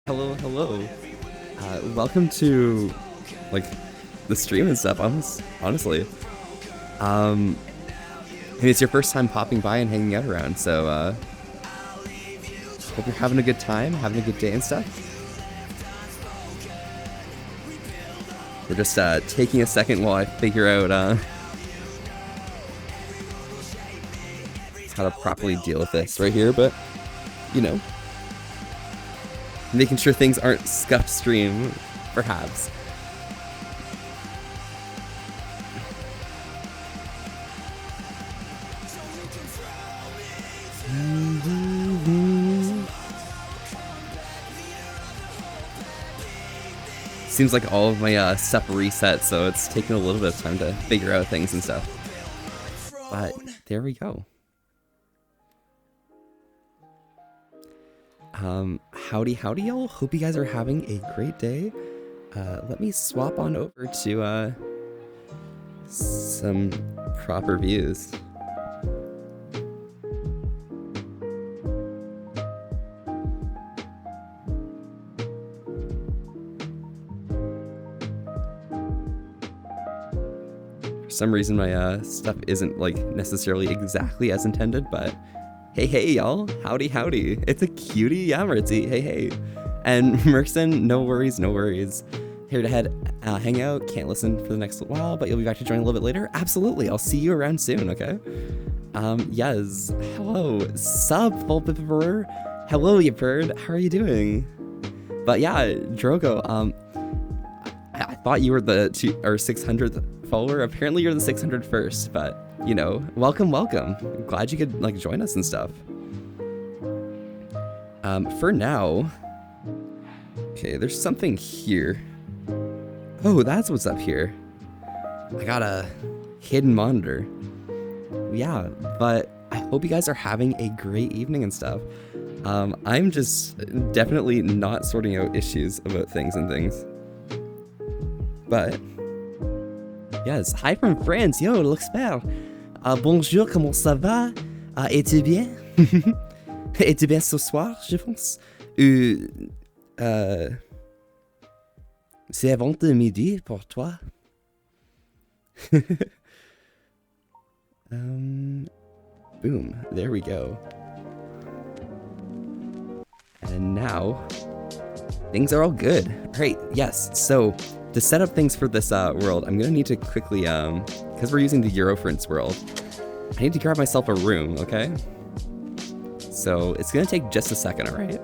Hello. Welcome to, like, the stream and stuff, honestly. And it's your first time popping by and hanging out around, so, hope you're having a good time, having a good day and stuff. We're just, taking a second while I figure out, how to properly deal with this right here, but, you know, making sure things aren't scuffed stream, perhaps. Seems like all of my stuff reset, so it's taking a little bit of time to figure out things and stuff. But there we go. Howdy y'all. Hope you guys are having a great day. Let me swap on over to some proper views. For some reason my stuff isn't like necessarily exactly as intended, but hey y'all, howdy. It's a cutie Yammerty, hey. And Merkson, no worries. Here to head hangout, can't listen for the next while, but you'll be back to join a little bit later. Absolutely, I'll see you around soon, okay? Yes, hello, Vulpiper, hello you bird, how are you doing? But yeah, Drogo, I thought you were the 600th follower, apparently you're the 601st, but you know, welcome. I'm glad you could like join us and stuff. For now, okay, there's something here. Oh, that's what's up here. I got a hidden monitor. Yeah, but I hope you guys are having a great evening and stuff. I'm just definitely not sorting out issues about things. But yes, hi from France. Yo, l'espère. Bonjour, comment ça va? Es-tu bien? Es-tu bien ce soir, je pense? C'est avant de midi pour toi? Boom, there we go. And now, things are all good. Alright, yes, so to set up things for this world, I'm gonna need to quickly, because we're using the Eurofrance world, I need to grab myself a room, okay? So it's gonna take just a second, alright?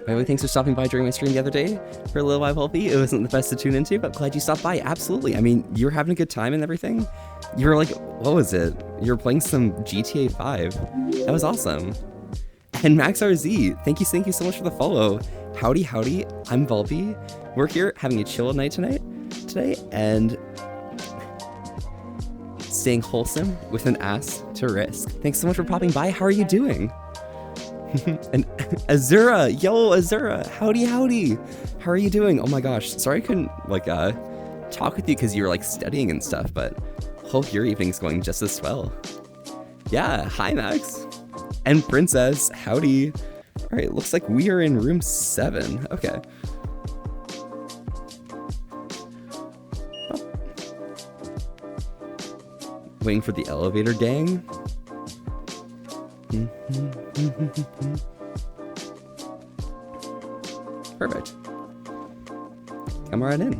By the way, thanks for stopping by during my stream the other day for a little while, Volpy. It wasn't the best to tune into, but glad you stopped by. Absolutely. I mean, you were having a good time and everything. You were like, what was it? You were playing some GTA 5. That was awesome. And MaxRZ, thank you so much for the follow. Howdy, I'm Volpy. We're here having a chill night today, and staying wholesome with an ass to risk. Thanks so much for popping by. How are you doing? And Azura, howdy. How are you doing? Oh my gosh, sorry I couldn't like talk with you because you were like studying and stuff, but hope your evening's going just as well. Yeah, hi Max. And Princess, howdy. All right, looks like we are in room 7. Okay. Oh. Waiting for the elevator gang. Perfect. Come right in.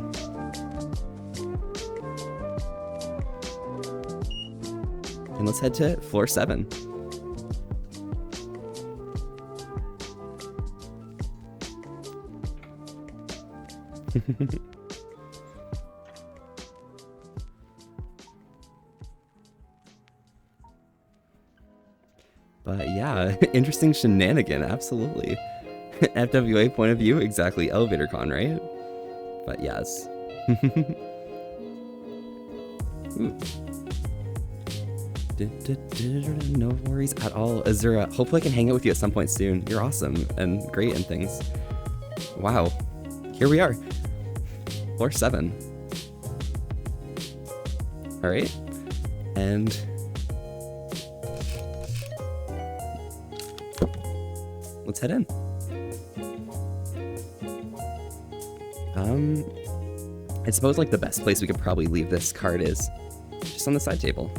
And let's head to floor 7. But yeah, interesting shenanigan, absolutely. FWA point of view, exactly, elevator con, right? But yes. No worries at all, Azura. Hopefully I can hang out with you at some point soon. You're awesome and great and things. Wow, here we are. Floor 7. All right, and let's head in. I suppose like the best place we could probably leave this card is just on the side table.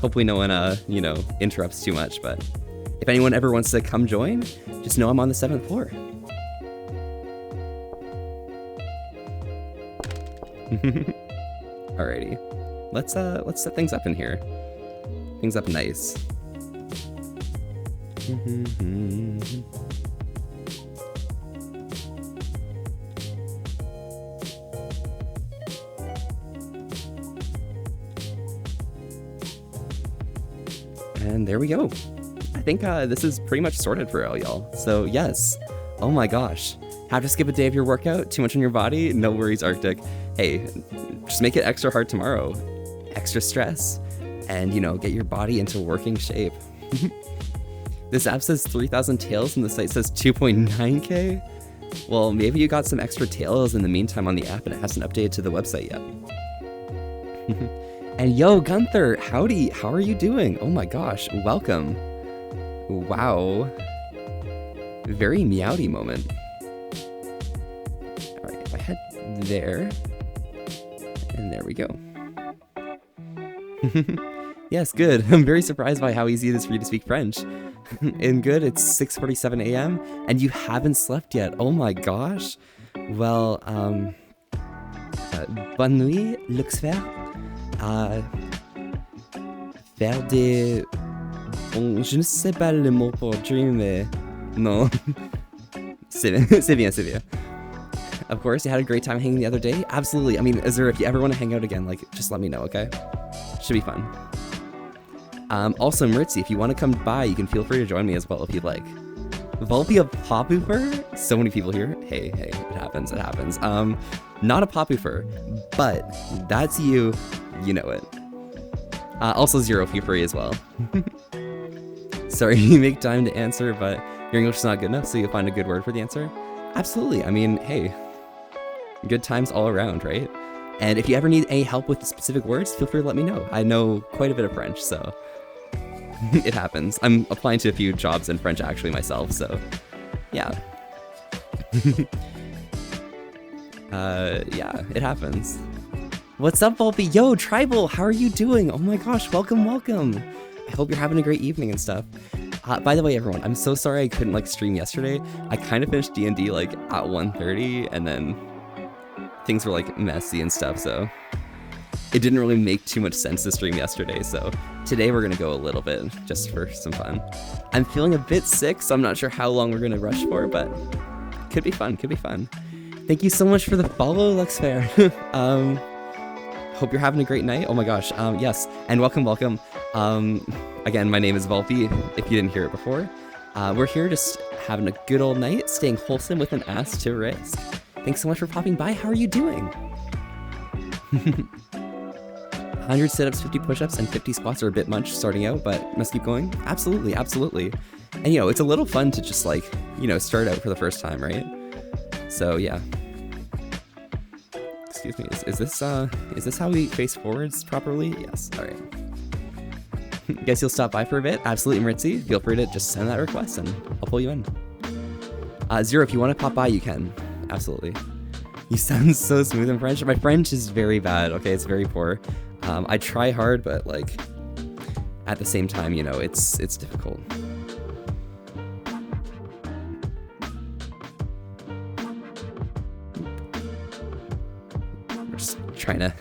Hopefully no one, you know, interrupts too much, but if anyone ever wants to come join, just know I'm on the 7th floor. Alrighty, let's set things up in here. Things up nice. And there we go. I think this is pretty much sorted for all y'all. So yes, oh my gosh. Have to skip a day of your workout? Too much on your body? No worries, Arctic. Hey, just make it extra hard tomorrow. Extra stress. And, you know, get your body into working shape. This app says 3,000 tails and the site says 2.9k? Well, maybe you got some extra tails in the meantime on the app and it hasn't updated to the website yet. And yo, Gunther, howdy, how are you doing? Oh my gosh, welcome. Wow. Very meowdy moment. All right, if I head there, and there we go. Yes, good. I'm very surprised by how easy it is for you to speak French. And good, it's 6:47 a.m. and you haven't slept yet. Oh my gosh. Well, bonne nuit, Luxfer. Faire des... Bon, je ne sais pas le mot pour dream, mais... Non. C'est bien. Of course, you had a great time hanging the other day? Absolutely. I mean, Azura, if you ever want to hang out again, like, just let me know, okay? Should be fun. Also, Meritzi, if you want to come by, you can feel free to join me as well if you'd like. Volpi a Popoofer? So many people here. Hey, it happens. Not a Popoofer, but that's you. You know it. Also Zero, feel free as well. Sorry you make time to answer, but your English is not good enough, so you'll find a good word for the answer. Absolutely. I mean, hey, good times all around, right? And if you ever need any help with specific words, feel free to let me know. I know quite a bit of French, so it happens. I'm applying to a few jobs in French actually myself, so yeah. Yeah, it happens. What's up, Volpe? Yo, Tribal, how are you doing? Oh my gosh, welcome. I hope you're having a great evening and stuff. By the way, everyone, I'm so sorry I couldn't like stream yesterday. I kind of finished D&D like at 1:30 and then things were like messy and stuff, so it didn't really make too much sense to stream yesterday. So today we're gonna go a little bit just for some fun. I'm feeling a bit sick, so I'm not sure how long we're gonna rush for, but could be fun. Thank you so much for the follow, Luxfair. Hope you're having a great night. Oh my gosh, yes, and welcome. Again, my name is Volpe, if you didn't hear it before. We're here just having a good old night, staying wholesome with an asterisk. Thanks so much for popping by. How are you doing? 100 sit-ups, 50 push-ups, and 50 squats are a bit much starting out, but must keep going? Absolutely. And you know, it's a little fun to just like, you know, start out for the first time, right? So yeah. Excuse me, is this how we face forwards properly? Yes, all right. Guess you'll stop by for a bit? Absolutely, Maritzi. Feel free to just send that request and I'll pull you in. Zero, if you want to pop by, you can. Absolutely. You sound so smooth in French. My French is very bad, okay? It's very poor. I try hard, but like, at the same time, you know, it's difficult. We're just trying to...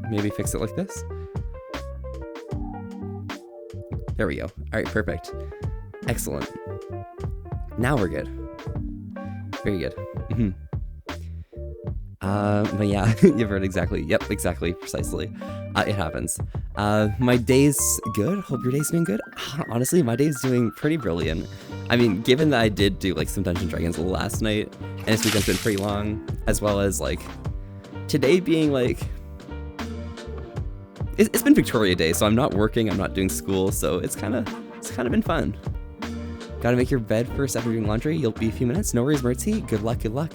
maybe fix it like this. There we go. All right, perfect. Excellent. Now we're good. Very good. But yeah, you've heard exactly. Yep, exactly, precisely. It happens. My day's good. Hope your day's doing good. Honestly, my day's doing pretty brilliant. I mean, given that I did do like some Dungeons & Dragons last night, and this weekend's been pretty long, as well as like today being like, it's been Victoria Day, so I'm not working, I'm not doing school, so it's kind of been fun. Gotta make your bed first after doing laundry. You'll be a few minutes. No worries, Mertzi. Good luck, good luck.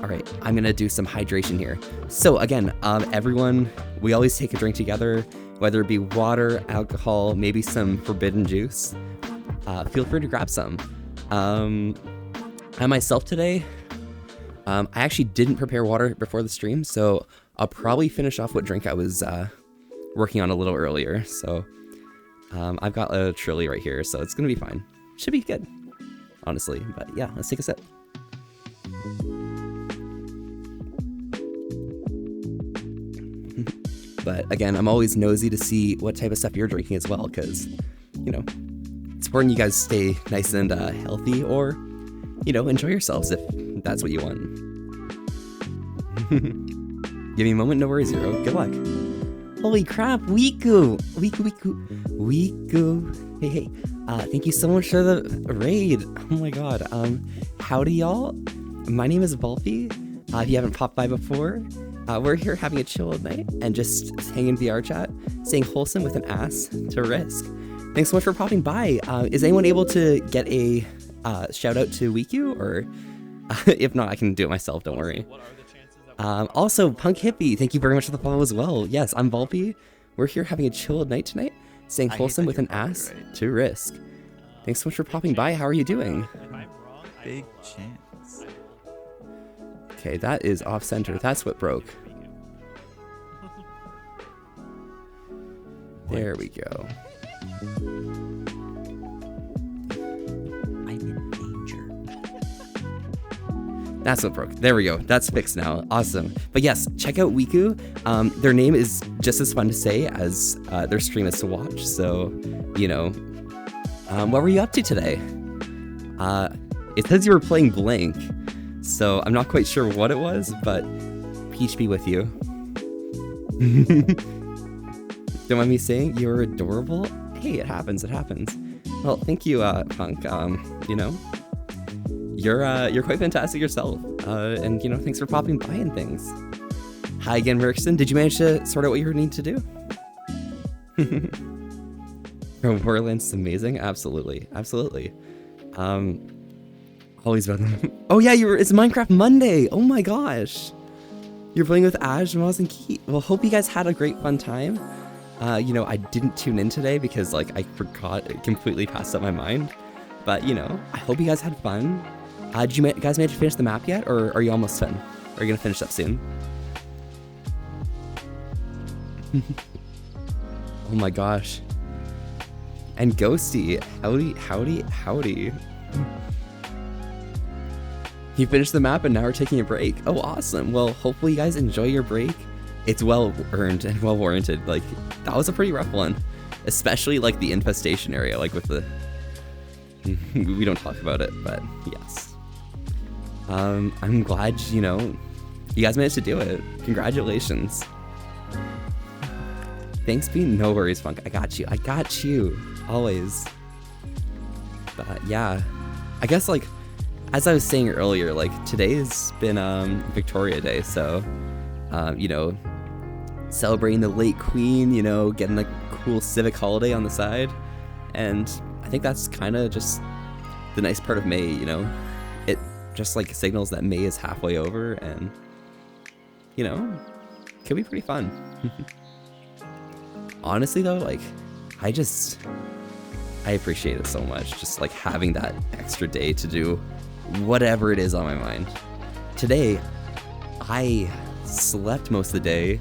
All right, I'm gonna do some hydration here. So again, everyone, we always take a drink together, whether it be water, alcohol, maybe some forbidden juice. Feel free to grab some. I myself today, I actually didn't prepare water before the stream, so I'll probably finish off what drink I was working on a little earlier. So I've got a Trilly right here, so it's gonna be fine. Should be good, honestly. But yeah, let's take a sip. But again, I'm always nosy to see what type of stuff you're drinking as well, because, you know, it's important you guys stay nice and healthy, or, you know, enjoy yourselves if that's what you want. Give me a moment, no worries, Zero. Good luck. Holy crap, Wiku! Wiku. Hey. Thank you so much for the raid. Oh my god. Howdy, y'all. My name is Volpy. If you haven't popped by before, we're here having a chill night and just hanging VRChat, staying wholesome with an ass to risk. Thanks so much for popping by. Is anyone able to get a shout out to Wiku, or if not, I can do it myself, don't worry. What are the chances that also, Punk Hippie, thank you very much for the follow as well. Yes, I'm Volpy. We're here having a chill night tonight, staying wholesome with an ass to risk. Thanks so much for popping by. How are you doing? Big chance. Okay, that is off center. That's what broke. There we go. I'm in danger. That's what broke. There we go. That's fixed now. Awesome. But yes, check out Wiku. Their name is just as fun to say as their stream is to watch. So, you know, what were you up to today? It says you were playing Blank, so I'm not quite sure what it was, but peach be with you. Don't mind me saying you're adorable. Hey, it happens. It happens. Well, thank you, Punk. You know, you're quite fantastic yourself. And you know, thanks for popping by and things. Hi again, Merkson. Did you manage to sort out what you need to do? Warland's amazing. Absolutely, absolutely. Always about them. Oh yeah, it's Minecraft Monday. Oh my gosh, you're playing with Ash, Moz, and Keith. Well, hope you guys had a great fun time. You know, I didn't tune in today because like I forgot, it completely passed up my mind. But you know, I hope you guys had fun. Did you guys manage to finish the map yet, or are you almost done? Are you gonna finish up soon? Oh my gosh. And Ghosty, howdy. You finished the map and now we're taking a break. Oh, awesome. Well, hopefully you guys enjoy your break. It's well earned and well warranted. Like, that was a pretty rough one, especially like the infestation area, like with the, we don't talk about it, but yes. I'm glad, you know, you guys managed to do it. Congratulations. Thanks, B. No worries, Funk. I got you. Always. But yeah, I guess like, as I was saying earlier, like today's been Victoria Day, so you know, celebrating the late Queen, you know, getting a cool civic holiday on the side, and I think that's kind of just the nice part of May, you know. It just like signals that May is halfway over, and you know, it could be pretty fun. Honestly though, like I appreciate it so much, just like having that extra day to do whatever it is on my mind. Today, I slept most of the day,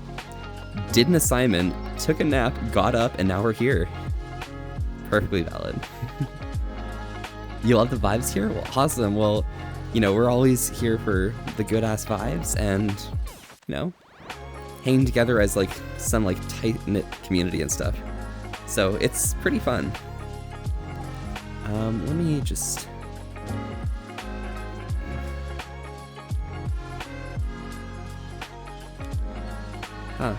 did an assignment, took a nap, got up, and now we're here. Perfectly valid. You love the vibes here? Well, awesome. Well, you know, we're always here for the good ass vibes and, you know, hanging together as like some like tight-knit community and stuff. So it's pretty fun. Let me just... Huh.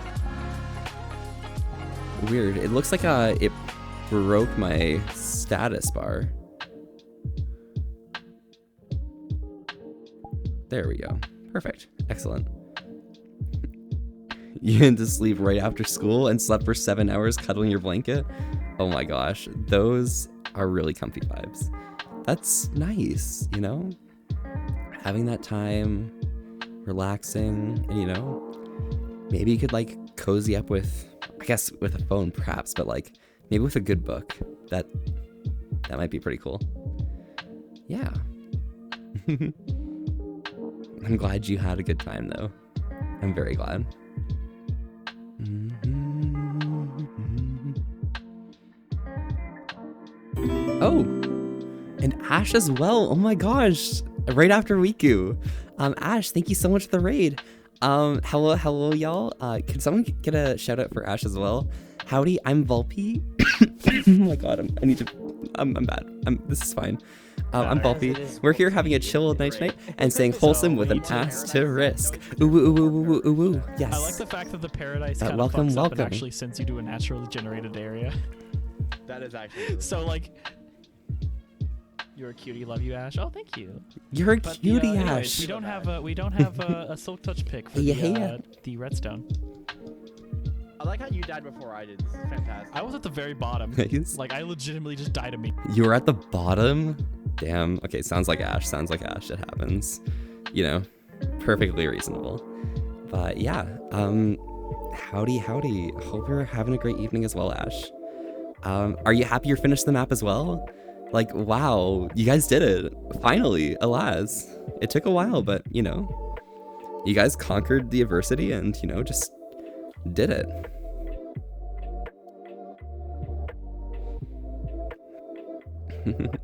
Weird. It looks like it broke my status bar. There we go. Perfect. Excellent. You went to sleep right after school and slept for 7 hours cuddling your blanket? Oh my gosh. Those are really comfy vibes. That's nice, you know? Having that time, relaxing, and you know, maybe you could like cozy up with, I guess with a phone perhaps, but like maybe with a good book. That might be pretty cool. Yeah. I'm glad you had a good time though. I'm very glad. Oh, and Ash as well. Oh my gosh, right after Wiku. Ash, thank you so much for the raid. Hello y'all. Can someone get a shout out for Ash as well? Howdy, I'm Volpe. Oh my god, I'm bad. This is fine. I'm Volpe. We're here having a chill night tonight and saying wholesome with an asterisk. Ooh. Yes. I like the fact that the paradise kind of welcome. fucks up and actually sends you to a naturally generated area. That is actually so like, you're a cutie. Love you, Ash. Oh, thank you. You're a But cutie, anyways, Ash. we don't have a Silk Touch pick for the redstone. I like how you died before I did. This is fantastic. I was at the very bottom. Nice. Like I legitimately just died immediately. You were at the bottom? Damn. Okay, sounds like Ash. Sounds like Ash. It happens. You know, perfectly reasonable. But yeah, howdy. Hope you're having a great evening as well, Ash. Are you happy you're finished the map as well? Like, wow, you guys did it. Finally, alas. It took a while, but, you know, you guys conquered the adversity and, you know, just did it.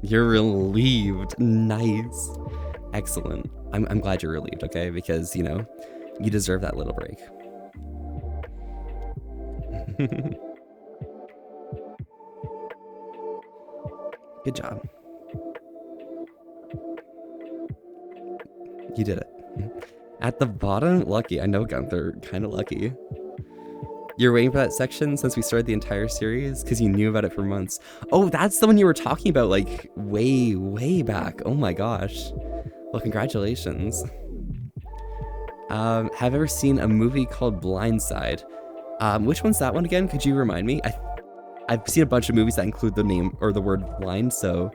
You're relieved. Nice. Excellent. I'm glad you're relieved, okay? Because, you know, you deserve that little break. Good job. You did it. At the bottom? Lucky. I know, Gunther. Kind of lucky. You're waiting for that section since we started the entire series? Because you knew about it for months. Oh, that's the one you were talking about, like, way back. Oh my gosh. Well, congratulations. Have ever seen a movie called Blindside? Which one's that one again? Could you remind me? I've seen a bunch of movies that include the name or the word blind, so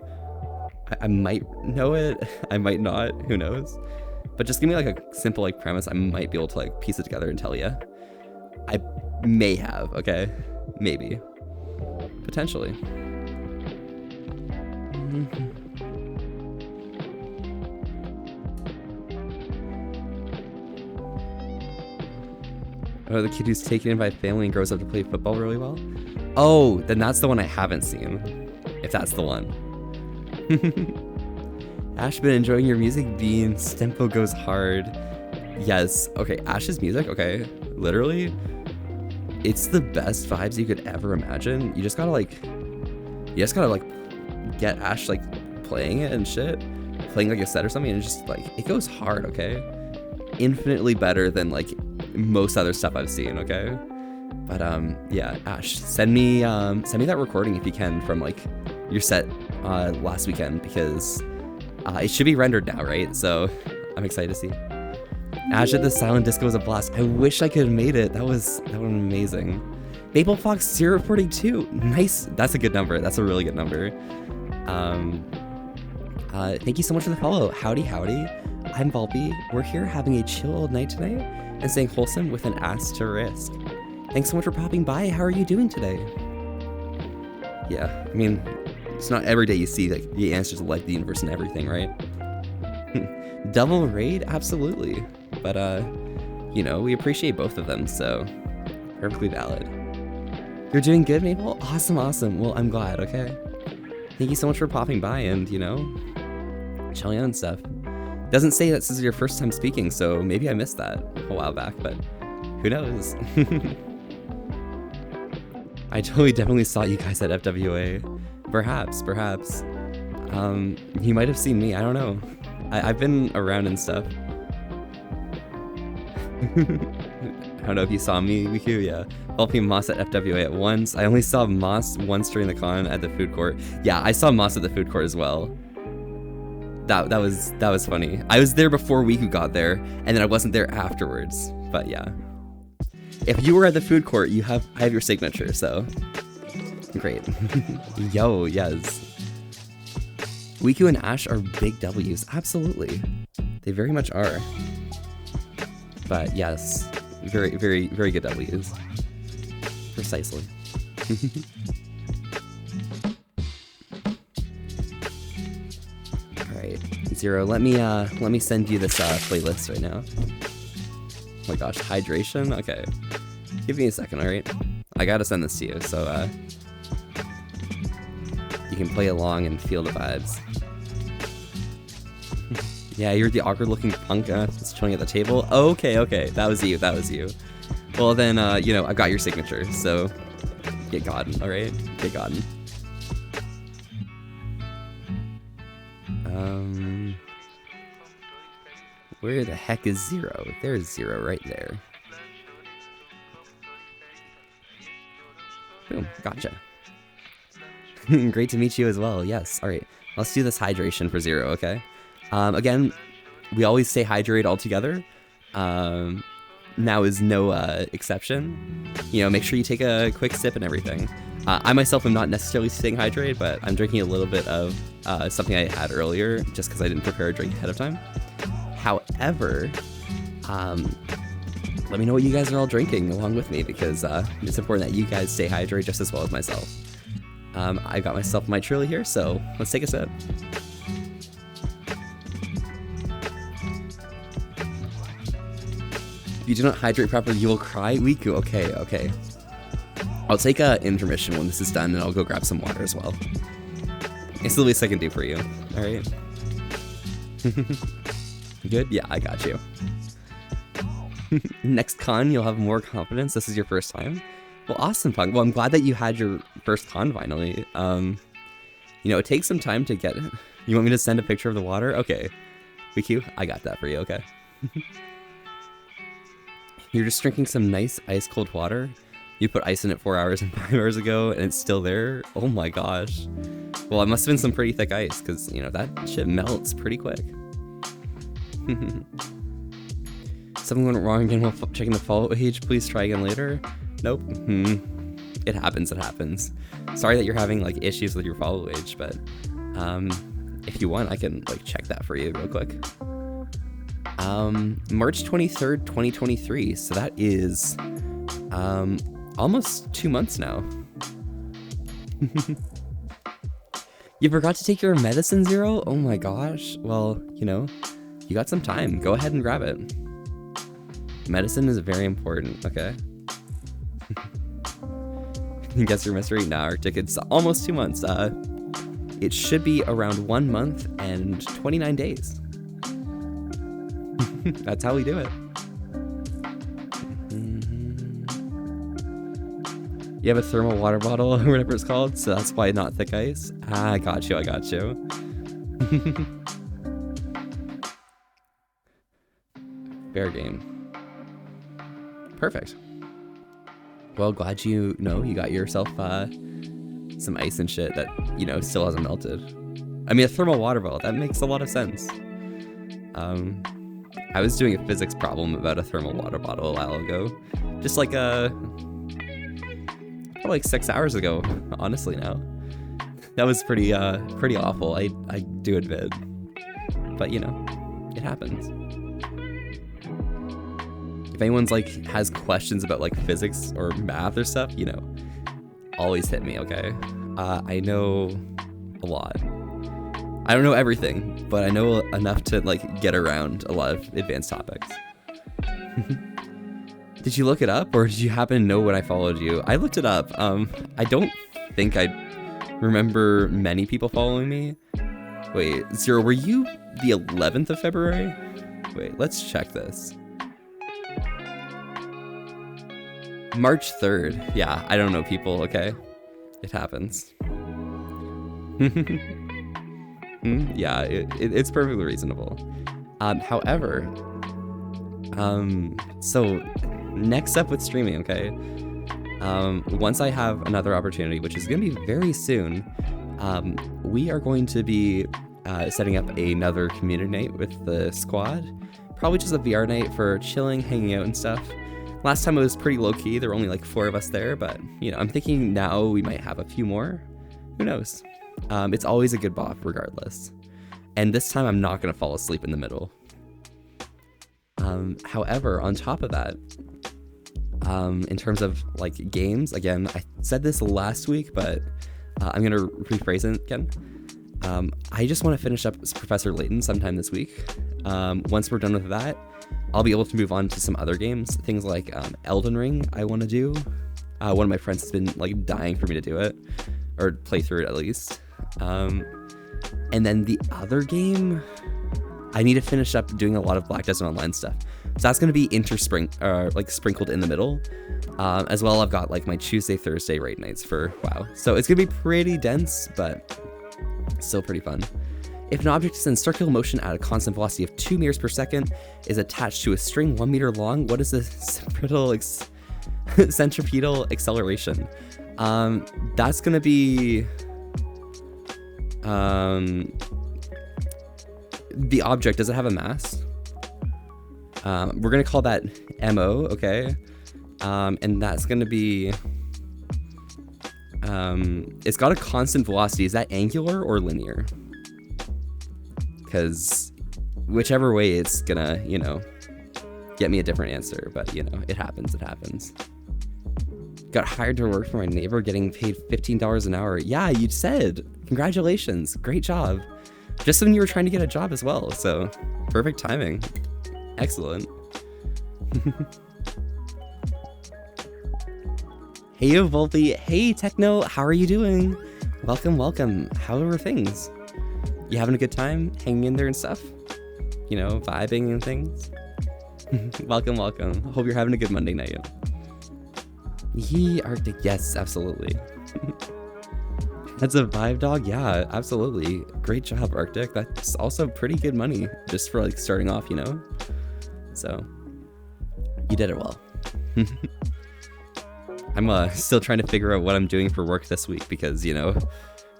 I might know it. I might not. Who knows? But just give me like a simple like premise. I might be able to like piece it together and tell you. I may have. Okay, maybe, potentially. Oh, the kid who's taken in by family and grows up to play football really well? Oh, then that's the one I haven't seen. If that's the one. Ash, been enjoying your music beans. Tempo goes hard. Yes. Okay, Ash's music, okay. Literally, it's the best vibes you could ever imagine. You just gotta like get Ash like playing it and shit. Playing like a set or something, and it's just like, it goes hard, okay? Infinitely better than like most other stuff I've seen, okay? But yeah, Ash, send me that recording if you can from like your set last weekend, because it should be rendered now, right? So I'm excited to see. Ash at the Silent Disco was a blast. I wish I could have made it. That was amazing. Maple Fox 042. Nice. That's a good number. That's a really good number. Thank you so much for the follow. Howdy. I'm Volpe. We're here having a chill night tonight and staying wholesome with an asterisk. Thanks so much for popping by. How are you doing today? Yeah, I mean, it's not every day you see like the answers to life, the universe, and everything, right? Double raid? Absolutely. But, you know, we appreciate both of them, so perfectly valid. You're doing good, Maple? Awesome. Well, I'm glad, okay? Thank you so much for popping by and, you know, chilling out and stuff. Doesn't say that this is your first time speaking, so maybe I missed that a while back, but who knows? I definitely saw you guys at FWA. Perhaps. You might have seen me, I don't know. I've been around and stuff. I don't know if you saw me, Wiku, yeah. Volpe Moss at FWA at once. I only saw Moss once during the con at the food court. Yeah, I saw Moss at the food court as well. That was funny. I was there before Wiku got there, and then I wasn't there afterwards. But yeah. If you were at the food court, I have your signature, so great. Yo, yes. Wiku and Ash are big W's. Absolutely. They very much are. But yes, very, very, very good W's. Precisely. Alright, Zero, let me send you this playlist right now. Oh my gosh, hydration? Okay. Give me a second, alright? I gotta send this to you, so you can play along and feel the vibes. Yeah, you're the awkward-looking punk that's chilling at the table. Okay, okay, that was you, that was you. Well then, you know, I got your signature, so get gotten, alright? Get gotten. Where the heck is Zero? There's Zero right there. Boom, gotcha. Great to meet you as well, yes. Alright, let's do this hydration for Zero, okay? Again, we always say hydrate all together. Now is no exception. You know, make sure you take a quick sip and everything. I myself am not necessarily staying hydrated, but I'm drinking a little bit of something I had earlier just because I didn't prepare a drink ahead of time. However, let me know what you guys are all drinking along with me because it's important that you guys stay hydrated just as well as myself. I got myself my Truly here, so let's take a sip. If you do not hydrate properly, you will cry. Wiku, okay, okay. I'll take a intermission when this is done, and I'll go grab some water as well. It's the least I can do for you. All right. Good? Yeah, I got you. Next con, you'll have more confidence. This is your first time. Well, awesome, Punk. Well, I'm glad that you had your first con finally. You know, it takes some time to get it. You want me to send a picture of the water? Okay. Wiku, I got that for you, okay. You're just drinking some nice ice cold water. You put ice in it 4 hours and 5 hours ago, and it's still there? Oh my gosh. Well, it must have been some pretty thick ice, because, you know, that shit melts pretty quick. Something went wrong again while checking the follow page. Please try again later. Nope. It happens, it happens. Sorry that you're having, like, issues with your follow page, but, if you want, I can, like, check that for you real quick. March 23rd, 2023, so that is, almost 2 months now. You forgot to take your medicine, Zero? Oh my gosh. Well, you know, you got some time. Go ahead and grab it. Medicine is very important, okay? Guess your mystery? Nah, Arctic, it's almost 2 months. It should be around 1 month and 29 days. That's how we do it. You have a thermal water bottle or whatever it's called, so that's why not thick ice. Ah, I got you, I got you. Fair game. Perfect. Well, glad you know you got yourself some ice and shit that, you know, still hasn't melted. I mean, a thermal water bottle, that makes a lot of sense. I was doing a physics problem about a thermal water bottle a while ago. Just like like 6 hours ago, honestly now. That was pretty awful, I do admit. But you know, it happens. If anyone's like has questions about like physics or math or stuff, you know, always hit me, okay? I know a lot. I don't know everything, but I know enough to like get around a lot of advanced topics. Did you look it up, or did you happen to know when I followed you? I looked it up. I don't think I remember many people following me. Wait, Zero, were you the 11th of February? Wait, let's check this. March 3rd. Yeah, I don't know people, okay? It happens. Yeah, it's perfectly reasonable. However, so next up with streaming, okay? Once I have another opportunity, which is going to be very soon, we are going to be setting up another community night with the squad. Probably just a VR night for chilling, hanging out and stuff. Last time it was pretty low-key, there were only like 4 of us there, but, you know, I'm thinking now we might have a few more. Who knows? It's always a good buff regardless. And this time I'm not going to fall asleep in the middle. However, on top of that, in terms of like games, again, I said this last week, but I'm going to rephrase it again. I just want to finish up Professor Layton sometime this week. Once we're done with that, I'll be able to move on to some other games, things like Elden Ring I want to do. One of my friends has been like dying for me to do it, or play through it at least. And then the other game, I need to finish up doing a lot of Black Desert Online stuff. So that's going to be like sprinkled in the middle. As well, I've got like my Tuesday, Thursday raid nights for WoW. So it's going to be pretty dense, but still pretty fun. If an object is in circular motion at a constant velocity of 2 meters per second, is attached to a string 1 meter long, what is the centripetal acceleration? That's going to be the object. Does it have a mass? We're going to call that MO, okay? And that's going to be it's got a constant velocity. Is that angular or linear? Because whichever way, it's gonna, you know, get me a different answer. But, you know, it happens. It happens. Got hired to work for my neighbor, getting paid $15 an hour. Yeah, you said. Congratulations. Great job. Just when you were trying to get a job as well. So perfect timing. Excellent. Hey, Volpe. Hey, Techno. How are you doing? Welcome, welcome. How are things? You having a good time? Hanging in there and stuff? You know, vibing and things? Welcome, welcome. Hope you're having a good Monday night. Yee, Arctic. Yes, absolutely. That's a vibe, dog. Yeah, absolutely. Great job, Arctic. That's also pretty good money just for like starting off, you know? So, you did it well. I'm still trying to figure out what I'm doing for work this week because, you know,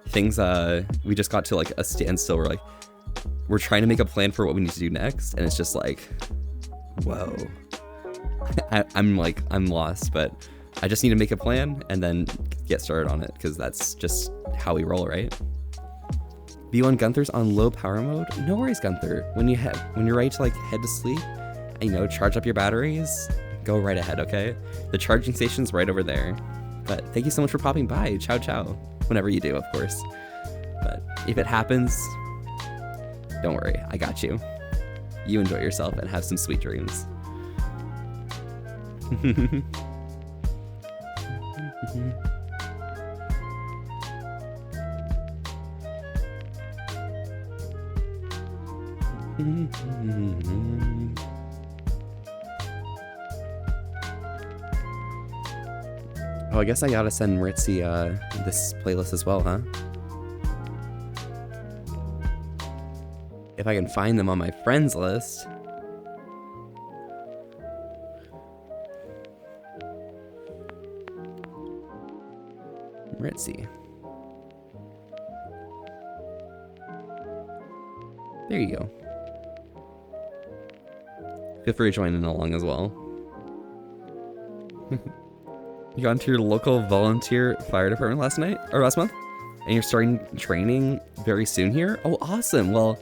things, we just got to like a standstill. We're trying to make a plan for what we need to do next. And it's just like, whoa, I'm lost, but I just need to make a plan and then get started on it. Cause that's just how we roll, right? V1 Gunther's on low power mode. No worries, Gunther. When you're ready to like head to sleep and, you know, charge up your batteries, go right ahead. Okay. The charging station's right over there, but thank you so much for popping by. Ciao, ciao. Whenever you do, of course. But if it happens, don't worry, I got you. You enjoy yourself and have some sweet dreams. Oh, I guess I gotta send Ritzy this playlist as well, huh? If I can find them on my friends list. Ritzy. There you go. Feel free to join in along as well. You got into your local volunteer fire department last month? And you're starting training very soon here? Oh, awesome. Well,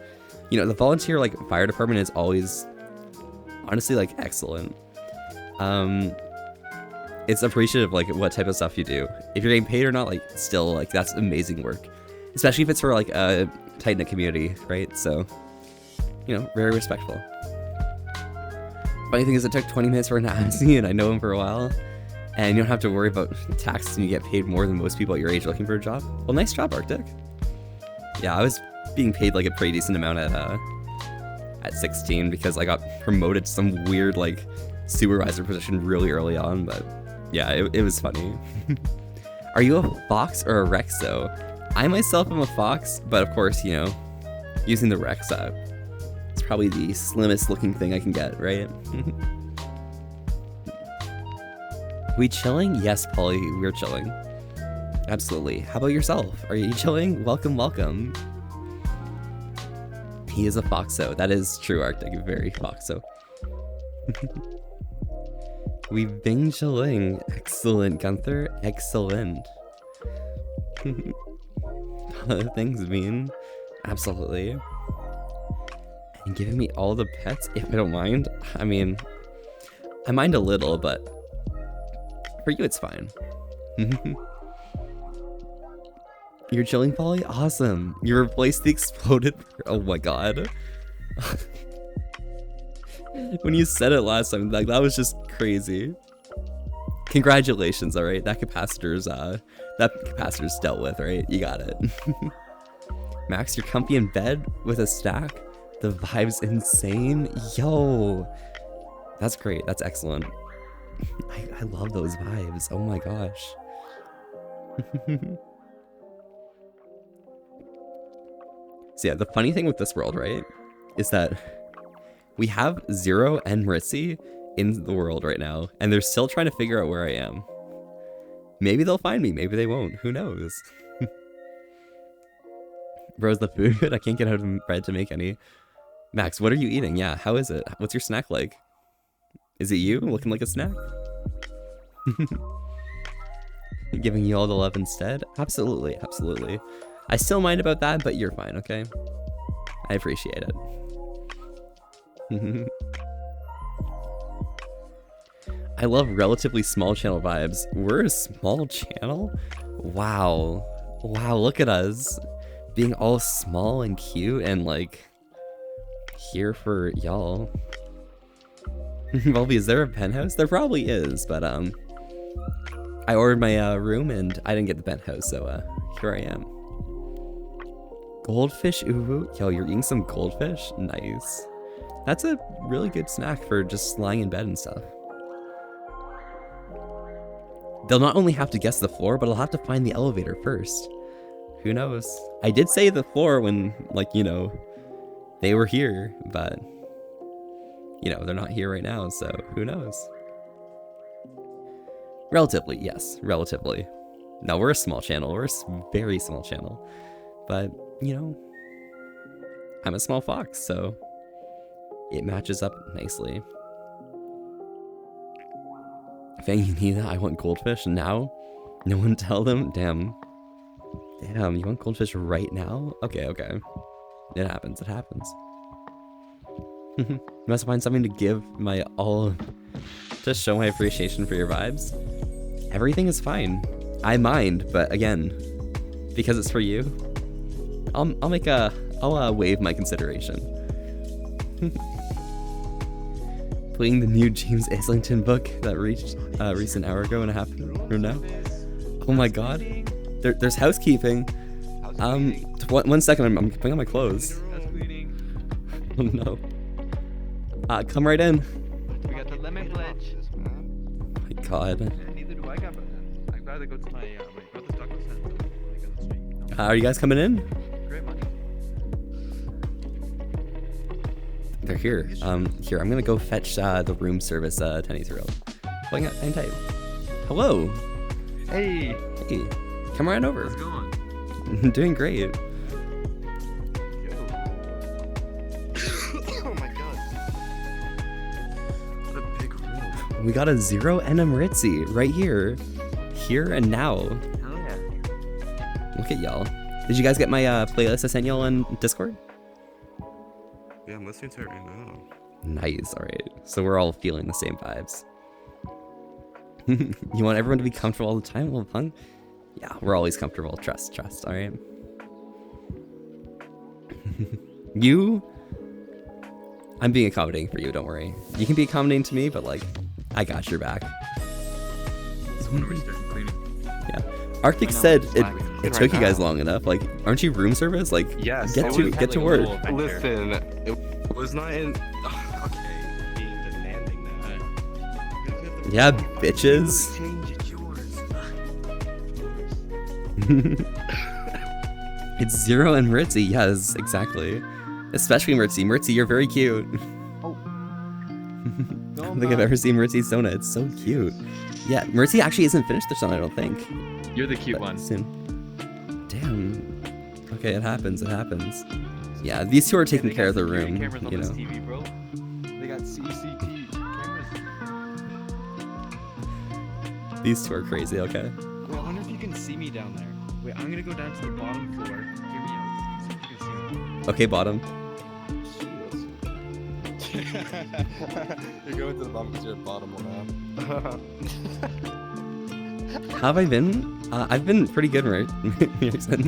you know, the volunteer like fire department is always honestly like excellent. It's appreciative like what type of stuff you do. If you're getting paid or not, like still like that's amazing work. Especially if it's for like a tight-knit community, right? So, you know, very respectful. Funny thing is it took 20 minutes for an Nazi and I know him for a while. And you don't have to worry about taxes and you get paid more than most people at your age looking for a job. Well, nice job, Arctic. Yeah, I was being paid like a pretty decent amount at 16 because I got promoted to some weird like supervisor position really early on, but yeah, it was funny. Are you a fox or a Rex though? I myself am a fox, but of course, you know, using the Rex it's probably the slimmest looking thing I can get, right? We chilling? Yes, Polly, we're chilling. Absolutely. How about yourself? Are you chilling? Welcome, welcome. He is a foxo. That is true, Arctic. Very foxo. We've been chilling. Excellent, Gunther. Excellent. things mean. Absolutely. And giving me all the pets, if I don't mind. I mean, I mind a little, but for you, it's fine. You're chilling, Polly? Awesome. You replaced the exploded. Oh my god. When you said it last time, like that was just crazy. Congratulations, alright? That capacitor's dealt with, right? You got it. Max, you're comfy in bed with a stack? The vibe's insane. Yo. That's great. That's excellent. I love those vibes. Oh my gosh. So yeah, the funny thing with this world, right, is that we have Zero and Maritzi in the world right now, and they're still trying to figure out where I am. Maybe they'll find me, maybe they won't. Who knows? Bro, is the food good? I can't get out of bed to make any. Max, what are you eating? Yeah, how is it? What's your snack like? Is it you looking like a snack? Giving you all the love instead? Absolutely, absolutely. I still mind about that, but you're fine, okay? I appreciate it. I love relatively small channel vibes. We're a small channel? Wow. Wow, look at us. Being all small and cute and like here for y'all. Volby, is there a penthouse? There probably is, but I ordered my room and I didn't get the penthouse, so here I am. Goldfish uwu? Yo, you're eating some goldfish? Nice. That's a really good snack for just lying in bed and stuff. They'll not only have to guess the floor, but I'll have to find the elevator first. Who knows? I did say the floor when, like, you know, they were here, but, you know, they're not here right now, so who knows? Relatively, yes, relatively. No, we're a small channel. We're a very small channel. But, you know, I'm a small fox, so it matches up nicely. Fang, you need that? I want goldfish now? No one tell them? Damn. Damn, you want goldfish right now? Okay, okay. It happens, it happens. You must find something to give my all, to show my appreciation for your vibes. Everything is fine. I mind, but again, because it's for you, I'll waive my consideration. Playing the new James Islington book that reached an hour ago and a half from now. Oh my god. There's housekeeping. One second, I'm putting on my clothes. Oh no. Come right in. We got the lemon pledge. Oh my god. Neither do I got one. I'd rather go to my brother's taco stand. Are you guys coming in? Great money. They're here. Here, I'm gonna go fetch the room service, Tenny's real. Hang tight. Hello. Hey. Hey. Come right over. How's it going? Doing great. Oh my god. What a big room. We got a Zero and a Maritzi right here. Here and now. Hell yeah. Look at y'all. Did you guys get my playlist I sent y'all on Discord? Yeah, I'm listening to it right now. Nice, alright. So we're all feeling the same vibes. You want everyone to be comfortable all the time, little punk? Yeah, we're always comfortable. Trust, alright? I'm being accommodating for you, don't worry. You can be accommodating to me, but like, I got your back. So when are we starting cleaning? Yeah. Arctic said it took you guys long enough. Like, aren't you room service? Like, Yes. get to work. Listen, it was not in. Okay, being demanding that. Yeah, bitches. Change it, yours. It's Zero and Maritzi. Yes, exactly. Especially Maritzi. Maritzi, you're very cute. Oh. I don't think I've ever seen Maritzi's Sona. It's so cute. Yeah, Maritzi actually isn't finished their Sona, I don't think. You're the cute But one. soon. Damn. Okay, it happens. It happens. Yeah, these two are taking care of the room. Cameras on You this know. TV, bro. They got CCTV cameras. These two are crazy. Okay. Wait, I wonder if you can see me down there. Wait, I'm gonna go down to the bottom floor. Hear me out. See if you can see me. Okay, bottom. You're going to the bottom because you're a bottom one now. How have I been? I've been pretty good, right?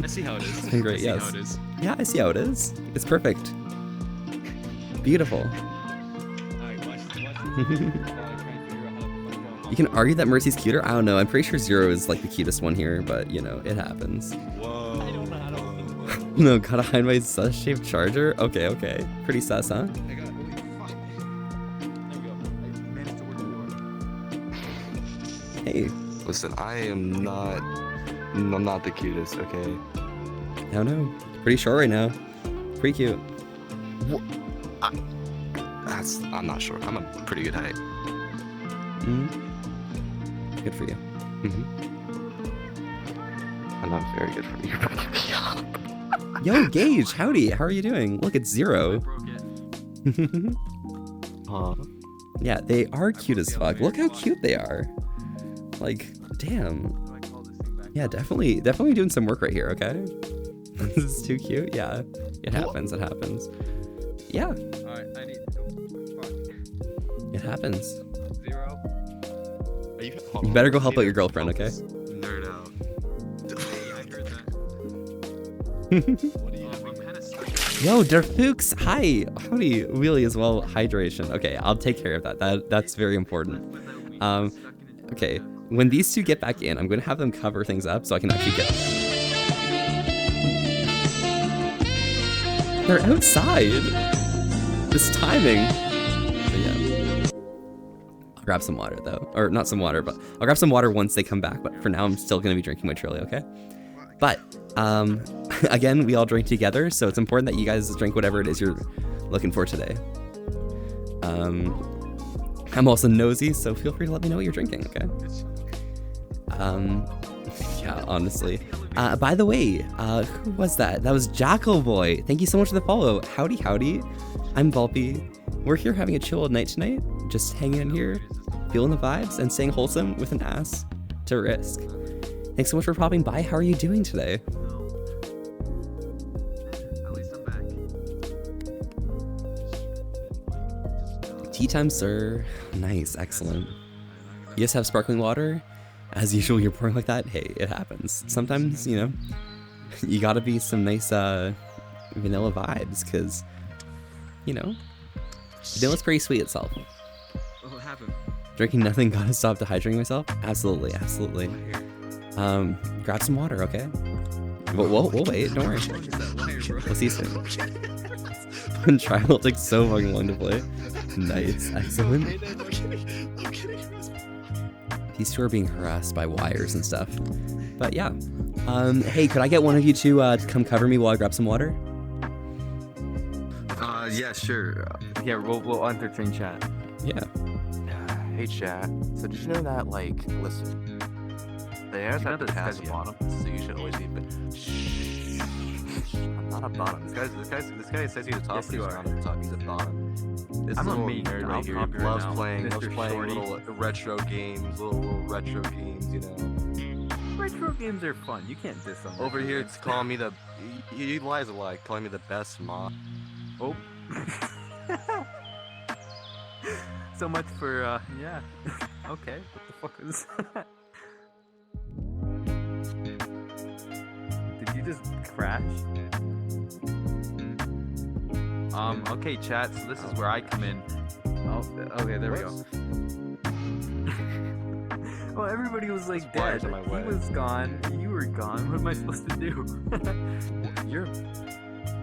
I see how it is. It's been great, I see yes. how it is. Yeah, I see how it is. It's perfect. Beautiful. Alright, watch this. While I try and figure out how to fucking You can argue that Mercy's cuter. I don't know. I'm pretty sure Zero is like the cutest one here, but you know, it happens. Whoa. I don't know how to. No, gotta hide my sus-shaped charger? Okay, okay. Pretty sus, huh? I got. Holy fuck. There we go. I managed to work the door. Hey. Listen, I'm not the cutest, okay? I don't know. Pretty short right now. Pretty cute. I'm not sure. I'm a pretty good height. Good for you. I'm not very good for you, but Yo, Gage, howdy. How are you doing? Look, it's Zero. Huh? Yeah, they are cute as fuck. Look how cute they are. Like, damn. Yeah, definitely doing some work right here, okay? This is too cute. Yeah, it happens. It happens. Yeah, Alright, I need. Fuck. it happens. Zero. Are you, You better go help out your girlfriend, okay? Nerd out. Hey, I heard that. What do you I'm kind of stuck. Yo, Derfooks, hi. Howdy, Wheelie as well. Hydration. Okay, I'll take care of that. That's very important. Okay, when these two get back in, I'm gonna have them cover things up so I can actually get. They're outside. This timing. But yeah. I'll grab some water though, or not some water, but I'll grab some water once they come back. But for now, I'm still gonna be drinking my Trilly, okay? But again, we all drink together, so it's important that you guys drink whatever it is you're looking for today. I'm also nosy, so feel free to let me know what you're drinking, okay? Yeah, honestly. By the way, who was that? That was Jackal Boy. Thank you so much for the follow. Howdy, howdy. I'm Bulpy. We're here having a chill night tonight, just hanging in here, feeling the vibes, and staying wholesome with an ass to risk. Thanks so much for popping by. How are you doing today? At least I'm back. Tea time, sir. Nice, excellent. You guys have sparkling water? As usual, you're pouring like that? Hey, it happens. Sometimes, you know, you gotta be some nice vanilla vibes, because, you know, vanilla's pretty sweet itself. What happened? Drinking nothing gotta stop dehydrating myself? Absolutely, absolutely. Grab some water, okay? We'll wait, don't worry. We'll see you soon. Trial takes so fucking long to play. Nice, excellent. These two are being harassed by wires and stuff. But yeah. Hey, could I get one of you to come cover me while I grab some water? Yeah, sure. Yeah, we'll entertain chat. Yeah. Hey chat. So did you know that, like, listen, the airs have this guy's a bottom, so you should always be. Shh. I'm not a bottom. This guy says he's a top, but he's not a top. He's a bottom. This I'm a little main nerd girl. right here. I'll He copy loves right now. playing Mr. Shorty. little retro games, little retro games, you know. Retro games are fun. You can't diss them. Over here, it's calling me the. He lies a lot, calling me the best mod. Oh. So much for yeah. Okay. What the fuck is that? Did you just crash? Okay, chat. So this is where I come in. Oh, okay. There we go. Well, everybody was like wires dead. in my way. He was gone. You were gone. What am I supposed to do? You're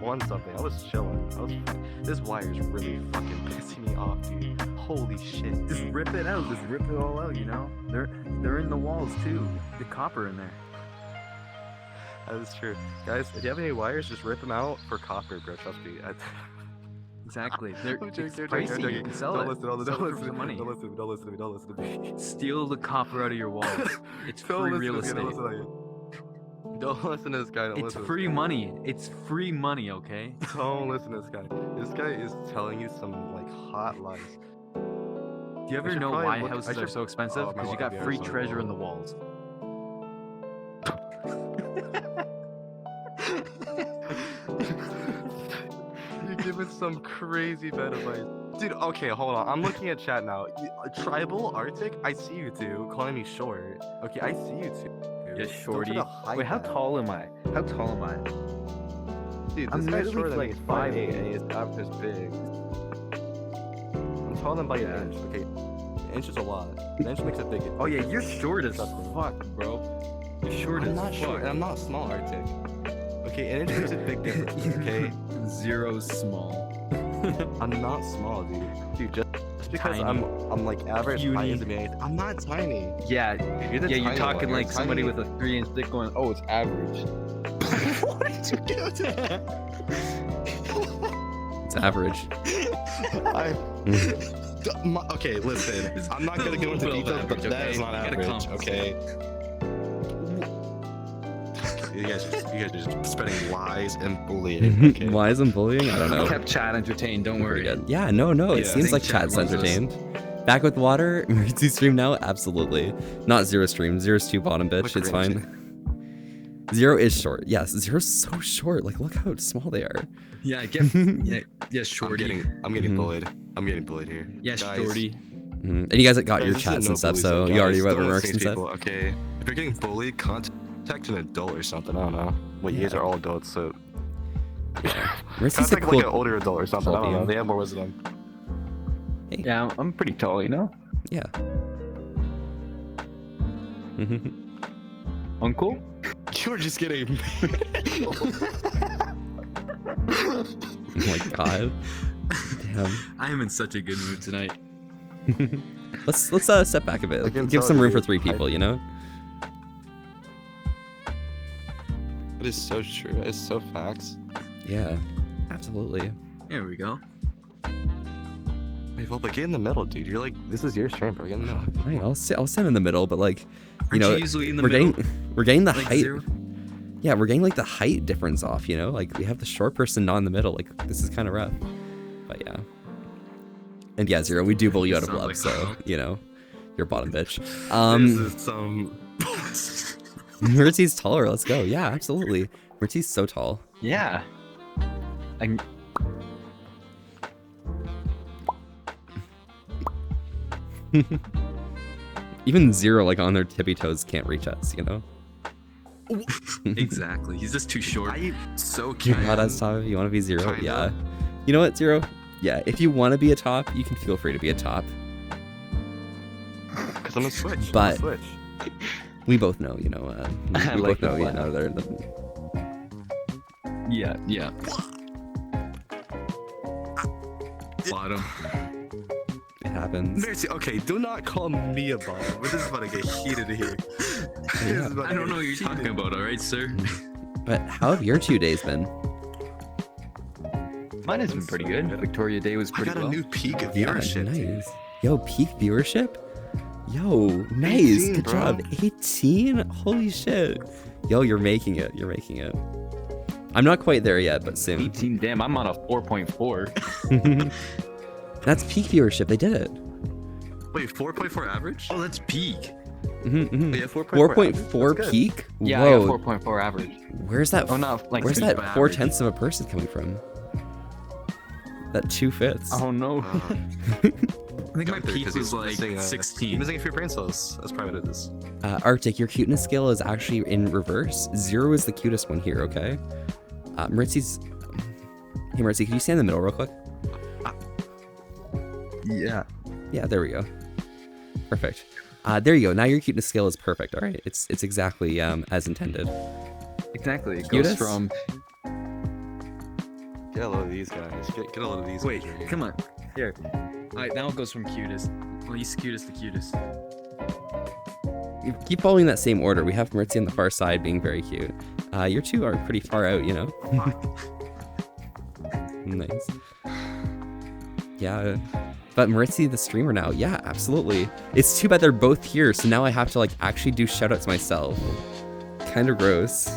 on something. I was chilling. This wire is really fucking pissing me off, dude. Holy shit. Just rip it out. Just rip it all out. You know, they're in the walls too. The copper in there. That is true. Guys, if you have any wires, just rip them out for copper, bro. Trust me. Exactly. They're I'm joking, it's I'm pricey. joking. You can sell Don't it. listen, Sell it for the money. Don't listen to me. Steal the copper out of your walls. It's free real estate. Don't listen to this guy. Don't It's listen to free this guy. money. It's free money, okay? Don't listen to this guy. This guy is telling you some like hot lies. Do you ever should know probably why look- I houses are should- so expensive? Oh, my Because you God, got yeah, free so treasure cool. in the walls. You're giving some crazy bad advice. Dude, okay, hold on. I'm looking at chat now. Tribal, Arctic, I see you two calling me short. Okay, I see you two. Yeah, Don't shorty. try to hide Wait, how that. tall am I? How tall am I? Dude, I'm this guy's literally shorter than like me. He's 5'8". 5'8", and his average is big. I'm taller than by an inch. Okay, an inch is a lot. An inch makes it big. Oh yeah, you're short as fuck, bro. You're short I'm as not fuck. short, and I'm not small, Arctic. Okay, an inch makes a big difference, okay? Zero small. I'm not small, dude. Dude, just because Tiny. I'm like average height Puny. doesn't mean anything. I'm not tiny. Yeah, You're the yeah, you're tiny talking one. like You're somebody tiny. with a 3-inch dick going, oh, it's average. What did you do to that? It's average. Okay, listen. I'm not gonna go into Well, details, but average, that is okay? not You gotta average, compensate. okay? You guys are just spreading lies and bullying. Okay? Lies and bullying? I don't know. Kept chat entertained, don't Pretty worry. good. Yeah, no, it Yeah, I seems think like chat chat's loves us. entertained. Back with water, emergency stream now? Absolutely. Not Zero stream. Zero's too bottom, bitch. Look It's cringe. fine. Zero is short. Yes, Zero's so short. Like, look how small they are. Yeah, yeah, I'm shorty. getting Mhm. bullied. I'm getting bullied here. Yeah, Guys, shorty. And you guys got guys, your this is chats no and stuff, bully so zone, you already guys. went Don't remarks listen and to stuff. people, okay? If you're getting bullied, contact an adult or something. I don't know. Well, you guys are all adults, so Mercy's a contact cool. like an older adult or something. I don't know. Cool. They have more wisdom. Yeah, I'm pretty tall, you know? Yeah. Uncle? You're just getting. Oh my god. Damn. I am in such a good mood tonight. Let's step back a bit. I can Give tell some room you, for 3 people, you know? It is so true. It's so facts. Yeah. Absolutely. There we go. Wait, well, but get in the middle, dude. You're like, this is your stream, bro. Get in the middle. Fine, I'll stand in the middle, but like, you Aren't know, you usually in the we're middle? getting the Like height. Zero? Yeah, we're getting like the height difference off, you know? Like we have the short person not in the middle. Like this is kind of rough. But yeah. And yeah, Zero, we do bully you out of Sounds love, like so, Carl. you know, you're bottom bitch. This is some. Mercy's taller, let's go. Yeah, absolutely. Mercy's so tall. Yeah. I'm... Even Zero, like on their tippy toes, can't reach us, you know? Exactly. He's just too short. I so You're can. not as top if you want to be Zero. Kinda. Yeah. You know what, Zero? Yeah, if you want to be a top, you can feel free to be a top. Because I'm a switch. But- I'm a switch. We both know, you know. We I both like know, that you one. know. Yeah, yeah. Bottom. It happens. Mercy, okay, do not call me a bottom. This is about to get heated here. This is about to I don't get know what you're heated. talking about, alright, sir? But how have your 2 days been? Mine has been pretty good. Victoria Day was I pretty got a well. new peak of Yeah, viewership. dude. nice. Yo, peak viewership? Yo, nice. 18, Good bro. job. 18? Holy shit. Yo, you're making it. You're making it. I'm not quite there yet, but soon. 18, damn, I'm on a 4.4. That's peak viewership. They did it. Wait, 4.4 average? Oh, that's peak. Yeah, 4.4 4.4 average? That's good. peak? Yeah, Whoa. I got 4.4 average. Where's that? Oh, not like Where's peak, that but 4/10 of a person coming from? That 2/5. Oh no. I think my Gunther, peak 'cause was he's like missing, 16. He's missing a few brain cells. That's probably what it is. Arctic, your cuteness scale is actually in reverse. 0 is the cutest one here, okay? Maritzi's... Hey, Maritzi, can you stand in the middle real quick? Yeah. Yeah, there we go. Perfect. There you go. Now your cuteness scale is perfect. All right, it's exactly as intended. Exactly. It Cutest? goes from... Get a load of these guys. Get a load of these Wait, guys. right here. come on. Here. Alright, now it goes from cutest. Least cutest to cutest. You keep following that same order. We have Maritzi on the far side being very cute. Your 2 are pretty far out, you know. Nice. Yeah. But Maritzi, the streamer now, yeah, absolutely. It's too bad they're both here, so now I have to like actually do shoutouts myself. Kind of gross.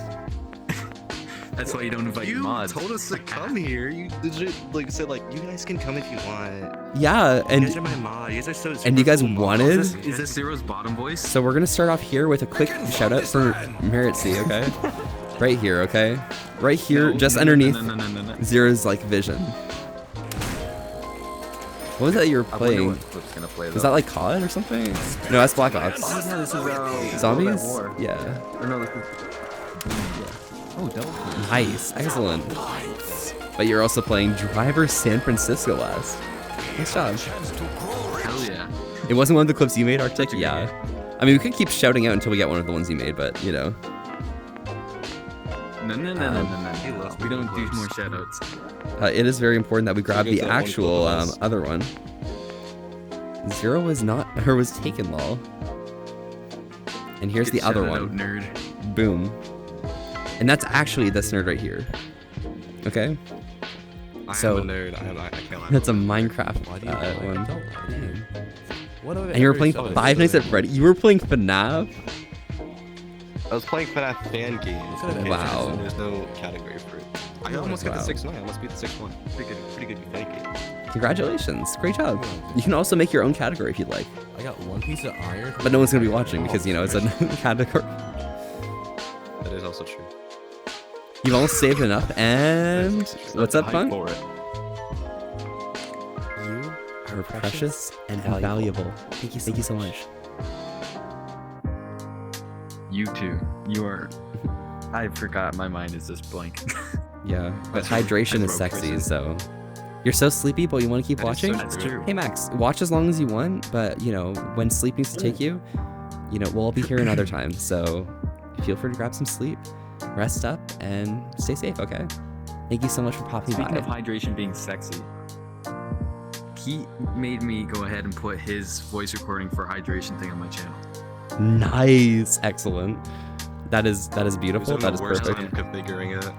That's why you don't invite You mods. told us to come here. You legit like said like you guys can come if you want. Yeah, You guys and are my mod. You guys are so. and you guys super cool wanted? mods. Is this Zero's bottom voice? so we're gonna start off here with a quick shout out for Maritzi, okay? Right here, okay? Right here, just underneath Zero's like vision. What was that you were I wonder playing? what Clip's gonna play, Was that like COD or something? No, that's Black Ops. Oh no, this is Zombies? War. Yeah. Or no, this is. Oh, double. Nice, excellent. But you're also playing Driver San Francisco last. Nice job. Hell yeah. It wasn't one of the clips you made, Arctic? Yeah. I mean, we could keep shouting out until we get one of the ones you made, but you know. No. We don't do more shoutouts. It is very important that we grab Look at the that one actual clip of us. other one. Zero was not, or was taken, lol. And here's Get the other shouted one. out, nerd. Boom. And that's actually this nerd right here. Okay? So, I'm a nerd. I can't lie. that's a Minecraft Why do you one. Don't lie to me. What have I And you were ever playing said? Five Nights at Freddy. You were playing FNAF? I was playing FNAF fan games. What kind of Wow. There's no category for it. I almost got Wow. the 6-9. I almost beat the 6-1. Pretty good fan game. Congratulations. Great job. You can also make your own category if you'd like. I got one piece of iron. But no one's going to be watching because, you know, it's a category. That is also true. You've almost saved enough. And what's up, Hype Funk? for it. You are precious and valuable. Thank you so much. You too. You are. I forgot. My mind is just blank. Yeah, but That's hydration is broke sexy, prison. so you're so sleepy, but you want to keep That is so watching. That's true. Hey Max, watch as long as you want, but you know when sleep needs to take you, you know we'll all be here another time. So feel free to grab some sleep, rest up, and stay safe. Okay. Thank you so much for popping Speaking by. of hydration being sexy, he made me go ahead and put his voice recording for hydration thing on my channel. Nice, excellent. That is beautiful. Who's That in is the worst perfect. time configuring it?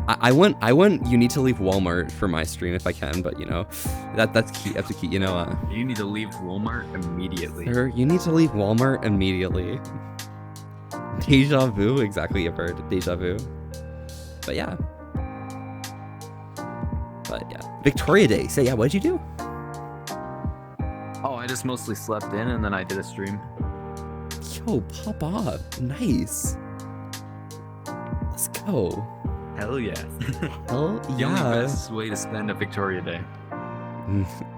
I want you need to leave Walmart for my stream if I can, but you know that's key. That's the key. You know, You need to leave Walmart immediately. sir, you need to leave Walmart immediately. Deja vu, exactly. You've heard deja vu. But yeah. Victoria Day. So yeah, what'd you do? Oh, I just mostly slept in and then I did a stream. Yo, pop off. Nice. Let's go. Hell yeah. Hell The only yeah. best way to spend a Victoria Day.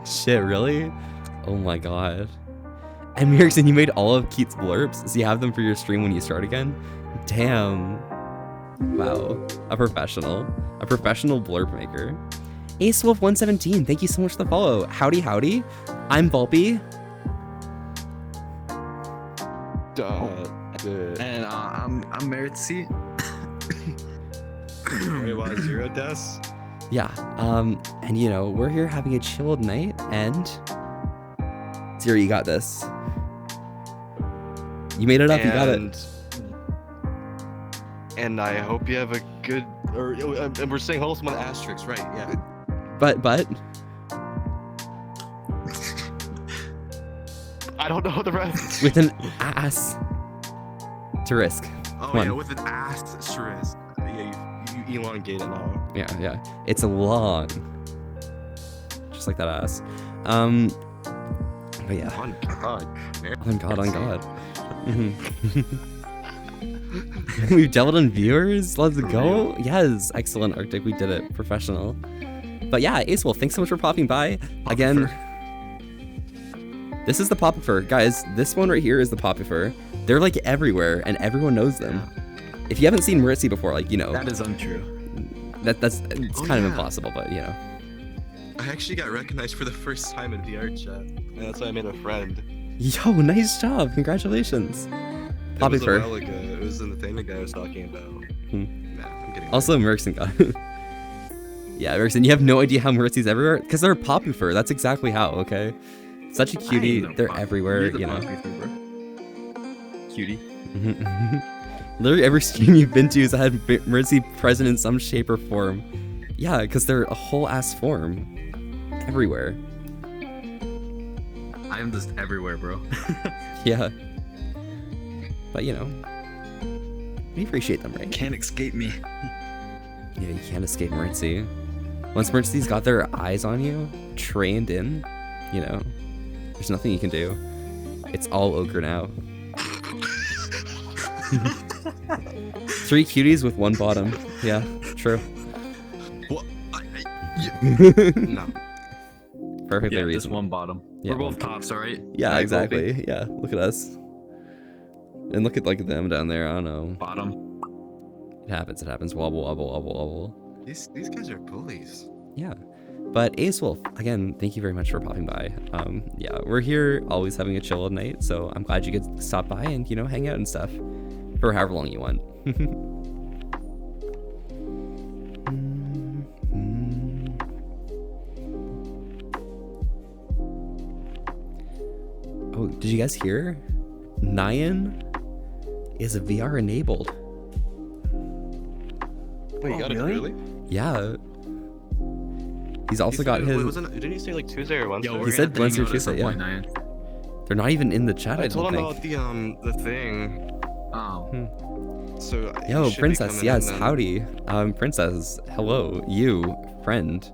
Shit, really? Oh my god. And Mirkson, you made all of Keith's blurbs, so you have them for your stream when you start again? Damn. Wow. A professional blurb maker. AceWolf117, thank you so much for the follow. Howdy, howdy. I'm Volpe. And I'm Meritzi. Wait, what? 0 deaths? Yeah, and you know, we're here having a chilled night, and Zero, you got this. You made it up, you got it. And I hope you have a good. And we're saying wholesome on asterisks, right? Yeah. But I don't know the rest. with an ass to risk. Oh One. yeah, with an asterisk. Yeah, you elongate it now. Yeah. It's long. Just like that ass. But yeah. On God. On God. Mhm. We've doubled on viewers. Let's go. Yes, excellent, Arctic. We did it. Professional. But yeah, Acewolf, thanks so much for popping by. Again, this is the Popifer. Guys, this one right here is the Popifer. They're like everywhere, and everyone knows them. If you haven't seen Maritzi before, like, you know, That is untrue. it's Oh, kind of yeah. impossible, but you know. I actually got recognized for the first time in VRChat, and that's why I made a friend. Yo, nice job. Congratulations. It was a Popifer. while ago. It was in the thing the guy was talking about. Nah, I'm kidding. Also, Merkson got it. Yeah, Merkson, you have no idea how Maritzi's everywhere? Because they're Popifer. That's exactly how, okay? Such a cutie. They're everywhere, You're the you know. Poppy, bro. Cutie. Literally every stream you've been to has had Maritzi present in some shape or form. Yeah, because they're a whole ass form. Everywhere. I am just everywhere, bro. Yeah. But, you know. We appreciate them, right? Can't escape me. Yeah, you can't escape Maritzi. Once Maritzi's got their eyes on you, trained in, you know, there's nothing you can do. It's all ochre now. 3 cuties with 1 bottom. Yeah, true. What? No. Perfectly Yeah, just reasonable. one bottom. Yeah, We're both one tops, alright? Yeah, Right, exactly. Yeah, look at us. And look at like them down there. I don't know. Bottom. It happens. It happens. Wobble, wobble, wobble, wobble. These guys are bullies. Yeah. But Ace Wolf, again, thank you very much for popping by. Yeah, we're here always having a chill at night, so I'm glad you could stop by and, you know, hang out and stuff for however long you want. Oh, did you guys hear? Nyan is a VR enabled. Wait, you got it really? Yeah. He's also got his. Didn't you say like Tuesday or Wednesday? Yo, He said Wednesday or Tuesday, yeah. They're not even in the chat. I I told don't him think. about the thing. Oh. So he Yo, should be Princess, coming yes, in then. howdy. Princess, hello, you, friend.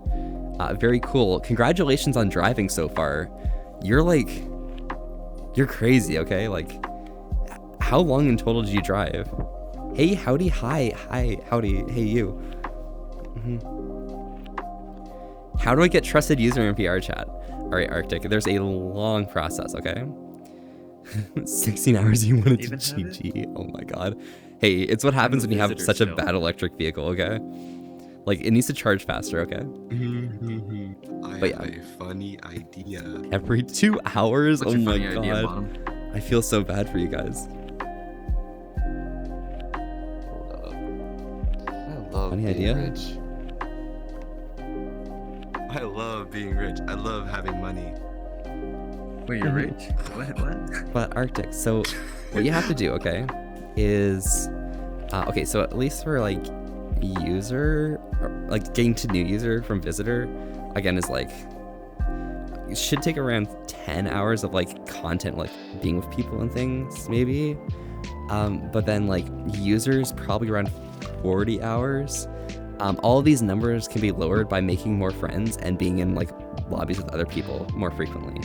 Very cool. Congratulations on driving so far. You're crazy, okay? Like, how long in total did you drive? Hey, howdy, hi, howdy, hey, you. How do I get trusted user in VRChat? All right, Arctic, there's a long process, okay? 16 hours you wanted to Even have it? GG. Oh my god. Hey, it's what happens when you have visitor such a still. bad electric vehicle, okay? Like, it needs to charge faster, okay? I But have a funny idea. Every 2 hours? What's Oh your my funny idea, god. bottom? I feel so bad for you guys. I love Funny being idea? rich. I love being rich. I love having money. Wait, you're rich? What? But Arctic, so what you have to do, okay, is okay, so at least for like user, or, like getting to new user from visitor, again, is like it should take around 10 hours of like content, like being with people and things, maybe. But then like users probably around 40 hours. All of these numbers can be lowered by making more friends and being in like lobbies with other people more frequently.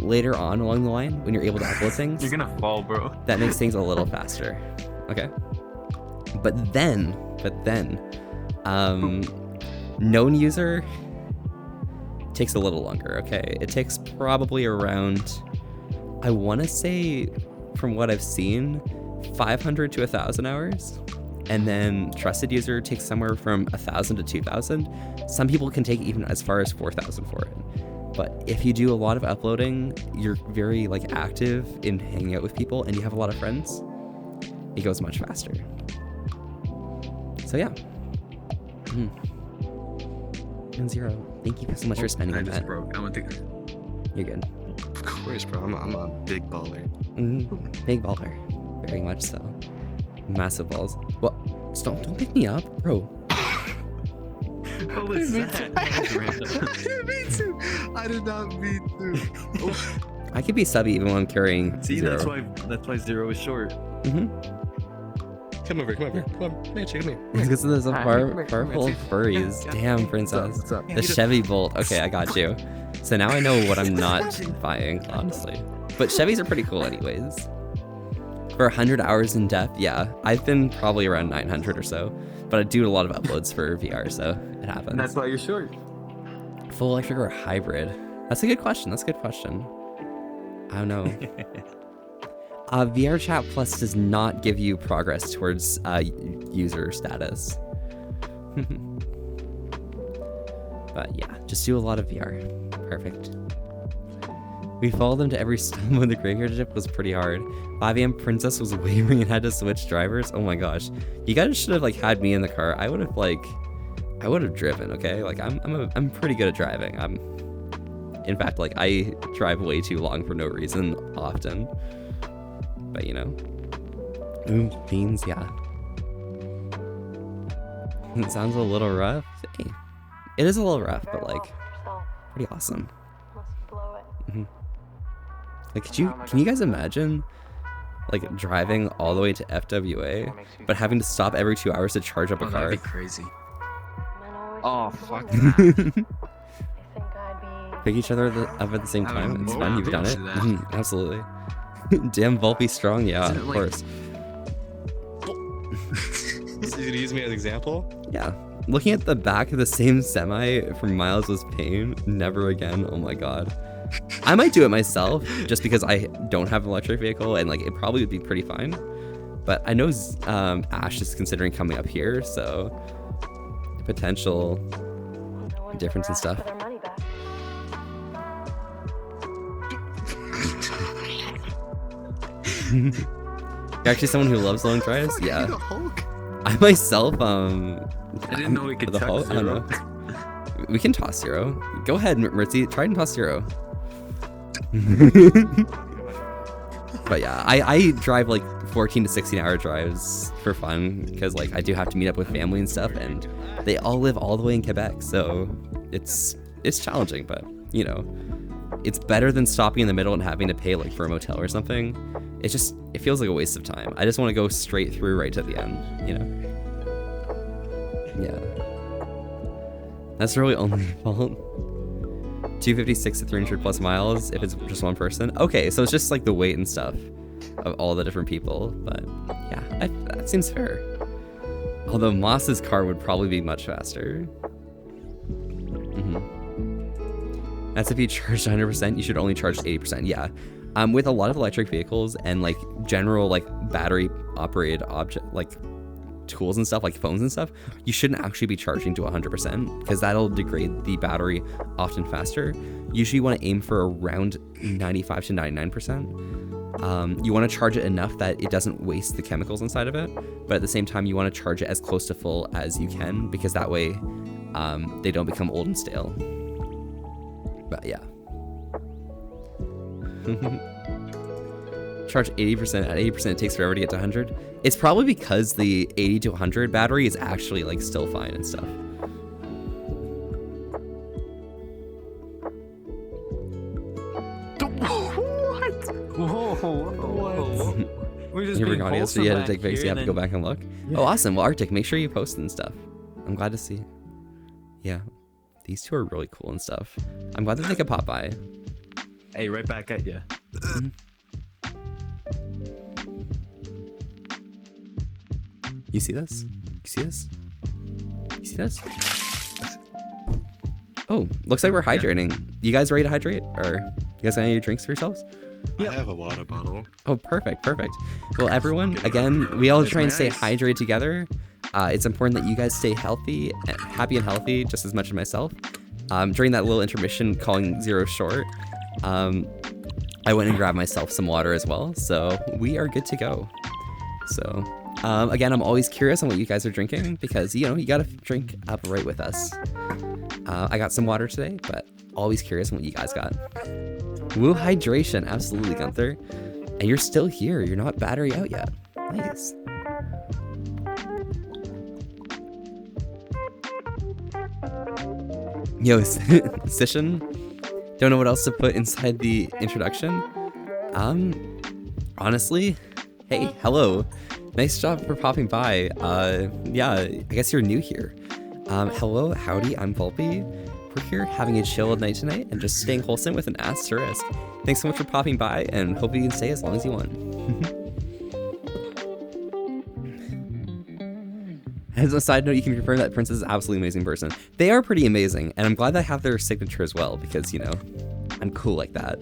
Later on along the line, when you're able to upload things, You're gonna fall, bro. that makes things a little faster. Okay. But then, known user takes a little longer. Okay. It takes probably around, I want to say, from what I've seen, 500 to 1,000 hours. And then trusted user takes somewhere from 1,000 to 2,000. Some people can take even as far as 4,000 for it. But if you do a lot of uploading, you're very like active in hanging out with people, and you have a lot of friends, it goes much faster. So yeah. And Zero, thank you so much for spending I on just that. broke. I went to. You're good. Of course, bro. I'm a big baller. Big baller, very much so. Massive balls. What? Don't pick me up, bro. What was that? That was random. Me too. I did not mean to. I could be subby even when I'm carrying See, Zero. that's why Zero is short. Come over. Come on. Come here, chicken. Come It's because there's a Hi, bar come here, full come of here. furries. Damn, princess. What's up? The Chevy Bolt. Okay, I got you. So now I know what I'm not buying, honestly. But Chevys are pretty cool anyways. For 100 hours in depth, yeah. I've been probably around 900 or so. But I do a lot of uploads for VR, so it happens. That's why you're short. Full electric or hybrid? That's a good question. I don't know. VRChat Plus does not give you progress towards user status. But yeah, just do a lot of VR. Perfect. We followed them to every stop when the graveyard shift was pretty hard. 5 AM Princess was wavering and had to switch drivers. Oh my gosh. You guys should have like had me in the car. I would have driven, okay? Like I'm pretty good at driving. In fact, like I drive way too long for no reason often. But you know. Ooh, beans, yeah. It sounds a little rough. Hey, it is a little rough, but like pretty awesome. Like, can you guys imagine, like, driving all the way to FWA, but having to stop every 2 hours to charge up a car? That'd be crazy. Oh, fuck. Pick each other up at the same time. It's fun. You've done it. Watch that. Absolutely. Damn Volpe strong. Yeah, Isn't it of like- course. So you use me as an example? Yeah. Looking at the back of the same semi from Miles was pain. Never again. Oh my god. I might do it myself just because I don't have an electric vehicle and like it probably would be pretty fine. But I know Ash is considering coming up here, so potential difference in stuff. You're actually someone who loves long drives? Yeah. I myself, I didn't know we could the touch whole, I don't zero. know. We can toss zero. Go ahead, Mertzi. Try and toss zero. But yeah, I drive like 14 to 16 hour drives for fun because like I do have to meet up with family and stuff, and they all live all the way in Quebec, so it's challenging, but you know, it's better than stopping in the middle and having to pay like for a motel or something. It feels like a waste of time. I just want to go straight through right to the end, you know? Yeah. That's really only your fault. 256 to 300 plus miles if it's just one person. Okay, so it's just like the weight and stuff of all the different people, but yeah, that seems fair. Although Moss's car would probably be much faster. That's if you charge 100%, you should only charge 80%. Yeah. With a lot of electric vehicles and like general like battery operated object like tools and stuff like phones and stuff, you shouldn't actually be charging to 100% because that'll degrade the battery often faster. Usually you want to aim for around 95 to 99%. You want to charge it enough that it doesn't waste the chemicals inside of it, but at the same time you want to charge it as close to full as you can because that way they don't become old and stale. But yeah. Charge 80%. At 80% it takes forever to get to 100. It's probably because the 80 to 100 battery is actually like still fine and stuff. Whoa. We're just being audience, so wholesome you had to back take pics. here You have to and go then- back and look. Oh, awesome. Well, Arctic, make sure you post and stuff. I'm glad to see it. Yeah, these two are really cool and stuff. I'm glad that they could pop by. Hey, right back at you. You see this? You see this? You see this? Oh, looks like we're hydrating. You guys ready to hydrate? Or you guys got any drinks for yourselves? I have a water bottle. Oh, perfect, perfect. Well, everyone, again, we all try and stay hydrated together. It's important that you guys stay healthy, happy and healthy, just as much as myself. During that little intermission calling Zero short, I went and grabbed myself some water as well, so we are good to go. So, again, I'm always curious on what you guys are drinking because, you know, you gotta drink up right with us. I got some water today, but always curious on what you guys got. Woo, hydration, absolutely, Gunther. And you're still here. You're not battery out yet. Nice. Yo, Sishin, don't know what else to put inside the introduction. Honestly, hey, hello. Nice job for popping by. Yeah, I guess you're new here. Hello, howdy, I'm Volpe. We're here having a chill night tonight and just staying wholesome with an asterisk. Thanks so much for popping by and hope you can stay as long as you want. As a side note, you can confirm that Princess is an absolutely amazing person. They are pretty amazing, and I'm glad I have their signature as well because, you know, I'm cool like that.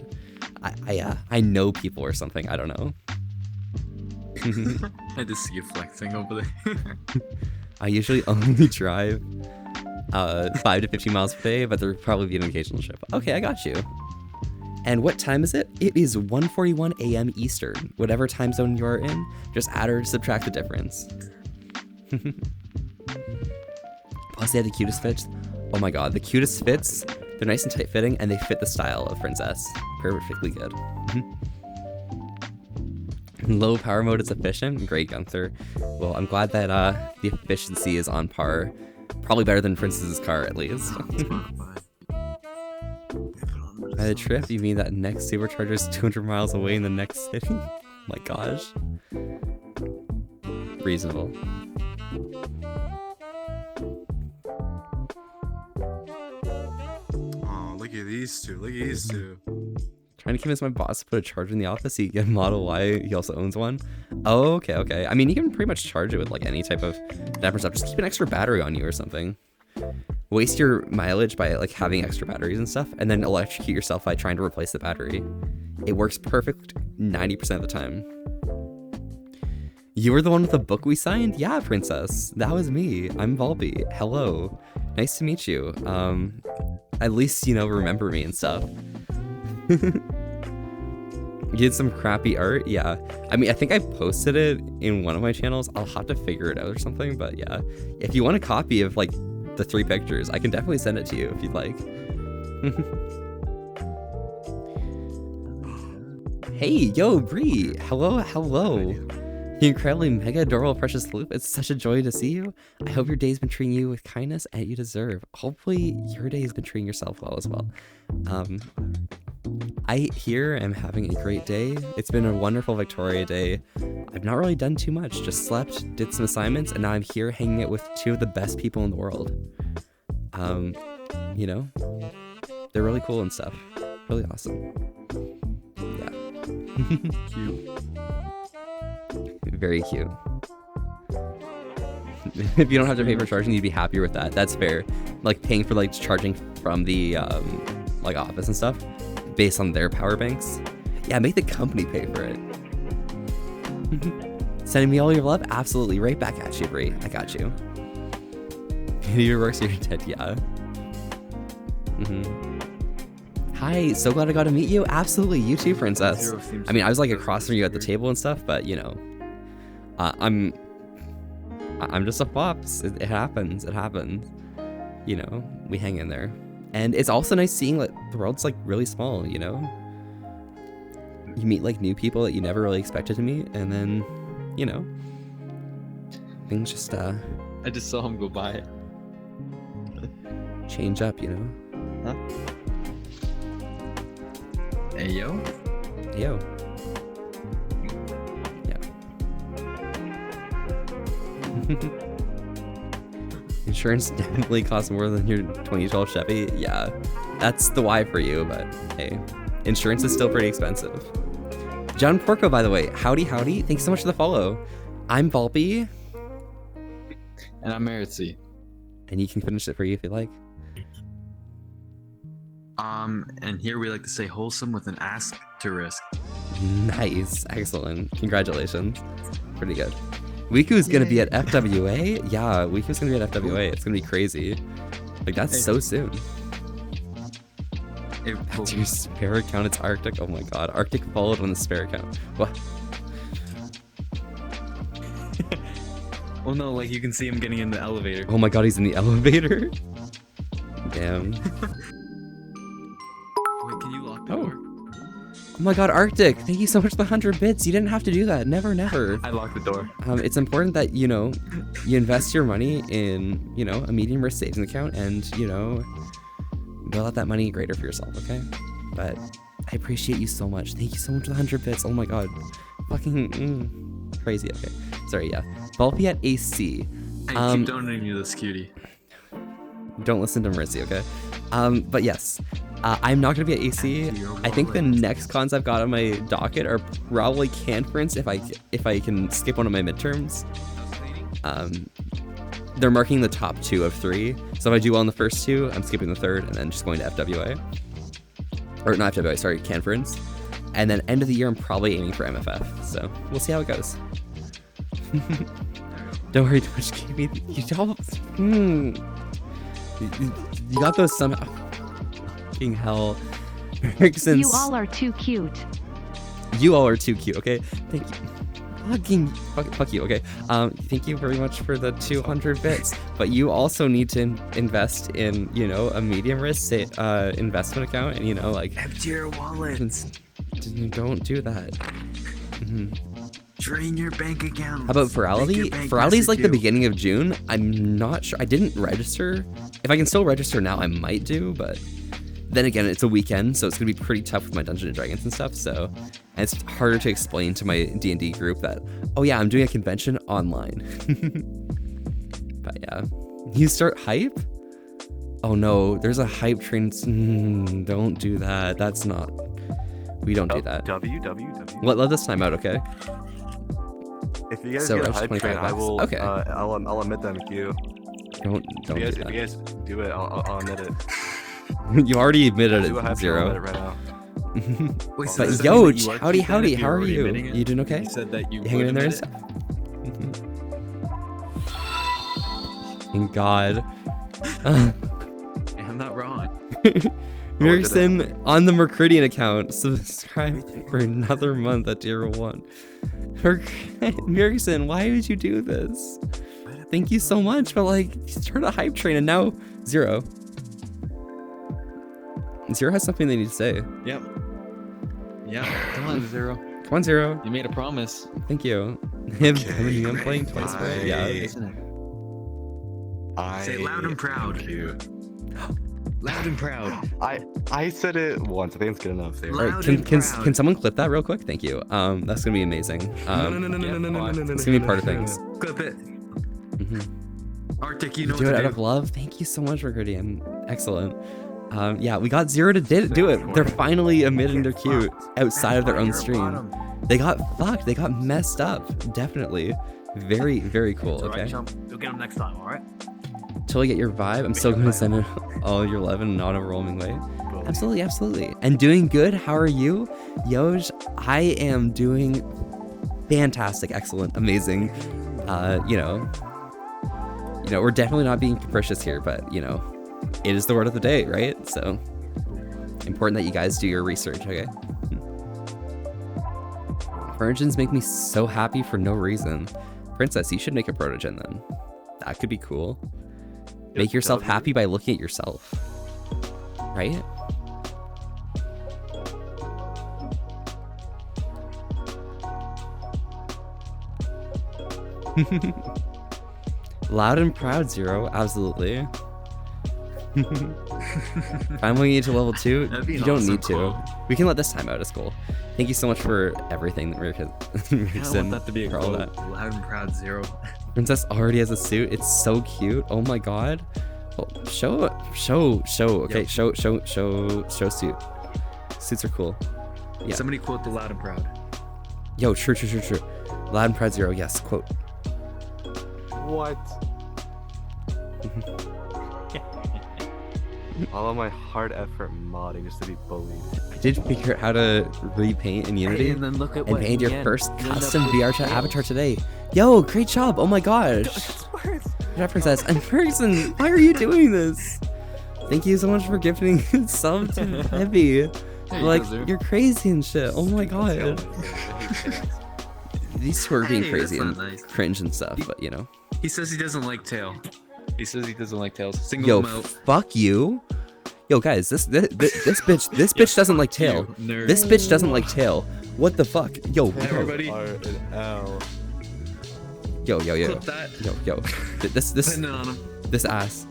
I know people or something, I don't know. I just see you flexing over there. I usually only drive 5 to 15 miles per day, but there'll probably be an occasional trip. Okay, I got you. And what time is it? It is 1:41 a.m. Eastern. Whatever time zone you are in, just add or subtract the difference. Plus, they have the cutest fits. Oh my god, the cutest fits. They're nice and tight fitting, and they fit the style of Princess perfectly good. Low power mode is efficient. Great, Gunther. Well, I'm glad that the efficiency is on par. Probably better than Princess's car, at least. By the trip, you mean that next supercharger is 200 miles away in the next city? Oh my gosh. Reasonable. Oh, look at these two. Look at these two. Trying to convince my boss to put a charger in the office so he can get a Model Y. He also owns one. Oh, okay. I mean, you can pretty much charge it with like any type of damper stuff. Just keep an extra battery on you or something. Waste your mileage by like having extra batteries and stuff, and then electrocute yourself by trying to replace the battery. It works perfect 90% of the time. You were the one with the book we signed? Yeah, princess. That was me. I'm Volby. Hello. Nice to meet you. At least, you know, remember me and stuff. You did some crappy art? Yeah. I mean, I think I posted it in one of my channels. I'll have to figure it out or something, but yeah. If you want a copy of like the 3 pictures, I can definitely send it to you if you'd like. Hey, yo, Bree. Hello. You incredibly mega adorable precious loop. It's such a joy to see you. I hope your day's been treating you with kindness and you deserve. Hopefully your day has been treating yourself well as well. I here am having a great day. It's been a wonderful Victoria day. I've not really done too much, just slept, did some assignments, and now I'm here hanging out with 2 of the best people in the world. You know, they're really cool and stuff. Really awesome. Yeah. Cute. Very cute. If you don't have to pay for charging, you'd be happier with that. That's fair. Like paying for like charging from the like office and stuff based on their power banks. Yeah, make the company pay for it. Sending me all your love? Absolutely. Right back at you, Brie. I got you. Your works, you're dead. Yeah. Hi, so glad I got to meet you. Absolutely, you too, princess. I mean, I was like across from you at the table and stuff, but you know, I'm just a fops. It happens. It happens. You know, we hang in there, and it's also nice seeing like the world's like really small. You know, you meet like new people that you never really expected to meet, and then, you know, things just I just saw him go by. change up. You know. Huh? Hey yo. Yo. Yeah. Insurance definitely costs more than your 2012 Chevy. Yeah, that's the why for you, but hey, insurance is still pretty expensive. John Porco, by the way, howdy. Thanks so much for the follow. I'm Volby. And I'm Meritzy. And you can finish it for you if you like. And here we like to say wholesome with an asterisk. Nice, excellent, congratulations. Pretty good. Wiku's gonna be at FWA? Yeah, Wiku's gonna be at FWA. It's gonna be crazy. Like, that's so soon. That's your spare account, it's Arctic? Oh my god, Arctic followed on the spare account. What? Oh no, like you can see him getting in the elevator. Oh my god, he's in the elevator? Damn. Wait, can you lock the door? Oh my god, Arctic, thank you so much for the 100 bits. You didn't have to do that. Never. I locked the door. It's important that, you know, you invest your money in, you know, a medium risk savings account and, you know, build out that money greater for yourself, okay? But I appreciate you so much. Thank you so much for the 100 bits. Oh my god. Fucking crazy. Okay. Sorry, yeah. Volpy at AC. Hey, keep donating to this cutie. Don't listen to Mercy, okay? But yes. I'm not gonna be at AC. I think the next cons I've got on my docket are probably Conference if I can skip one of my midterms. They're marking the top 2 of 3. So if I do well in the first 2, I'm skipping the 3rd and then just going to FWA. Or not FWA, sorry, Conference. And then end of the year, I'm probably aiming for MFF. So we'll see how it goes. Don't worry too much, KB. You don't. You got those somehow. Fucking hell. Erickson's... You all are too cute. You all are too cute, okay? Thank you. Fuck you, okay? Thank you very much for the 200 bits. But you also need to invest in, you know, a medium risk investment account, and, you know, like... Empty your wallet. Don't do that. Drain your bank account. How about Virality? Virality's like the beginning of June. I'm not sure. I didn't register. If I can still register now, I might do, but then again, it's a weekend, so it's gonna be pretty tough with my Dungeons and Dragons and stuff. So, and it's harder to explain to my D&D group that, oh yeah, I'm doing a convention online. But yeah, you start hype. Oh no, there's a hype train. Don't do that. That's not. We don't do that. www. Let this time out, okay? If you guys So, get a Roach, hype 25 train, I bucks. will. Okay. I'll admit them queue. Don't If do you that. guys do it, I'll admit it. You already admitted Do a it hype train, I'll admit zero. it right now. Wait, so But does that yo, mean that you are howdy, keeping it howdy, if how you're are already you? admitting it? You doing okay? You said that you hanging would in there? admit it? Thank God. Yeah, I'm not wrong. Merson on the Mercridian account, subscribe for another month at tier 1. Merson, why would you do this? Thank you so much, but like, you started a hype train and now Zero. Zero has something they need to say. Yep. Yeah. Come on, Zero. Come on, Zero. You made a promise. Thank you. I'm playing twice, but yeah. Isn't it? Say loud and proud. Loud and proud. I said it once. I think it's good enough. There. All right, Loud can, and can, proud. can someone clip that real quick? Thank you. That's gonna be amazing. It's gonna be part of things. Clip it. Mhm. Arctic, you know Do what it to out do. of love. Thank you so much, Mercridian. Excellent. Yeah, we got Zero to do it. They're finally admitting their queue outside of their own stream. They got fucked. They got messed up. Definitely. Very, very cool. Okay. You'll get them next time, alright? Totally get your vibe. I'm still gonna send it all your love in an overwhelming way. Absolutely, absolutely. And doing good. How are you, Yoj? I am doing fantastic, excellent, amazing. You know, we're definitely not being capricious here, but you know, it is the word of the day, right? So important that you guys do your research. Okay. Virgins make me so happy for no reason. Princess, you should make a protogen then. That could be cool. Make yourself happy by looking at yourself. Right? Loud and proud, Zero. Absolutely. I'm moving you to level 2. That'd be You an don't awesome need to. quote. We can let this time out. It's cool. Thank you so much for everything that I don't want that to be a for all quote. that. Loud and proud, Zero. Princess already has a suit. It's so cute. Oh my god. Oh, show. Okay, Yep. show suit. Suits are cool. Yeah. Somebody quote the loud and proud. Yo, true. Loud and proud, Zero. Yes, quote. What? All of my hard effort modding just to be bullied. I did figure out how to repaint in Unity and then look at and what paint you your get. first You end up custom with VRChat tails. avatar today. Yo, great job. Oh my gosh. Yeah, Princess. And Ferguson, why are you doing this? Thank you so much for gifting sub to Heavy. Like, you're crazy and shit. Oh my god. These two are being Hey, crazy that's and not nice. cringe and stuff, but you know. He says he doesn't like tail. He says he doesn't like tails. Single Yo, him out. fuck you. Yo, guys, this bitch doesn't like tail. You nerd. This bitch doesn't like tail. What the fuck? Yo, Everybody. R and L. yo. Clip that. Yo. This Pin it on him. this ass.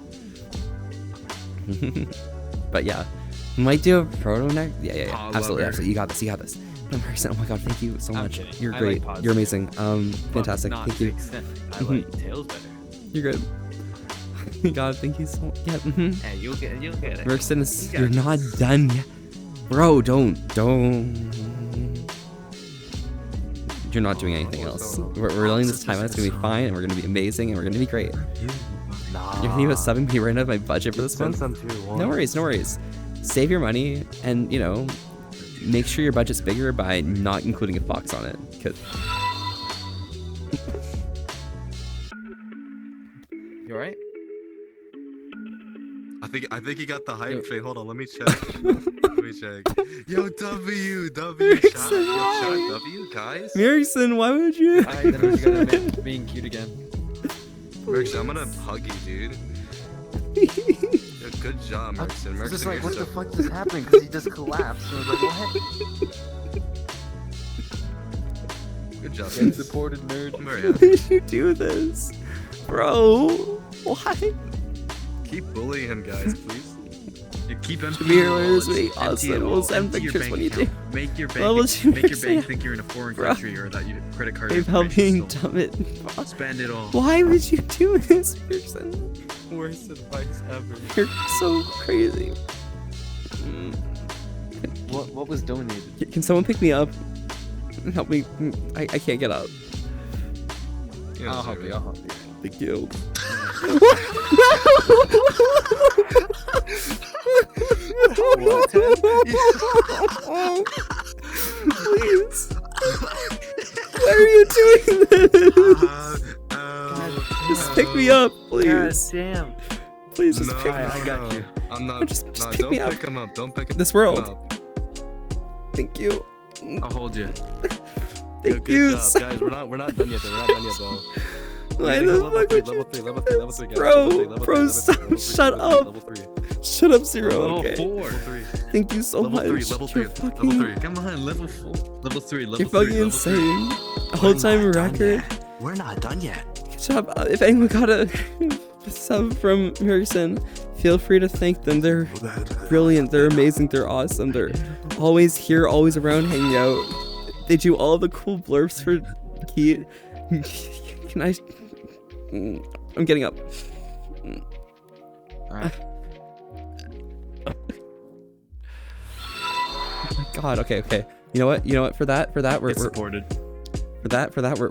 But yeah, might do a proto next. Yeah. Paw Absolutely. lover. You got this. No, Harrison, oh my god, thank you so I'm much. kidding. You're I great. like pods You're too. amazing. Fantastic. Not Thank to you. the extent. I like tails better. You're good. God, thank you so much. Yeah. Hey, you'll get it. Merkson is, You you're got not done yet. Bro, don't. You're not doing anything else. We're letting this time out. It's gonna be fine, and we're gonna be amazing, and we're gonna be great. Nah. You're thinking about subbing me right out of my budget for this Send month? some too. No worries. Save your money, and you know, make sure your budget's bigger by not including a fox on it. Cause You alright? I think he got the hype Yo. train. Hold on, let me check. Yo, W, chat, why? W, guys. Merkson, why would you? Alright, then you gotta admit being cute again. Merkson, I'm gonna hug you, dude. Yo, good job, Merkson. I'm Merkson, just like, you're what so the fuck just happened? Because he just collapsed. And I was like, what? good job. Get guys. supported, nerd. I'm very Why happy. did you do this, bro? Why? Keep bullying him, guys, please. You keep emptying Mir, your where wallet. is me? Empty Awesome. it We'll all. send Empty your pictures bank when you account. do. Make your Level bank, two make your percent. bank think you're in a foreign Bro. country or that your credit card Babe, help information being is stolen. dumb it. Spend it all. Why would you do this, person? Worst advice ever. You're so crazy. What was donated? Can someone pick me up? Help me. I can't get up. You I'll deserve help you. it. I'll help you. Thank you. Please. Why are you doing this? Just pick me up, please. damn. Please just No, pick me no, up. I got you. I'm not. Just no, pick don't me up. pick him up. Don't pick him This world. up. Thank you. I'll hold you. Thank Good you. job, guys. We're not done yet. Though. We're not done yet, though. Why We the need fuck level would three, you level do three, level three, level this? three, guys. Bro, Level three, level bro, three, stop. level three, Shut level three, up. level three. Shut up, Zero. Level Okay. 4. Level three. Thank you so Level much. three, level You're three, fucking, level 3. Come on, level 4. Level 3, level you're 3. fucking level 3. insane. Whole time record. We're not done yet. Good job. If anyone got a sub from Harrison, feel free to thank them. They're brilliant. They're amazing. They're awesome. They're always here, always around, hanging out. They do all the cool blurbs for Keat. Can I? I'm getting up. Alright. Oh my God. Okay. You know what? For that, we're supported. for that, we're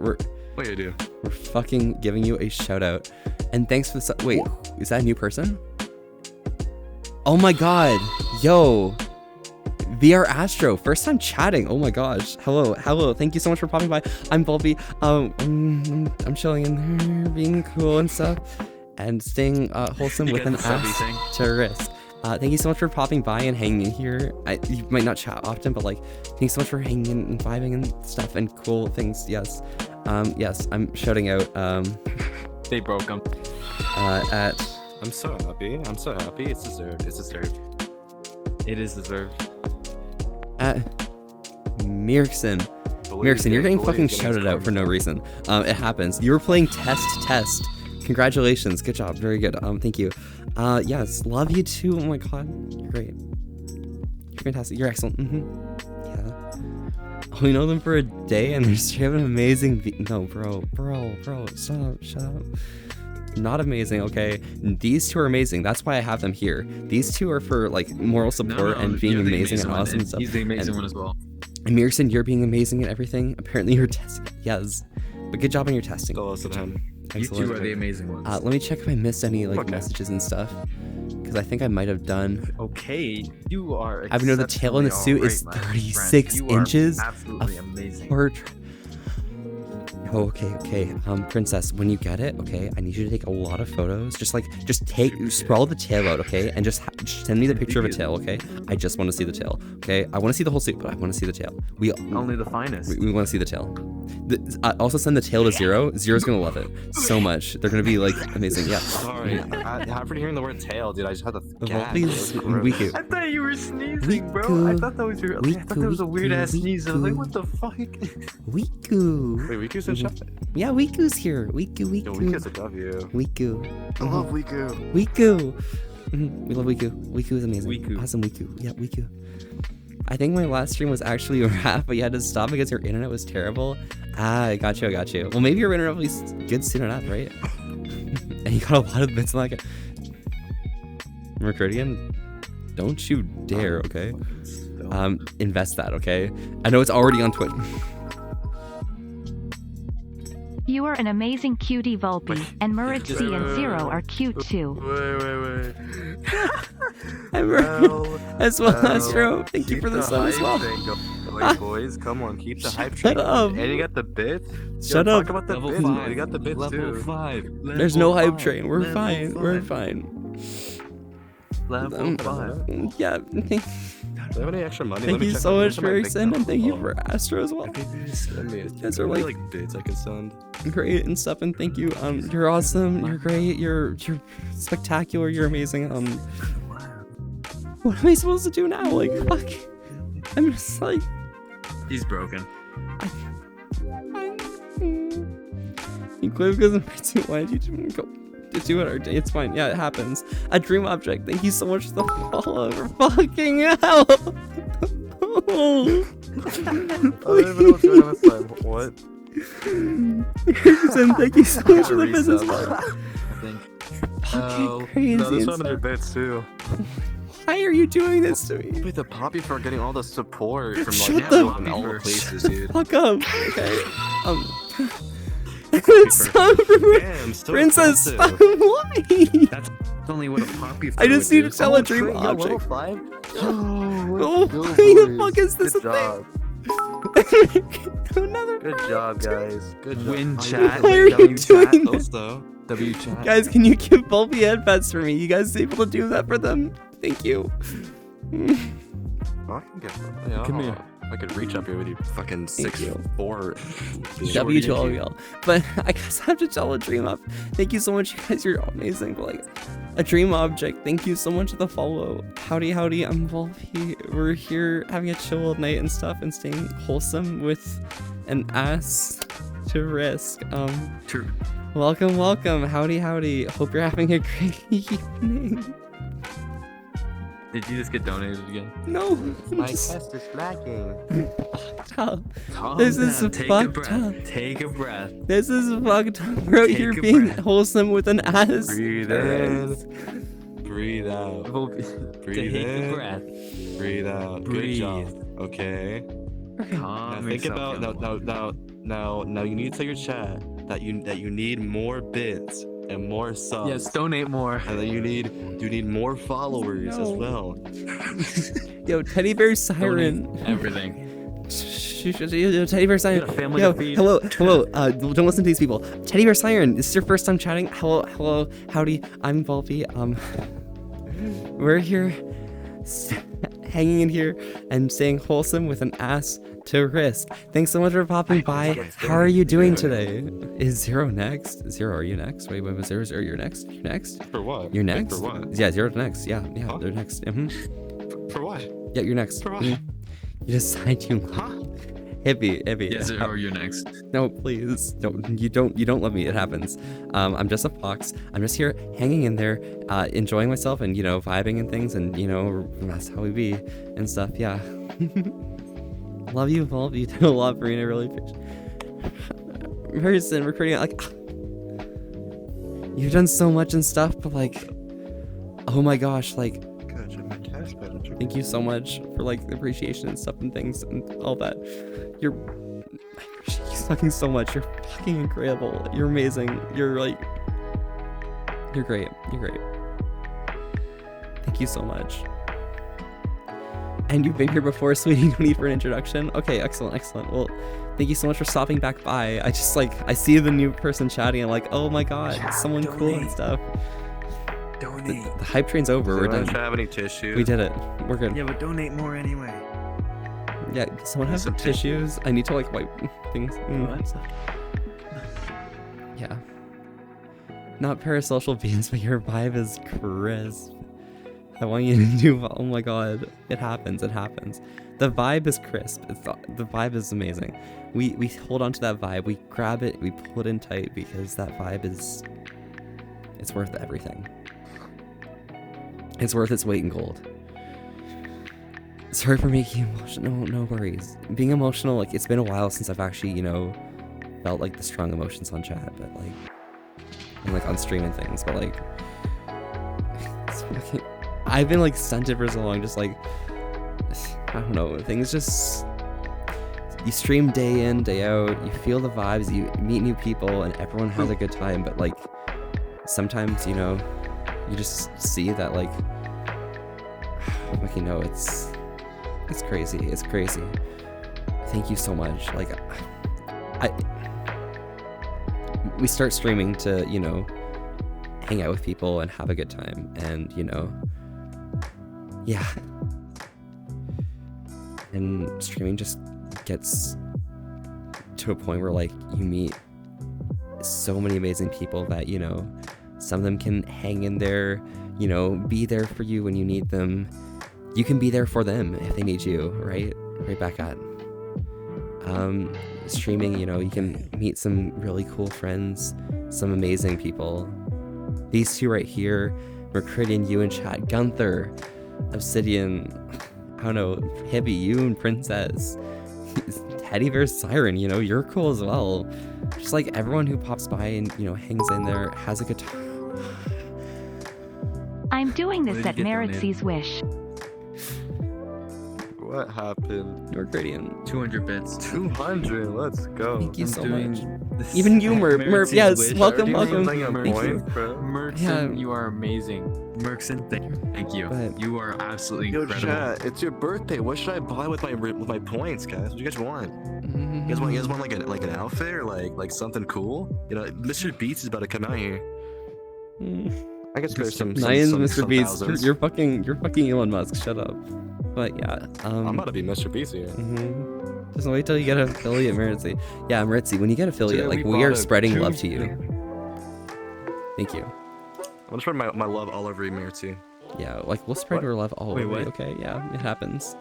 What do you do? We're fucking giving you a shout out. And thanks for the wait, is that a new person? Oh my God. Yo. VR Astro, first time chatting. Oh my gosh. Hello. Thank you so much for popping by. I'm Bulby. I'm chilling in there, being cool and stuff, and staying wholesome with an asterisk. Thank you so much for popping by and hanging in here. You might not chat often, but like, thanks so much for hanging in and vibing and stuff and cool things. Yes. Yes, I'm shouting out They broke him. at I'm so happy. It's deserved. It is deserved. at Mirkson. Mirkson, you're getting fucking shouted out for no reason. It happens. You were playing test. Congratulations. Good job. Very good. Thank you. Yes, love you too. Oh my God, you're great. You're fantastic. You're excellent. Yeah. We know them for a day and they're straight up an amazing. No, bro. Stop. Shut up. Not amazing, okay? These two are amazing. That's why I have them here. These two are for like moral support and being you're the amazing and one, awesome and stuff. He's the amazing And- one as well. And Mirson, you're being amazing at everything. Apparently you're testing. Yes. But good job on your testing. Go listen to him. You two are the amazing ones. Let me check if I missed any like Okay. messages and stuff. Because I think I might have done. Okay, you are. I know the tail in the suit is 36 inches. Absolutely amazing. Oh, okay. Princess, when you get it, okay, I need you to take a lot of photos. Just sprawl the tail out, okay, and just send me the picture of a tail, okay. I just want to see the tail, okay. I want to see the whole suit, but I want to see the tail. Only the finest. We want to see the tail. Also send the tail to Zero. Zero's gonna love it so much. They're gonna be like amazing. Yeah. Sorry. After hearing the word tail, dude, I just had to gag. Please, It was gross. Wiku. I thought you were sneezing, bro. I thought that was your. I thought that was a weird ass sneeze. I was like, what the fuck? Wiku. Wait, Wiku's in chat? Yeah, Wiku's here. Wiku. Yo, Wiku's a W. Wiku. I love Wiku. Wiku. We love Wiku. Wiku is amazing. Wiku. Awesome Wiku. Yeah, Wiku. I think my last stream was actually a wrap, but you had to stop because your internet was terrible. I got you. Well, maybe your internet will be good soon enough, right? And you got a lot of bits like it. Mercurian, don't you dare, okay? Invest that, okay? I know it's already on Twitch. You are an amazing cutie Volpe, and Muritzi and Zero are cute too. Wait. As well, Astro. Thank you for the sub as well. Wait, boys, come on, keep the hype Shut train. up. And you got the bits? Shut up. Talk about the Level bits. 5. You got the bits Level too. 5. There's no hype train. We're fine. We're fine. Level 5. Yeah. Do you have any extra money? Thank you so much for Erickson, and thank you for Astro as well. You guys are like bits I can send. great and stuff, and thank you. You're awesome. You're great. You're spectacular. You're amazing. What am I supposed to do now? Like, fuck. I'm just like. He's broken. You quit because of my too. Why did you go to do it our day? It's fine. Yeah, it happens. A dream object. Thank you so much for the follow. For fucking hell. I don't even know what's going on this time. What? Erickson, thank you so much for the business card. I think. Fucking crazy. No, there's and some of their stuff. bits too. Why are you doing this to me? Wait, the Poppy for getting all the support from Shut like the all the places, dude. Fuck up. Okay. It's Damn, so Princess. expensive. Why? That's only what a poppy. I just need to fruit tell is. a dream Level object. 5? Oh, Go, why the boys. fuck is this Good a job. thing? Another Good job, guys. Good job. Win chat. Why are you W chat. doing Close though. W chat. Guys, can you give Bulby headphones for me? You guys able to do that for them? Thank you. Oh, I can get them. Come here. I could reach up here with you. Fucking Thank you. 6'4". W to all of y'all. But I guess I have to tell a dream up. Thank you so much, you guys. You're amazing. But like, a dream object. Thank you so much for the follow. Howdy, howdy. I'm Wolfie. We're here having a chill night and stuff and staying wholesome with an ass to risk. True. Welcome, welcome. Howdy, howdy. Hope you're having a great evening. Did you just get donated again? No, I'm My just test is lagging. fucked up. Calm This is down. Take a fucked breath. up. Take a breath. This is fucked up. We're out Take here a being breath. wholesome with an ass. Breathe in. Breathe out. Breathe Take in. a breath. Breathe out. Breathe. Good job. Okay. Now Calm think yourself about down. now you need to tell your chat that you need more bits and more subs. Yes, donate more. And then you need more followers as well. Yo, Teddy Bear Siren. Donate everything. Yo, Teddy Bear Siren. You got a family Yo, to feed. hello. Don't listen to these people. Teddy Bear Siren. This is your first time chatting. Hello, howdy. I'm Volpe. We're here, hanging in here and staying wholesome with an ass to wrist. Thanks so much for popping by. How are you doing today? Is Zero next? Zero, are you next? Wait, Zero, you're next? You're next? For what? You're next? For what? Yeah, Zero's next. Yeah, Huh? they're next. For what? Yeah, you're next. For what? You decide you Huh? hippie. Yes, or you're next. No, please. Don't love me. It happens. I'm just a fox. I'm just here hanging in there, enjoying myself and, vibing and things and, that's how we be and stuff. Yeah. Love you, Volp. You did a lot for me. I really appreciate it. Harrison, recording, like, you've done so much and stuff, but like, oh my gosh, like, thank you so much for like the appreciation and stuff and things and all that. I appreciate you fucking so much. You're fucking incredible. You're amazing. You're great. You're great. Thank you so much. And you've been here before, sweetie. No need for an introduction. Okay, excellent. Well, thank you so much for stopping back by. I just I see the new person chatting. I'm like, oh my god, someone cool and stuff. Donate. The hype train's over. We're Does done. anyone have any tissue? We did it. We're good. Yeah, but donate more anyway. Yeah, does someone have Some tissues? I need to wipe things. Yeah. Not parasocial beings, but your vibe is crisp. I want you to do. Oh my god, it happens. The vibe is crisp. The vibe is amazing. We hold on to that vibe. We grab it. We pull it in tight because that vibe is. It's worth everything. It's worth its weight in gold. Sorry for making you emotional. No worries. Being emotional, it's been a while since I've actually, felt the strong emotions on chat, but and on stream and things, but it's fucking. I've been stunted for so long, just I don't know, things just. You stream day in, day out, you feel the vibes, you meet new people, and everyone has a good time, but sometimes, you just see that it's crazy. Thank you so much. We start streaming to, hang out with people and have a good time. And, yeah. And streaming just gets to a point where, you meet so many amazing people that, some of them can hang in there, be there for you when you need them. You can be there for them if they need you, right? Right back at. Streaming, you can meet some really cool friends, some amazing people. These two right here, Mercridian, you in chat, Gunther, Obsidian, I don't know, Hippie, you and Princess, Teddy Bear Siren, you're cool as well. Just everyone who pops by and, hangs in there, has a good time. I'm doing Where this did at you get donated? Meritsy's wish. What happened? North Gradient. 200 bits. 200. Let's go. Thank you I'm so doing much. this Even you, Merp. at Merp, Mertz's yes. wish. Welcome, Already welcome. like a Thank you. point, bro. Merckson, Yeah. you are amazing. Merckson, thank you. But- You are absolutely Yo, incredible. chat, it's your birthday. What should I buy with my points, guys? What do you guys want? You guys want like an outfit or like something cool? You know, Mr. Beats is about to come out here. I guess there's some Nian's some Mr. Beast. thousands. You're fucking Elon Musk. Shut up. But yeah. I'm about to be Mr. Beast here. Just wait till you get affiliate, Meritzy. Yeah, Meritzy, when you get affiliate, Dude, like we we are bought a spreading two- love to you. Thank you. I'm gonna spread my love all over Emir too. Yeah, like we'll spread What? your love all Wait, over. you, what? Okay, yeah, it happens.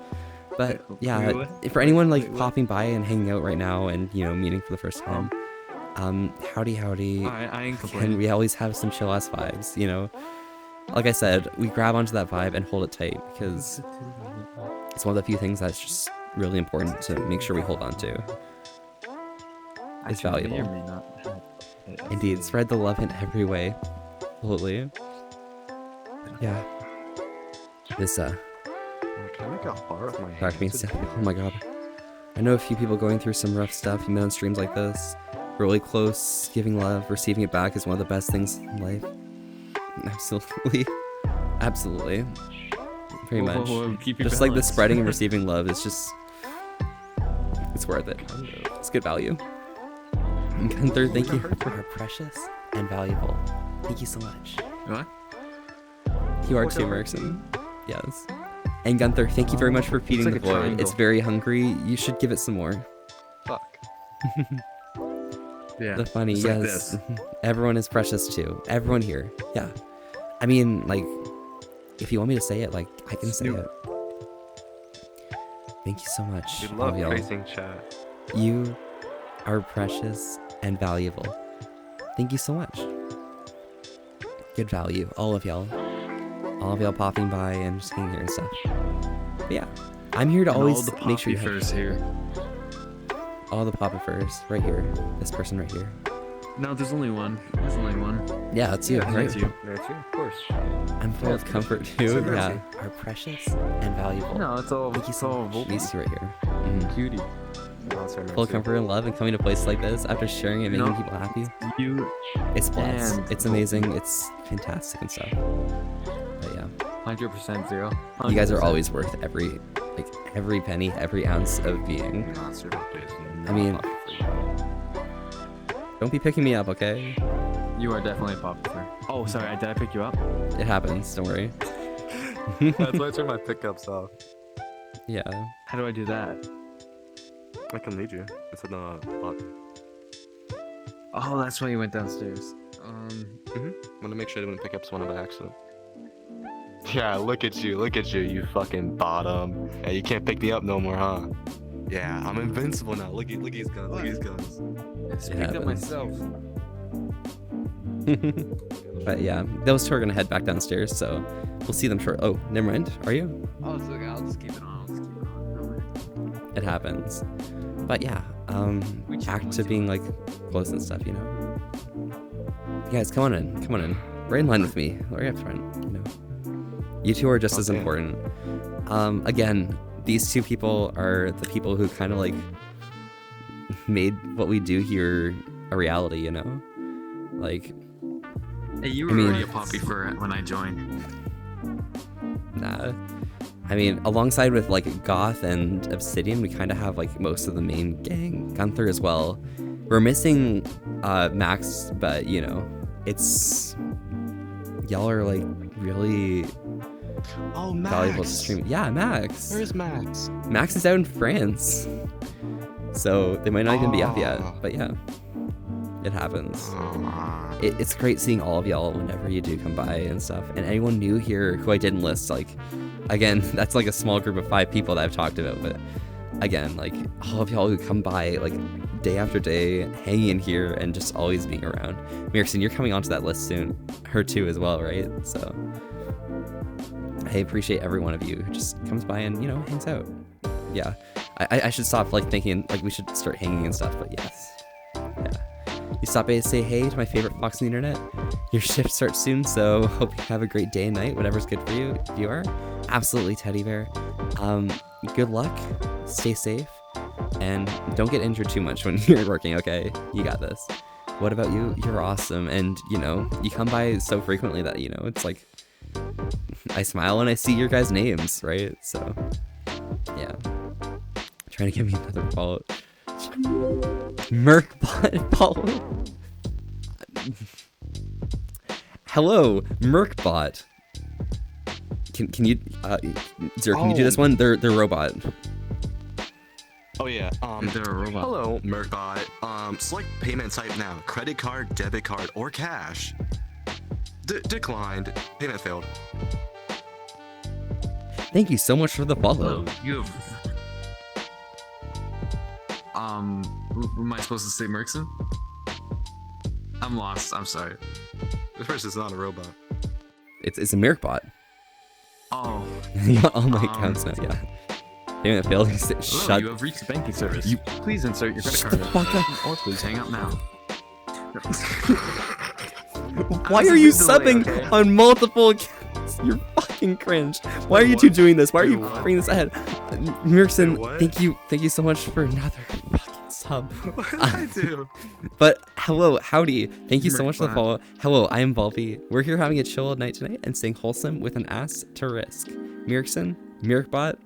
But yeah, Wait, what? for anyone like Wait, what? popping by and hanging out right now and meeting for the first time, howdy. I ain't And complaining. we always have some chill ass vibes, Like I said, we grab onto that vibe and hold it tight because it's one of the few things that's just really important to make sure we hold on to. It's valuable. Indeed, spread the love in every way. Absolutely. Yeah. This Can I make a heart with my Dark hands? means oh my god. I know a few people going through some rough stuff. You met on streams like this. Really close, giving love, receiving it back is one of the best things in life. Absolutely. Absolutely. Very much. Keep your Just like the balance. spreading and receiving love is just it's worth it. It's good value. And Gunther, thank you for our precious and valuable. Thank you so much. What? You are too, Merckson. Yes. And Gunther, thank you very much for feeding like the a void. triangle. It's very hungry. You should give it some more. Fuck. Yeah. The funny, it's like yes. this. Everyone is precious too. Everyone here. Yeah. I mean, like, if you want me to say it, like, I can say Snoop. it. Thank you so much. We all love of y'all. praising chat. You are precious and valuable. Thank you so much. Good value, all of y'all. All of y'all popping by and just hanging here and stuff. But yeah, I'm here to And always all the make sure you have poppy furs here. all the poppy furs right here. This person right here. No, there's only one. There's only one. Yeah, that's you, right? That's you. That's you, of course. I'm full of comfort too. So Yeah, mercy. are precious and valuable. No, it's all Thank you so much. Volpe. These two right here. Mhm. Cutie. No, it's her Full of mercy. comfort and love and coming to places like this after sharing and You making know, people happy. You It's blessed. and It's amazing. It's fantastic and stuff. But yeah, 100% zero. you guys are 100%. always worth every penny, every ounce of being. Not super busy. I mean, don't be picking me up, okay? You are definitely a poppy fur. Oh, sorry. Did I pick you up? It happens. Don't worry. That's why I turn my pickups off. Yeah. How do I do that? I can lead you. It's in the lot. Oh, that's why you went downstairs. I'm gonna make sure I didn't pick up someone by accident. Yeah, look at you, you fucking bottom. Yeah, you can't pick me up no more, huh? Yeah, I'm invincible now. Look at his guns, look at his guns. Just It picked up happens. myself. But yeah, those two are gonna head back downstairs, so we'll see them short. Oh, never mind. Are you? Oh, it's okay. I'll just keep it on. I'll just keep it on. It happens. But yeah, back to being like close and stuff, You guys, come on in. Right in line with me. Right up front, You two are just as Okay. important. Again, these two people are the people who kind of like made what we do here a reality, Like, Hey, you were I mean- already a poppy fur when I joined. nah. I mean, alongside with like Goth and Obsidian, we kind of have like most of the main gang. Gunther as well. We're missing Max, but it's y'all are like really Oh, valuable to stream. Yeah, Max. Where's Max? Max is out in France, so they might not even be up yet. Oh. But yeah, it happens. It's great seeing all of y'all whenever you do come by and stuff. And anyone new here who I didn't list, like, again, that's like a small group of 5 people that I've talked about. But again, like all of y'all who come by, like day after day, hanging in here and just always being around. Mirkson, you're coming onto that list soon. Her too as well, right? So I appreciate every one of you who just comes by and hangs out. Yeah, I should stop like thinking like we should start hanging and stuff. But yes, yeah. You stop by to say hey to my favorite fox on the internet. Your shift starts soon, so hope you have a great day and night, whatever's good for you. You are absolutely teddy bear. Good luck, stay safe, and don't get injured too much when you're working. Okay, you got this. What about you? You're awesome, and you know you come by so frequently that you know it's like I smile when I see your guys' names, right? So yeah, trying to give me another follow. Merkbot follow. Hello, Merkbot. Can you Zero? Can you do this one? They're robot. Oh yeah. They're a robot. Hello, Merkbot. Select payment type now. Credit card, debit card, or cash. Declined. Payment failed. Thank you so much for the follow. You have... am I supposed to say Merkson? I'm lost. I'm sorry. This person's not a robot. It's a Merkbot. Oh. All my accounts now. Yeah. Payment failed. Shut. You have reached banking service. Please insert your credit Shut card. the fuck up. Or please hang up now. Why are you subbing on multiple accounts? You're fucking cringe. Why are you two doing this? Why are you bringing this ahead? Merkson, thank you so much for another fucking sub. What did I do? But hello, howdy. Thank you so much for the follow. Hello, I am Volpe. We're here having a chill night tonight and staying wholesome with an ass to risk. Merkson, Merkbot,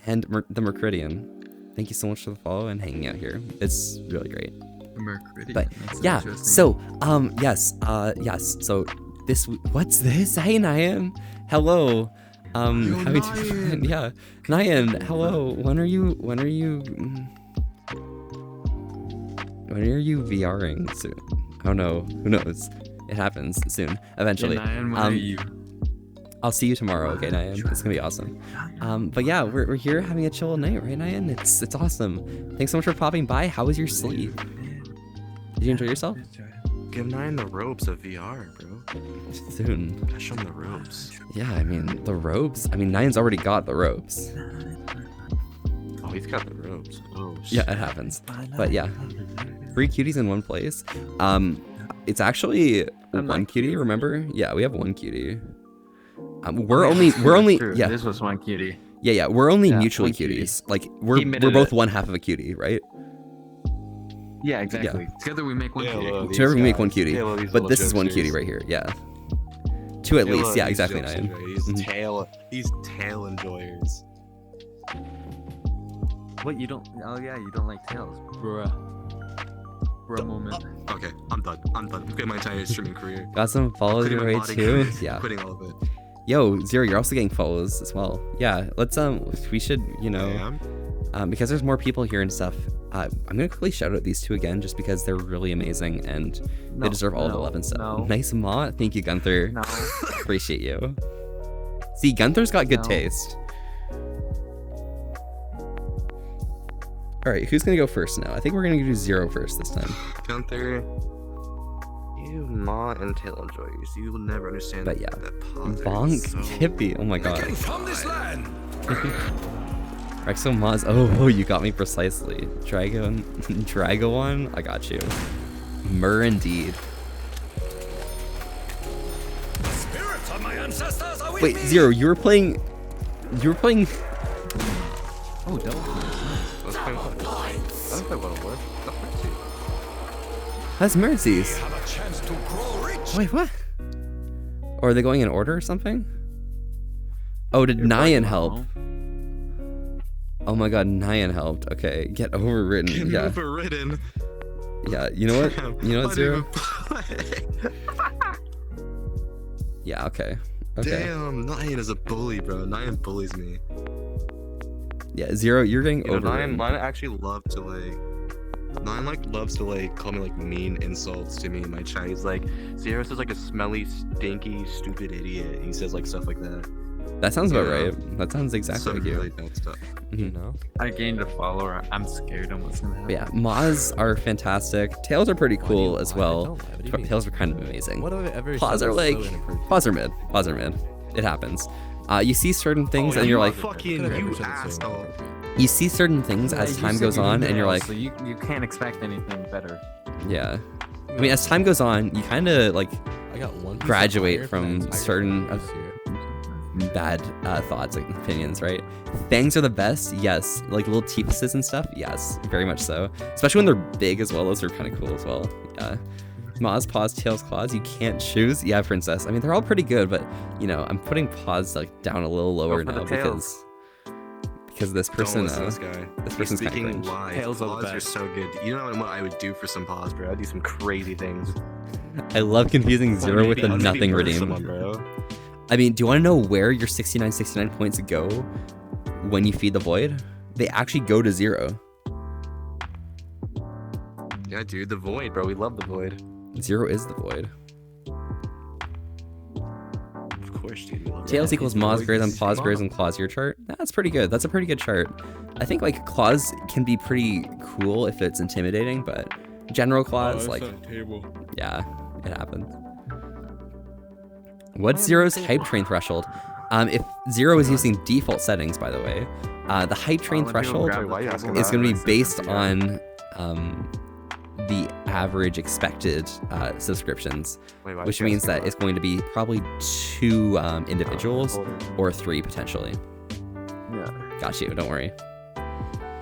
and the Mercridian. Thank you so much for the follow and hanging out here. It's really great. Mercridian. But yeah, so yes. So this what's this? Hey Nyan. Hello. How we doing? Yeah. Nyan, hello. When are you VRing soon? I don't know. Who knows? It happens soon. Eventually. Yeah, Nyan, when are you? I'll see you tomorrow, okay, Nyan? It's gonna be awesome. But yeah, we're here having a chill night, right, Nyan? It's awesome. Thanks so much for popping by. How was your sleep? Did you enjoy yourself? Give Nyan the ropes of VR, bro. Soon. Gotta show him the ropes. Yeah, I mean the ropes. I mean Nyan's already got the ropes. Oh, he's got the ropes. Oh shit. Yeah, it happens. But yeah, 3 cuties in one place. It's actually one cutie. Remember? Yeah, we have one cutie. We're only yeah. This was one cutie. Yeah. We're only Yeah, mutually one cutie. cuties. Like we're admitted both it. one half of a cutie, right? Yeah, exactly. Together we make one cutie. Look, Together we make one guys. cutie. Look, these But little this is one jokesters. cutie right here. Yeah. 2 at least. Look, Yeah, these exactly. jokesters, 9. right? These tail enjoyers. What, you don't? Oh yeah, you don't like tails. Bruh moment. Okay, I'm done. I'm quitting my entire streaming career. Got some follows Quitting your my way modding too. career. Yeah. Quitting all of it. Yo, Zero, you're also getting follows as well. Yeah. Let's we should because there's more people here and stuff. I'm gonna quickly shout out these 2 again just because they're really amazing and they deserve all the love and stuff. No. Nice mod. Thank you, Gunther. No. Appreciate you. See, Gunther's got good No. taste. All right, who's gonna go first now? I think we're gonna do Zero first this time. Gunther, you maw and tail enjoyers. You will never understand But yeah, that pause Bonk is so... Hippie. Oh my god. From this land. Rexo Maz. Oh, you got me precisely. Dragon, I got you. Mur indeed. Spirits of my ancestors are with Wait, me. Zero, you were playing. Oh, double. Let's play what? That's play what it was. That's pretty sweet. That's Mercy's. Have a chance to grow rich. Wait, what? Or are they going in order or something? Oh, did Nyan help? Oh my god, Nyan helped. Okay, get overridden. Get Yeah. overridden. Yeah, you know what? You know what, Zero? Yeah, okay. Okay. Damn, Nyan is a bully, bro. Nyan bullies me. Yeah, Zero, you're getting overridden. Nyan actually loves to loves to call me mean insults to me in my chat. He's like, Zeros is like a smelly, stinky, stupid idiot. He says stuff like that. That sounds about Yeah. right. That sounds exactly Some like you. really bad stuff. You know? I gained a follower. I'm scared of what's gonna happen. But yeah, Moz are fantastic. Tails are pretty cool as well. Tails are kind of amazing. What have I ever Paws said are that's like, so inappropriate? paws are mid. Paws are mid. It happens. You see certain things and you're like, fucking Could have ever you said that's so asshole. inappropriate. you see certain things Yeah, as you time said goes you're on and you're male, like, so you can't expect anything better. yeah. I mean, as time goes on, you kind of I got one. graduate from certain bad thoughts and opinions, right? Fangs are the best, yes. Like little teethuses and stuff, yes, very much so. Especially when they're big as well. Those are kind of cool as well. Yeah. Maws, paws, tails, claws. You can't choose. Yeah, princess. I mean, they're all pretty good, but you know, I'm putting paws like down a little lower now because this person, this person's kind of cringe. Tails are so good. You know what I would do for some paws, bro? I'd do some crazy things. I love confusing zero with the nothing redeem. Bro. I mean, do you want to know where your 69 points go when you feed the void? They actually go to 0. Yeah, dude, the void, bro. We love the void. 0 is the void. Of course, dude. We love Tails equals Maws greater than paws greater than claws. Your chart? That's pretty good. That's a pretty good chart. I think like claws can be pretty cool if it's intimidating, but general claws, like, yeah, it happens. What's Zero's hype train threshold? If Zero is using default settings, by the way, the hype train threshold is going to be based on the average expected subscriptions, which means that it's going to be probably 2 individuals or 3 potentially. Yeah. Got you. Don't worry.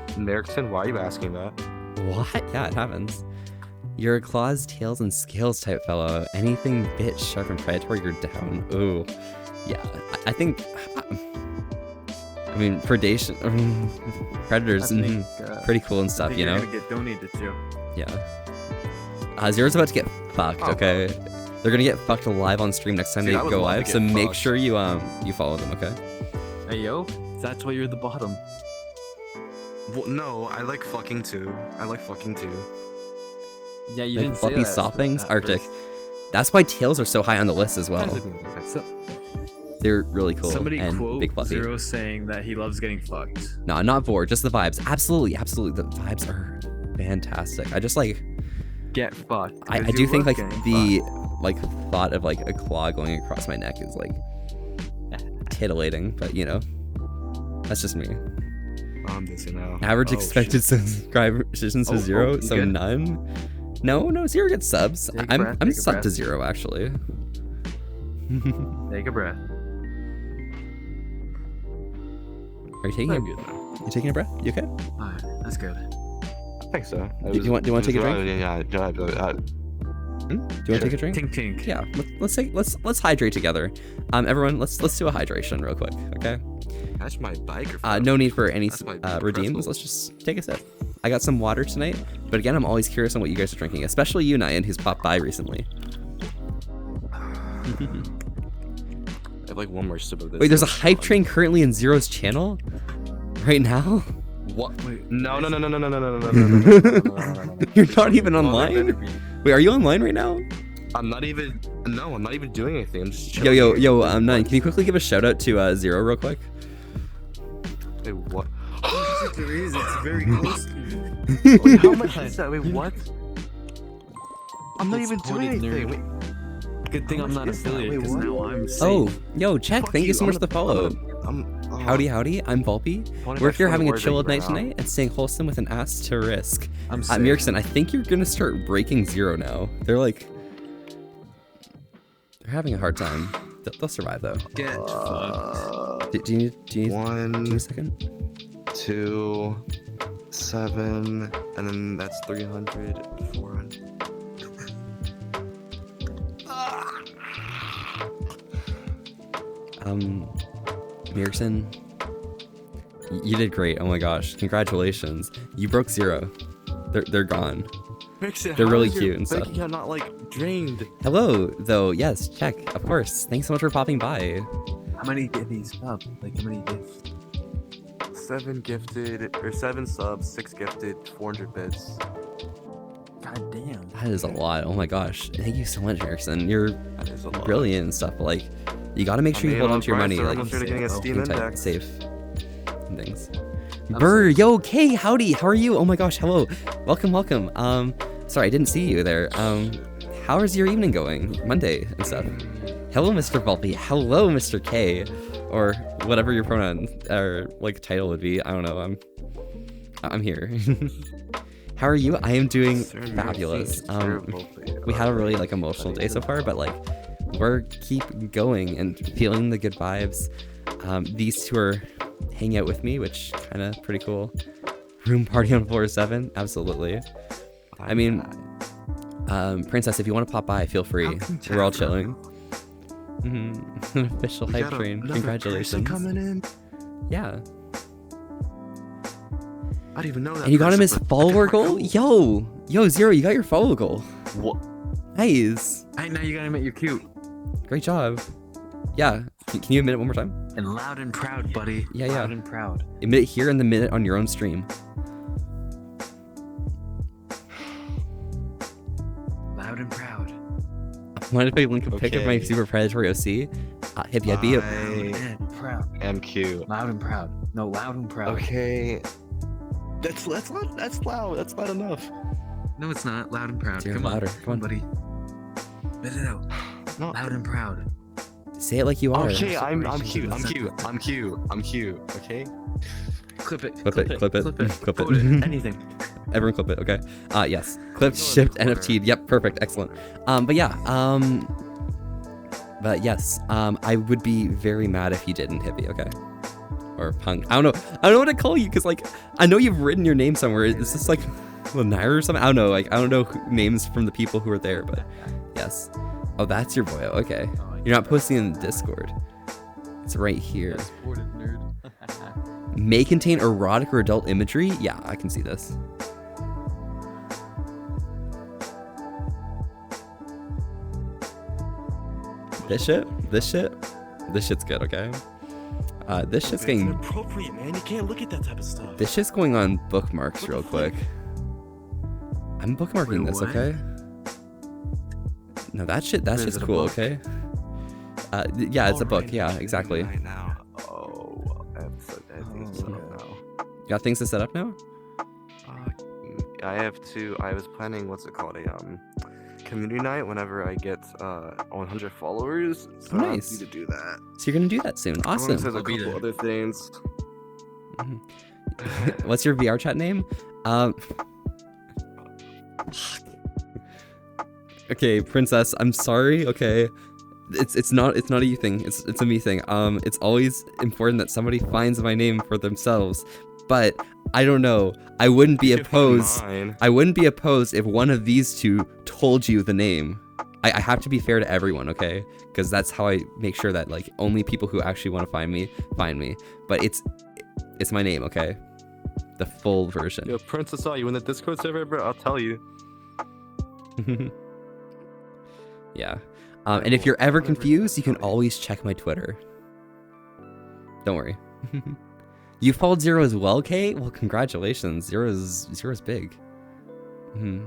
Merrickson, why are you asking that? What? Yeah, it happens. You're a claws, tails, and scales type fellow. Anything bit sharp and predatory, you're down. Ooh. Yeah, I think... I mean, predation... predators, pretty cool and stuff, you know? You're gonna get donated to. Yeah. Zero's about to get fucked, okay? They're gonna get fucked live on stream next time they go live, so make sure you follow them, okay? Hey, yo. That's why you're the bottom. Well, no, I like fucking too. Yeah, you Like didn't fluffy say that. soft things, Arctic. That's why tails are so high on the list as well. They're really cool Somebody and quote big fluffy. Zero saying that he loves getting fucked. No, not bored, just the vibes. Absolutely. The vibes are fantastic. I just like Get fucked. I do think like the like thought of like a claw going across my neck is like titillating, but you know, that's just me. I'm dissing now. Average expected subscribers to 0, so good? None. No, 0 gets subs. I'm subbed to 0 actually. Take a breath. Are you taking You taking a breath? You okay? Alright, that's good. I think so. Do you want to take a drink? Yeah. Do you want to take a drink? Tink tink. Yeah. Let's hydrate together. Everyone, let's do a hydration real quick, okay? That's my bike. No need for any redeems. Let's just take a sip. I got some water tonight, but again, I'm always curious on what you guys are drinking, especially you, Nyan, who's popped by recently. I have like one more sip of this. Wait, there's a hype train currently in Zero's channel right now? What? Wait, no. You're not even online? Wait, are you online right now? I'm not even doing anything. I'm just chilling. Yo, Nyan, can you quickly give a shout out to Zero real quick? Wait, what? There is. It's very close. Wait, how much is that? Wait, what? I'm not even doing anything. Wait. Good thing I'm not affiliated because now I'm safe. Oh, yo, Check, thank you so much for the follow. Howdy, I'm Volpe. We're here having a chill night tonight and staying wholesome with an ass to risk. Mirkson, I think you're gonna start breaking 0 now. They're having a hard time. They'll survive though. Get fucked. Do you need 1, a second? 2, 7, and then that's 300, 400. Mirkson, you did great. Oh my gosh, congratulations. You broke 0. They're gone. They're really cute and stuff. I'm not like drained. Hello, though. Yes, Check. Of course. Thanks so much for popping by. How many gifties up? Like, how many gifts? 7 gifted, or 7 subs, 6 gifted, 400 bits. God damn. That is a lot. Oh my gosh. Thank you so much, Mirkson. You're brilliant and stuff. But, like, you gotta make sure you hold on to your money. Like, safe and things. Burr, yo, Kay, howdy. How are you? Oh my gosh, hello. Welcome. Sorry, I didn't see you there. How is your evening going? Monday and stuff. Hello, Mr. Volpe. Hello, Mr. K. Or whatever your pronoun or like title would be. I don't know. I'm here. How are you? I am doing Certain fabulous. things terrible, but We had a really like emotional day so far, but like we're keep going and feeling the good vibes. These two are hanging out with me, which kind of pretty cool. Room party on floor 7, absolutely. I mean, Princess, if you want to pop by, feel free. We're all chilling. An official hype train. Congratulations. Coming in. Yeah. I didn't even know that. And you got him his person, but- follower goal? Yo, Zero, you got your follow goal. What? Nice. Hey, now you gotta admit you're cute. Great job. Yeah. Can you admit it one more time? And loud and proud, buddy. Yeah. Loud and proud. Admit it here and the minute on your own stream. Loud and proud. Mind if I link a pic of my Okay. super predatory OC? Hippie, I'd be a... Yeah, proud. I'm cute. Loud and proud. No, loud and proud. Okay. That's loud. That's loud enough. No, it's not. Loud and proud. Zero, Come louder. on. Come on, buddy. Let it out. No. Loud and proud. Say it like you are. Okay, I'm Separation cute. to the I'm cute. Okay. Clip it. Clip it. Clip it. Clip it. Anything. Everyone clip it, okay. Yes. Clipped, shipped, NFT'd. Yep, perfect, excellent. But yes, I would be very mad if you didn't, Hippie, okay? Or Punk. I don't know what to call you, because, like, I know you've written your name somewhere. Is this, like, Lanire or something? I don't know, like, I don't know names from the people who are there, but yes. Oh, that's your boy, okay. You're not posting in the Discord. It's right here. May contain erotic or adult imagery? Yeah, I can see this. This shit's good, okay? This shit's getting... inappropriate, man. You can't look at that type of stuff. This shit's going on bookmarks real quick. I'm bookmarking this, what? okay? No, that shit's it a cool, book? okay? Yeah, it's a book, yeah, exactly. Right now. Oh, I'm so dead. You got things to set up now? I have to. I was planning. What's it called? Community night. Whenever I get 100 followers. So Nice. I have to do that. So you're gonna do that soon. Awesome. There's a I'll be couple there. other things. What's your VRChat name? Okay, Princess, I'm sorry. Okay, it's not a you thing. It's a me thing. It's always important that somebody finds my name for themselves. But I don't know. I wouldn't be opposed. Mine. I wouldn't be opposed if one of these two told you the name. I have to be fair to everyone, okay? Because that's how I make sure that like only people who actually want to find me find me. But it's my name, okay? The full version. Yo, Princess, you in the Discord server, bro? I'll tell you. Yeah. And if you're ever confused, you can always check my Twitter. Don't worry. You followed Zero as well, Kate? Well, congratulations. Zero's big. Yeah.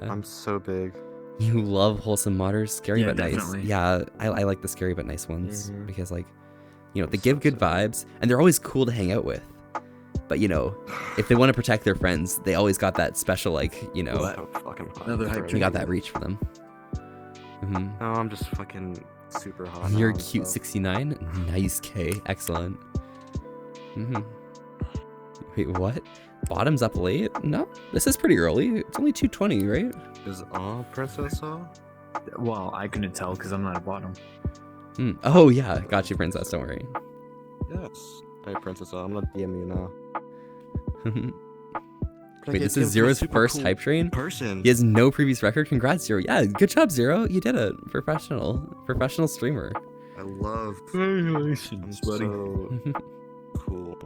I'm so big. You love wholesome modders, scary Yeah, but nice. definitely. Yeah, I like the scary but nice ones because, like, you know, they give good vibes and they're always cool to hang out with. But you know, if they want to protect their friends, they always got that special, like, you know, Another hype they train. got that reach for them. No, I'm just fucking super hot. You're now, cute so- 69. Nice, K. Excellent. Wait, what? Bottom's up late? No, this is pretty early. It's only 2:20, right? Is Princess? Well, I couldn't tell because I'm not at bottom. Oh yeah, got you, Princess. Don't worry. Yes. Hey, Princess, I'm gonna DM you now. Wait, this is Zero's first hype train? Person. He has no previous record. Congrats, Zero. Yeah, good job, Zero. You did it. Professional streamer. I love. Congratulations, buddy. So cool.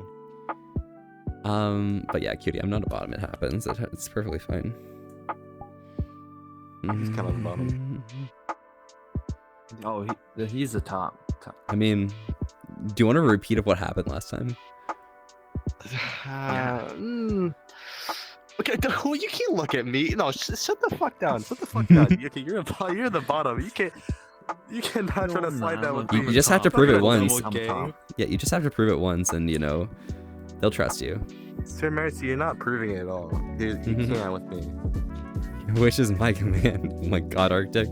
But yeah, cutie, I'm not a bottom. It happens. It's perfectly fine. He's kind of the bottom. Oh, he's the top. I mean, do you want a repeat of what happened last time? Okay, you can't look at me. No, shut the fuck down. Shut the fuck down. Okay, you're the bottom. You cannot try to slide that with me. You just have to prove it once. Game. Yeah, you just have to prove it once, and you know, they'll trust you. Sir Mercy, you're not proving it at all. You can't with me. Which is my command. Oh my god, Arctic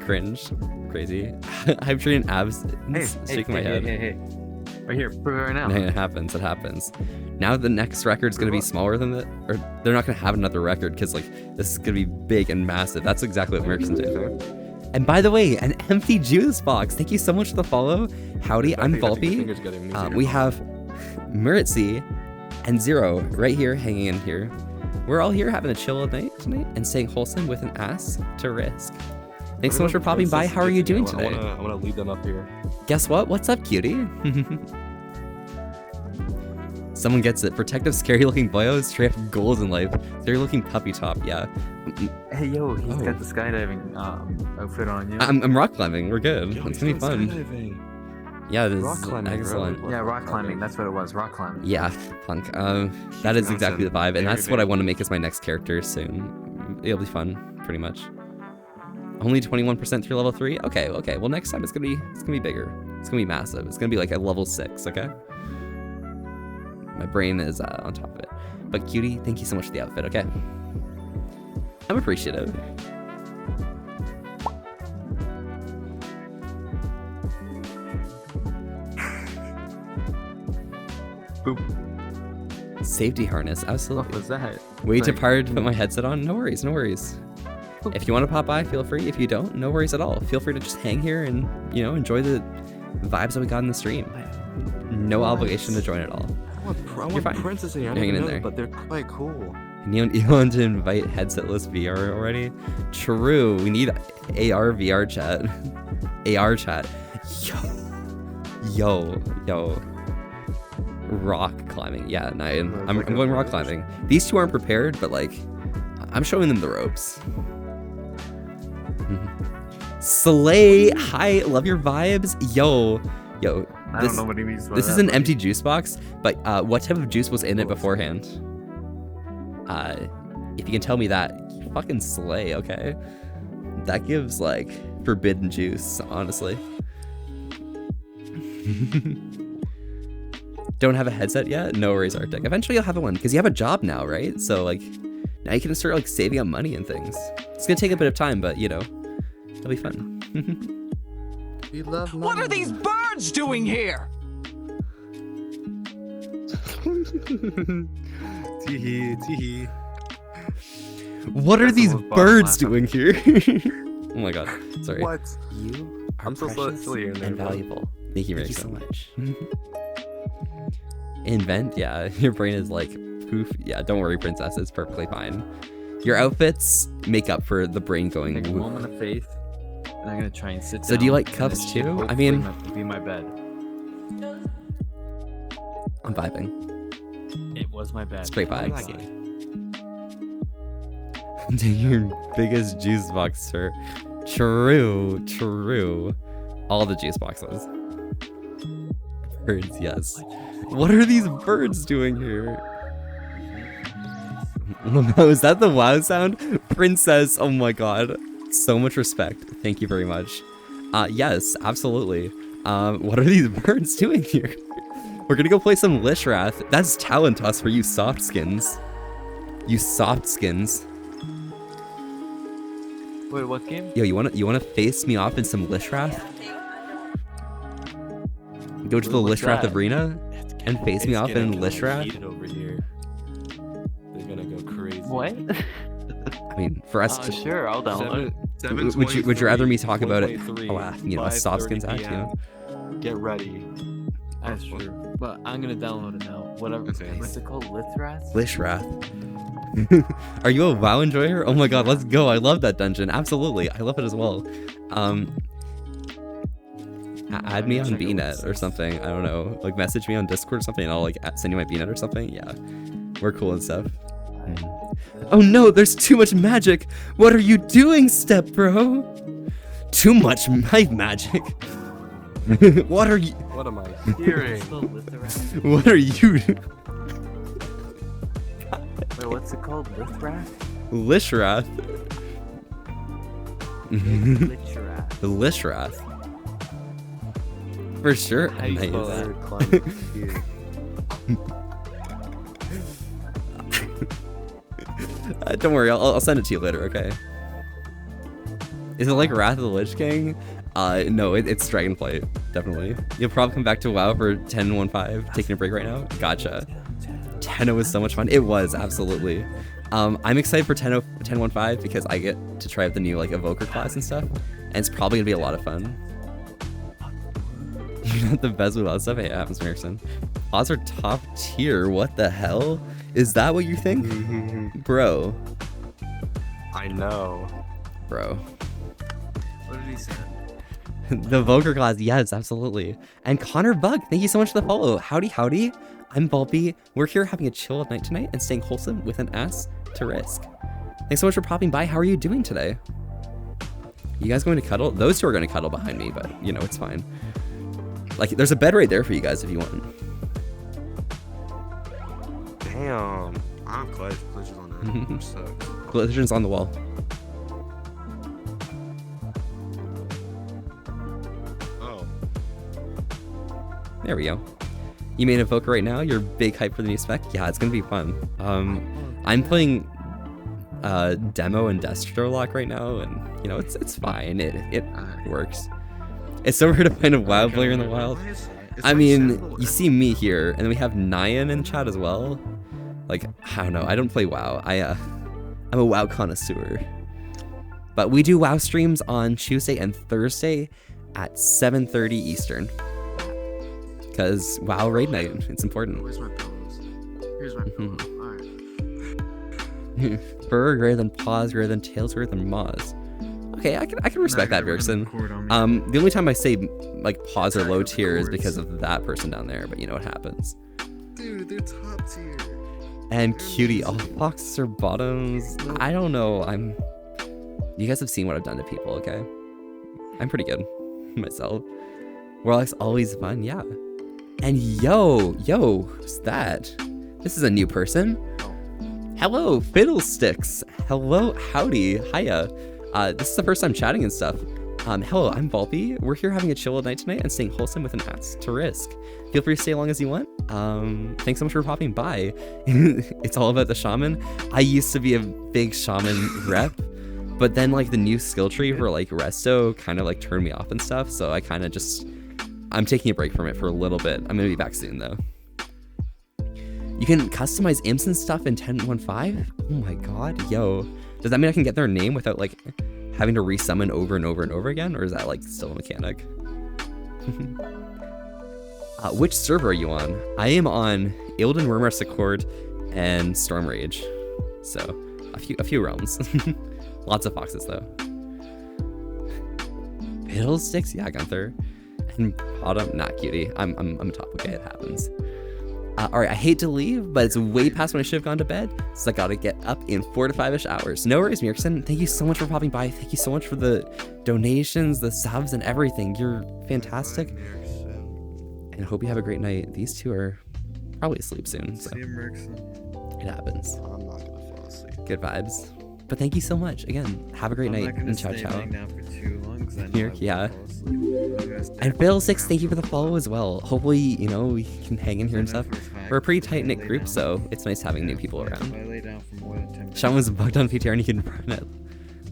cringe. Crazy. Hype train abs. Shaking my head. Hey. Right here, prove it right now. It happens. It happens. Now the next record's gonna be smaller than the, or they're not gonna have another record because like this is gonna be big and massive. That's exactly what Merckson did. And by the way, an empty juice box. Thank you so much for the follow. Howdy, I'm Volpe. We have Muritzi and Zero right here, hanging in here. We're all here having a chill night tonight and staying wholesome with an ass to risk. Thanks so much for popping by. How are you doing today? I wanna lead them up here. Guess what? What's up, cutie? Someone gets it. Protective, scary-looking boyos, straight up goals in life. Scary-looking puppy top, yeah. Hey, yo, he's got the skydiving outfit on, yeah? I'm rock climbing. We're good. It's gonna be fun. Skydiving. Yeah, this Rock is climbing, excellent. bro. Yeah, rock climbing. That's what it was. Rock climbing. Yeah, punk. That is exactly the vibe, and that's what I want to make as my next character soon. It'll be fun, pretty much. Only 21% through level 3? Okay. Well, next time it's gonna be bigger. It's gonna be massive. It's gonna be like a level 6, okay? My brain is on top of it. But cutie, thank you so much for the outfit, okay? I'm appreciative. Boop. Safety harness, absolutely. What was that? Way too tired to put my headset on? No worries, no worries. If you want to pop by, feel free. If you don't, no worries at all. Feel free to just hang here and, you know, enjoy the vibes that we got in the stream. No obligation to join at all. I want Princess here. I Hanging don't in know, there. but they're quite cool. You want to invite headsetless VR already? True. We need AR VR chat. AR chat. Yo. Rock climbing. Yeah, no, I'm going rock climbing. These two aren't prepared, but like, I'm showing them the ropes. Slay. Hi, love your vibes. Yo. I don't know what he means by This that, is an but- empty juice box, but what type of juice was in it beforehand? If you can tell me that, you fucking slay, okay? That gives, like, forbidden juice, honestly. Don't have a headset yet? No worries, Arctic. Eventually you'll have one, because you have a job now, right? So, like, now you can start, like, saving up money and things. It's gonna take a bit of time, but, you know, it'll be fun. We love What are these birds doing here? Teehee. What are these almost birds bottom doing here? Oh my god, sorry. What? You I'm so silly here and valuable. Thank you very so much. Invent, yeah, your brain is like poof. Yeah, don't worry, princess, it's perfectly fine. Your outfits make up for the brain going. Take a woof. moment of faith, and I'm gonna try and sit down. So do you like and cuffs this should too? I hopefully mean, be my bed. I'm vibing. It was my bed. Straight vibes. Your biggest juice box, sir. True. All the juice boxes. Birds, yes. What are these birds doing here? Is that the wow sound? Princess, oh my god. So much respect. Thank you very much. Yes, absolutely. What are these birds doing here? We're gonna go play some Lishrath. That's talent toss for you soft skins. You soft skins. Wait, what game? Yo, you wanna face me off in some Lishrath? Go to the What's Lishrath that? arena and face me off in Lishrath? Over here. They're gonna go crazy. What? I mean, for us, Sure, I'll download it. would you rather me talk about it? 1.3, Oh, you know, soft skins act, you know? Get ready. That's true. But I'm gonna download it now. Whatever. Okay. What's it called? Lithrath? Lishrath. Are you a WoW enjoyer? Oh my god, let's go. I love that dungeon. Absolutely. I love it as well. Add me on BNet or something. I don't know. Like message me on Discord or something and I'll like send you my BNet or something. Yeah. We're cool and stuff. Oh no, there's too much magic. What are you doing, step bro? Too much magic. What are you? What am I hearing? What are you? Wait, what's it called? Lithrath? Lishrath. Lithrath. Lishrath. For sure. How do you spell Nice. that? Don't worry, I'll send it to you later, okay? Is it like Wrath of the Lich King? No, it's Dragonflight. definitely. You'll probably come back to WoW for 10.15, taking a break right now. Gotcha. 10.0 was so much fun. It was, absolutely. I'm excited for 10.15 because I get to try out the new like evoker class and stuff, and it's probably gonna be a lot of fun. You're not the best with a lot of stuff. Hey, it happens, Erickson. Odds are top tier. What the hell? Is that what you think? Bro. I know. Bro. What did he say? The Evoker class, yes, absolutely. And Connor Bug, thank you so much for the follow. Howdy, howdy. I'm Bulby. We're here having a chill of night tonight and staying wholesome with an ass to risk. Thanks so much for popping by. How are you doing today? You guys going to cuddle? Those two are going to cuddle behind me, but you know, it's fine. Like, there's a bed right there for you guys if you want. Damn. I have collisions on that. Sucks. Collisions on the wall. Oh. There we go. You made Evoker right now. You're big hype for the new spec. Yeah, it's gonna be fun. I'm playing demo and Destro Lock right now, and you know it's fine. It works. It's so rare to find a WoW player in the wild. I mean, you see me here, and then we have Nyan in chat as well. Like, I don't know. I don't play WoW. I'm a WoW connoisseur. But we do WoW streams on Tuesday and Thursday at 7:30 Eastern. Because WoW raid night, it's important. Where's my pillows? Here's my pillow. Alright. Fur greater than paws, greater than tails, greater than maws. Okay, I can respect that, Vixen. The only time I say like paws are low tier is because of that person down there, but you know what happens. Dude, they're top tier. And cutie, all foxes are bottoms. I don't know. You guys have seen what I've done to people, okay? I'm pretty good myself. Warlock's always fun, yeah. And yo, who's that? This is a new person. Hello, Fiddlesticks. Hello, howdy, hiya. This is the first time chatting and stuff. Hello, I'm Volpe. We're here having a chill night tonight and staying wholesome with an ass to risk. Feel free to stay as long as you want. Thanks so much for popping by. It's all about the shaman. I used to be a big shaman rep, but then like the new skill tree for like resto kind of like turned me off and stuff. So I kind of I'm taking a break from it for a little bit. I'm gonna be back soon though. You can customize imps and stuff in 10.15? Oh my god, yo. Does that mean I can get their name without like having to resummon over and over and over again? Or is that like still a mechanic? Which server are you on? I am on Ilden, Wormrest Accord, and Storm Rage. So a few realms. Lots of foxes though. Fiddlesticks? Yeah, Gunther. And bottom, not cutie. I'm top. Okay, it happens. All right, I hate to leave, but it's way past when I should have gone to bed, so I gotta get up in 4 to 5-ish hours. No worries, Mirkson. Thank you so much for popping by. Thank you so much for the donations, the subs, and everything. You're fantastic. And I hope you have a great night. These two are probably asleep soon, so it happens. I'm not gonna fall asleep. Good vibes. But thank you so much. Again, have a great night, and ciao ciao. Mirk, yeah. And Fiddlesticks, thank you for the follow as well. Hopefully, you know, we can hang in here and stuff. We're a pretty tight-knit group, so it's nice having new people around. Sean was bugged on PTR and he can run at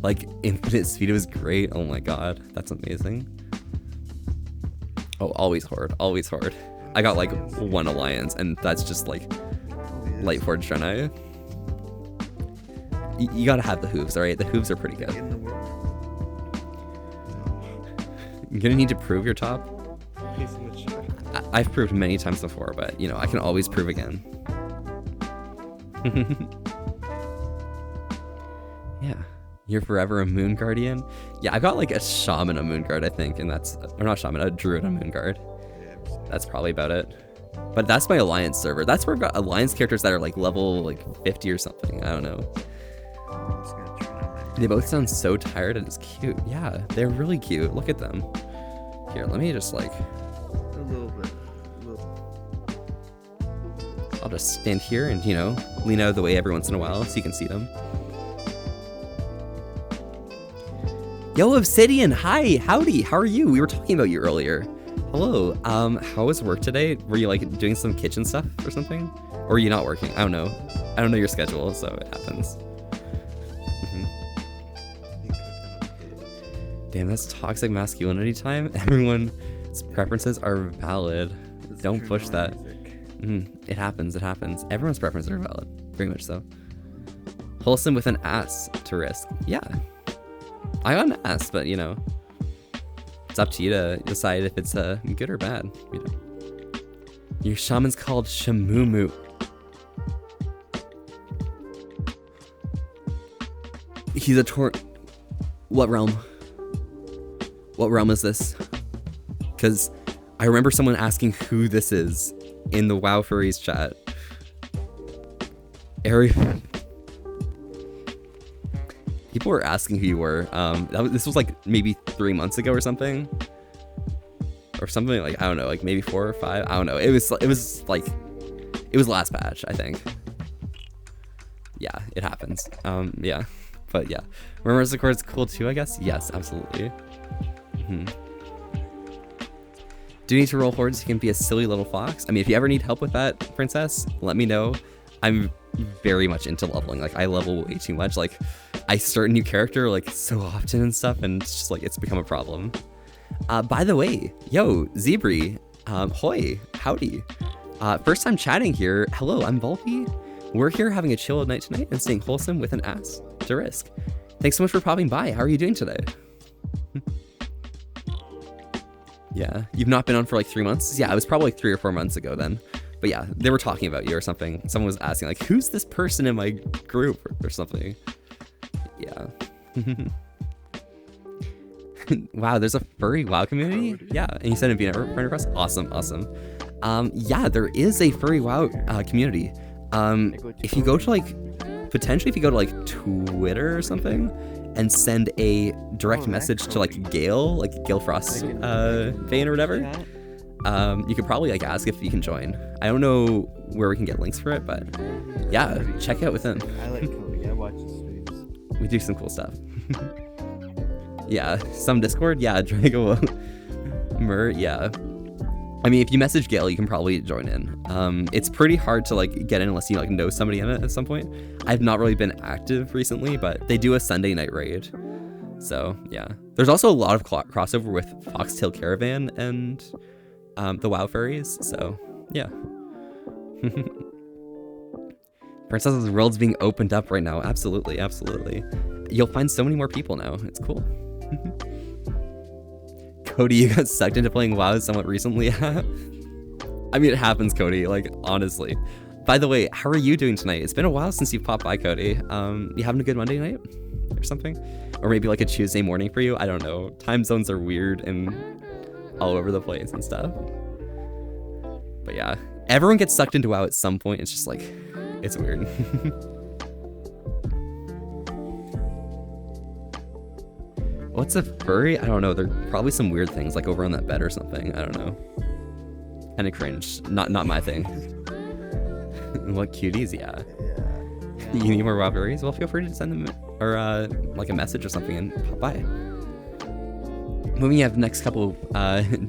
like infinite speed. It was great. Oh my god, that's amazing. Oh, always Horde, always Horde. I got like 1 alliance, and that's just like Lightforge Draenei. You gotta have the hooves, alright? The hooves are pretty good. You're gonna need to prove your top. I've proved many times before, but you know, I can always prove again. Yeah. You're forever a Moon Guardian? Yeah, I've got like a Shaman, a Moon Guard, I think, and that's, or not Shaman, a Druid, a Moon Guard. That's probably about it. But that's my Alliance server. That's where I've got Alliance characters that are like level like 50 or something. I don't know. They both sound so tired and it's cute. Yeah, they're really cute. Look at them. Here, let me just like... A little bit. I'll just stand here and, you know, lean out of the way every once in a while so you can see them. Yo, Obsidian, hi, howdy, how are you? We were talking about you earlier. Hello, how was work today? Were you like doing some kitchen stuff or something? Or are you not working? I don't know. I don't know your schedule, so it happens. Damn, that's toxic masculinity time. Everyone Preferences are valid. Don't push that. It happens. It happens. Everyone's preferences are valid. Very much so. Wholesome with an ass to risk. Yeah. I got an ass, but you know, it's up to you to decide if it's good or bad. You know. Your shaman's called Shamumu. He's a What realm? What realm is this? Because I remember someone asking who this is in the WoW Furries chat. People were asking who you were. This was like maybe 3 months ago or something. Or something like, I don't know, like maybe 4 or 5. I don't know. It was last patch, I think. Yeah, it happens. Yeah. But yeah. Remember the chord's cool too, I guess? Yes, absolutely. Do you need to roll hordes so you can be a silly little fox? I mean, if you ever need help with that, princess, let me know. I'm very much into leveling. Like, I level way too much. Like, I start a new character like so often and stuff, and it's just like, it's become a problem. By the way, yo, Zebri, hoi, howdy. First time chatting here. Hello, I'm Volpe. We're here having a chill night tonight and staying wholesome with an ass to risk. Thanks so much for popping by. How are you doing today? Yeah, you've not been on for like 3 months? Yeah, it was probably like 3 or 4 months ago then. But yeah, they were talking about you or something. Someone was asking like, who's this person in my group or something? Yeah. Wow, there's a furry WoW community? Yeah, and you said it'd be a friend request? Awesome, awesome. Yeah, there is a furry WoW community. If you go to like, potentially if you go to like Twitter or something and send a direct message to like Gale Frost Vane or whatever, you could probably like ask if you can join. I don't know where we can get links for it, but yeah, check out with him. I like Cody. I watch his streams. We do some cool stuff. Yeah, some Discord, yeah, Drago, yeah. I mean, if you message Gale, you can probably join in. It's pretty hard to like get in unless you like know somebody in it at some point. I've not really been active recently, but they do a Sunday night raid. So yeah, there's also a lot of crossover with Foxtail Caravan and the WoW Furries. So yeah. Princess's World's being opened up right now. Absolutely, absolutely. You'll find so many more people now. It's cool. Cody, you got sucked into playing WoW somewhat recently. I mean, it happens, Cody, like, honestly. By the way, how are you doing tonight? It's been a while since you've popped by, Cody. You having a good Monday night or something? Or maybe like a Tuesday morning for you? I don't know. Time zones are weird and all over the place and stuff. But yeah, everyone gets sucked into WoW at some point. It's just like, it's weird. What's a furry? I don't know. There are probably some weird things like over on that bed or something. I don't know. Kind of cringe. Not my thing. What cuties? Yeah. You need more WoW furries? Well, feel free to send them or like a message or something and pop by. When you have the next couple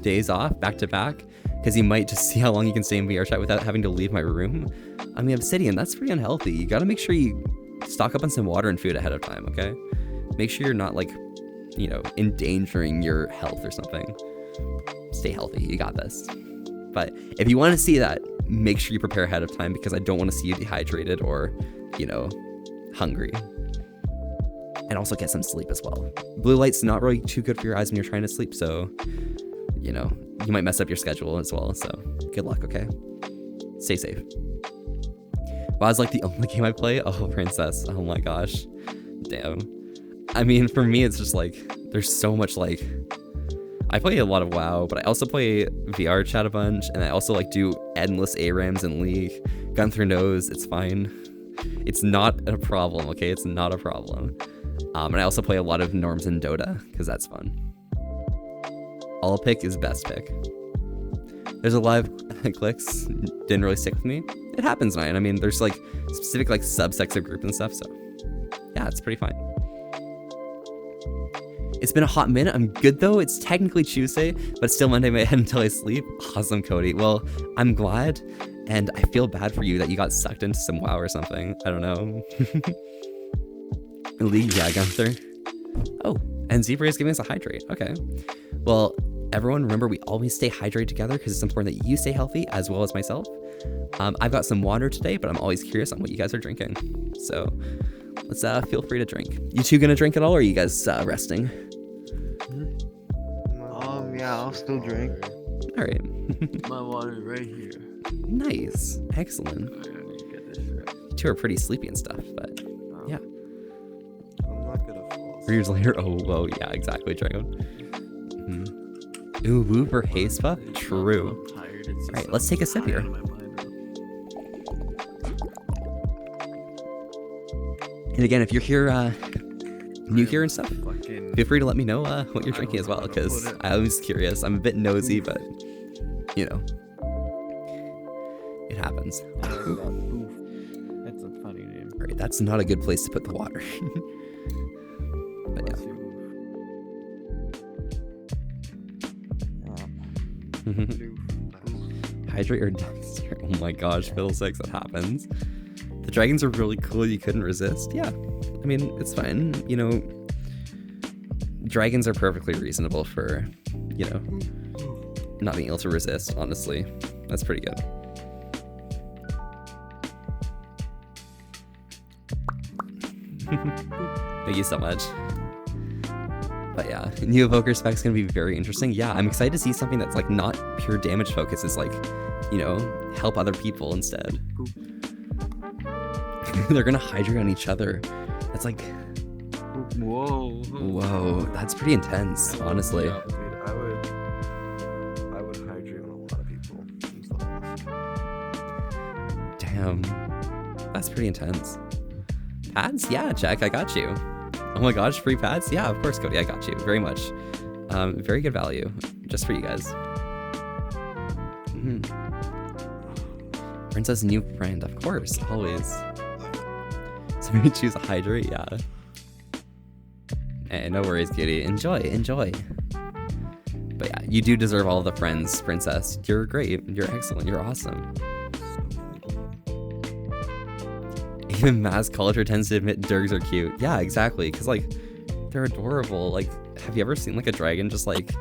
days off back to back, because you might just see how long you can stay in VRChat without having to leave my room. I mean, Obsidian, that's pretty unhealthy. You gotta make sure you stock up on some water and food ahead of time, okay? Make sure you're not like, you know, endangering your health or something. Stay healthy, you got this. But if you want to see that, make sure you prepare ahead of time because I don't want to see you dehydrated or, you know, hungry. And also get some sleep as well. Blue light's not really too good for your eyes when you're trying to sleep, so, you know, you might mess up your schedule as well, so good luck, okay? Stay safe. WoW's like the only game I play? Oh, Princess, oh my gosh. Damn. I mean, for me, it's just like, there's so much like, I play a lot of WoW, but I also play VRChat a bunch, and I also like do endless ARAMs in League. Gun through nose, it's fine. It's not a problem, okay? It's not a problem. And I also play a lot of norms in Dota, because that's fun. All pick is best pick. There's a lot of clicks, didn't really stick with me. It happens, man. I mean, there's like specific like subsects of group and stuff, so yeah, it's pretty fine. It's been a hot minute. I'm good though. It's technically Tuesday, but it's still Monday in my head until I sleep. Awesome, Cody. Well, I'm glad, and I feel bad for you that you got sucked into some WoW or something. I don't know. League, yeah, Gunther. Oh, and Zebra is giving us a hydrate. Okay. Well, everyone, remember we always stay hydrated together because it's important that you stay healthy as well as myself. I've got some water today, but I'm always curious on what you guys are drinking. So let's feel free to drink. You two gonna drink at all, or are you guys resting? Yeah, I'll still drink. All right. My water right here. Nice. Excellent. You two are pretty sleepy and stuff, but yeah. I'm not gonna fall. 3 years later, oh, whoa, yeah, exactly, Dragon. Ooh, woo for haze puff? True. Alright, let's take a sip here. And again, if you're here, new here and stuff, feel free to let me know what you're drinking as well, because I was curious. I'm a bit nosy, but, you know, it happens. That's a funny name. Alright, that's not a good place to put the water. But yeah. Hydrate or Dexter. Oh my gosh, Phil 6, that happens. The dragons are really cool, you couldn't resist. Yeah, I mean, it's fine. You know, dragons are perfectly reasonable for, you know, not being able to resist, honestly. That's pretty good. Thank you so much. But yeah, new evoker spec's gonna be very interesting. Yeah, I'm excited to see something that's like not pure damage focus. It's like, you know, help other people instead. They're gonna hydrate on each other. That's like, whoa, that's pretty intense, honestly. Yeah, dude, I would hydrate on a lot of people. Damn, that's pretty intense. Pads? Yeah, Jack, I got you. Oh my gosh, free pads? Yeah, of course, Cody, I got you. Very much. Very good value, just for you guys. Princess new friend, of course, always. So maybe choose a hydrate, yeah. Hey, no worries, Kitty. Enjoy. But yeah, you do deserve all the friends, Princess. You're great. You're excellent. You're awesome. Even Mass Culture tends to admit Durgs are cute. Yeah, exactly. Because, like, they're adorable. Like, have you ever seen, like, a dragon just, like,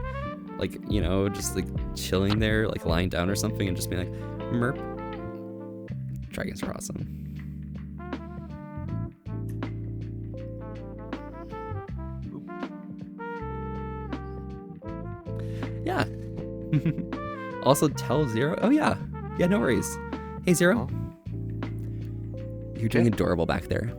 you know, just, like, chilling there, like, lying down or something and just being like, merp? Dragons are awesome. Yeah. Also, tell Zero. Oh, yeah. Yeah, no worries. Hey, Zero. You're doing adorable back there.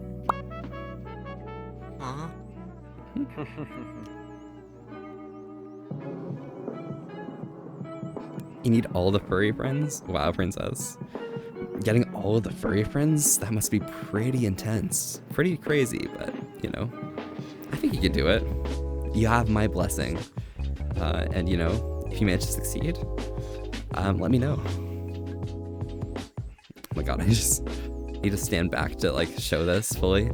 You need all the furry friends? Wow, Princess. Getting all of the furry friends? That must be pretty intense. Pretty crazy, but, you know, I think you can do it. You have my blessing. And, you know, if you manage to succeed, let me know. Oh my god, I just need to stand back to, like, show this fully.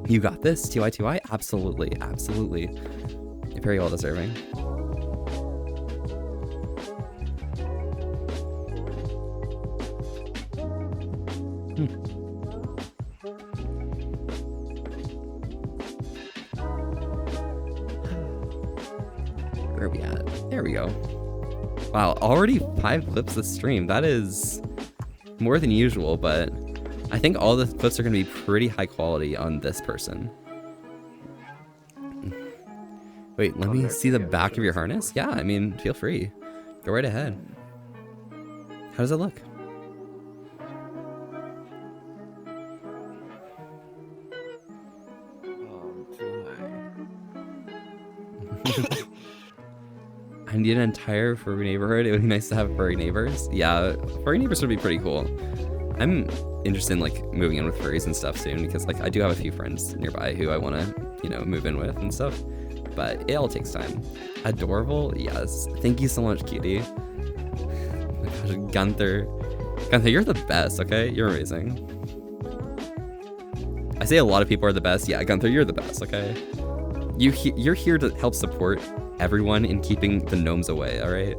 You got this, TY2I? Absolutely, absolutely. You're very well deserving. Where are we at? There we go. Wow, already 5 clips this stream. That is more than usual, but I think all the clips are going to be pretty high quality on this person. Wait, let me see the back of your harness? Yeah, I mean, feel free. Go right ahead. How does it look? I need an entire furry neighborhood. It would be nice to have furry neighbors. Yeah, furry neighbors would be pretty cool. I'm interested in, like, moving in with furries and stuff soon because, like, I do have a few friends nearby who I want to, you know, move in with and stuff. But it all takes time. Adorable? Yes. Thank you so much, cutie. Oh my gosh, Gunther. Gunther, you're the best, okay? You're amazing. I say a lot of people are the best. Yeah, Gunther, you're the best, okay? You're here to help support everyone in keeping the gnomes away, alright?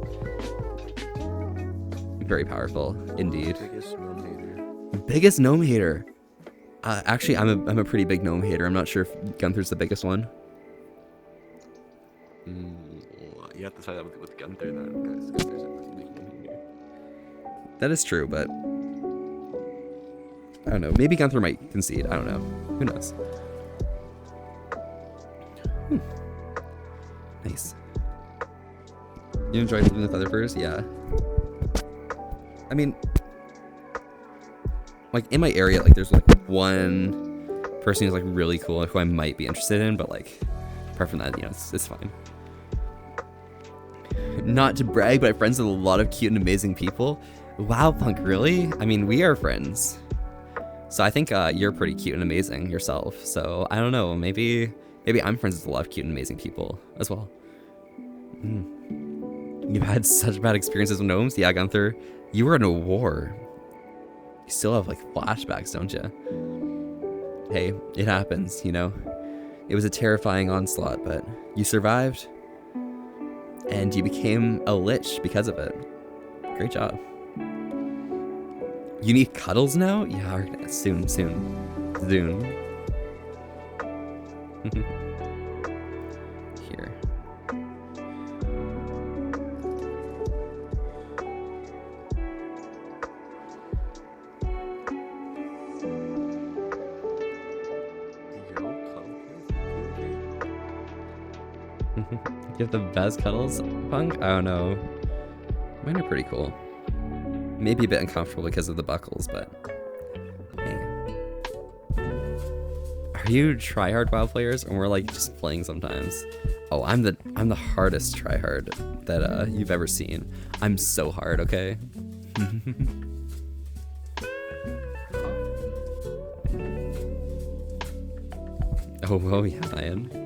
Very powerful, indeed. Biggest gnome hater. Biggest gnome hater? Actually, I'm a pretty big gnome hater. I'm not sure if Gunther's the biggest one. You have to say that with Gunther then, because Gunther's a big one here. That is true, but I don't know. Maybe Gunther might concede. I don't know. Who knows? Nice. You enjoy living with other birds? Yeah. I mean, like in my area, like there's like one person who's like really cool who I might be interested in, but like apart from that, you know, it's fine. Not to brag, but I'm friends with a lot of cute and amazing people. Wow, Punk, really? I mean, we are friends. So I think you're pretty cute and amazing yourself. So I don't know, maybe I'm friends with a lot of cute and amazing people as well. You've had such bad experiences with gnomes? Yeah, Gunther, you were in a war. You still have like flashbacks, don't you? Hey, it happens, you know? It was a terrifying onslaught, but you survived. And you became a lich because of it. Great job. You need cuddles now? Yeah, soon. Here. You have the best cuddles, Punk? I don't know. Mine are pretty cool. Maybe a bit uncomfortable because of the buckles, but hey. Are you tryhard WoW players, or we're like just playing sometimes? Oh, I'm the hardest tryhard that you've ever seen. I'm so hard, okay? Oh yeah, Ian.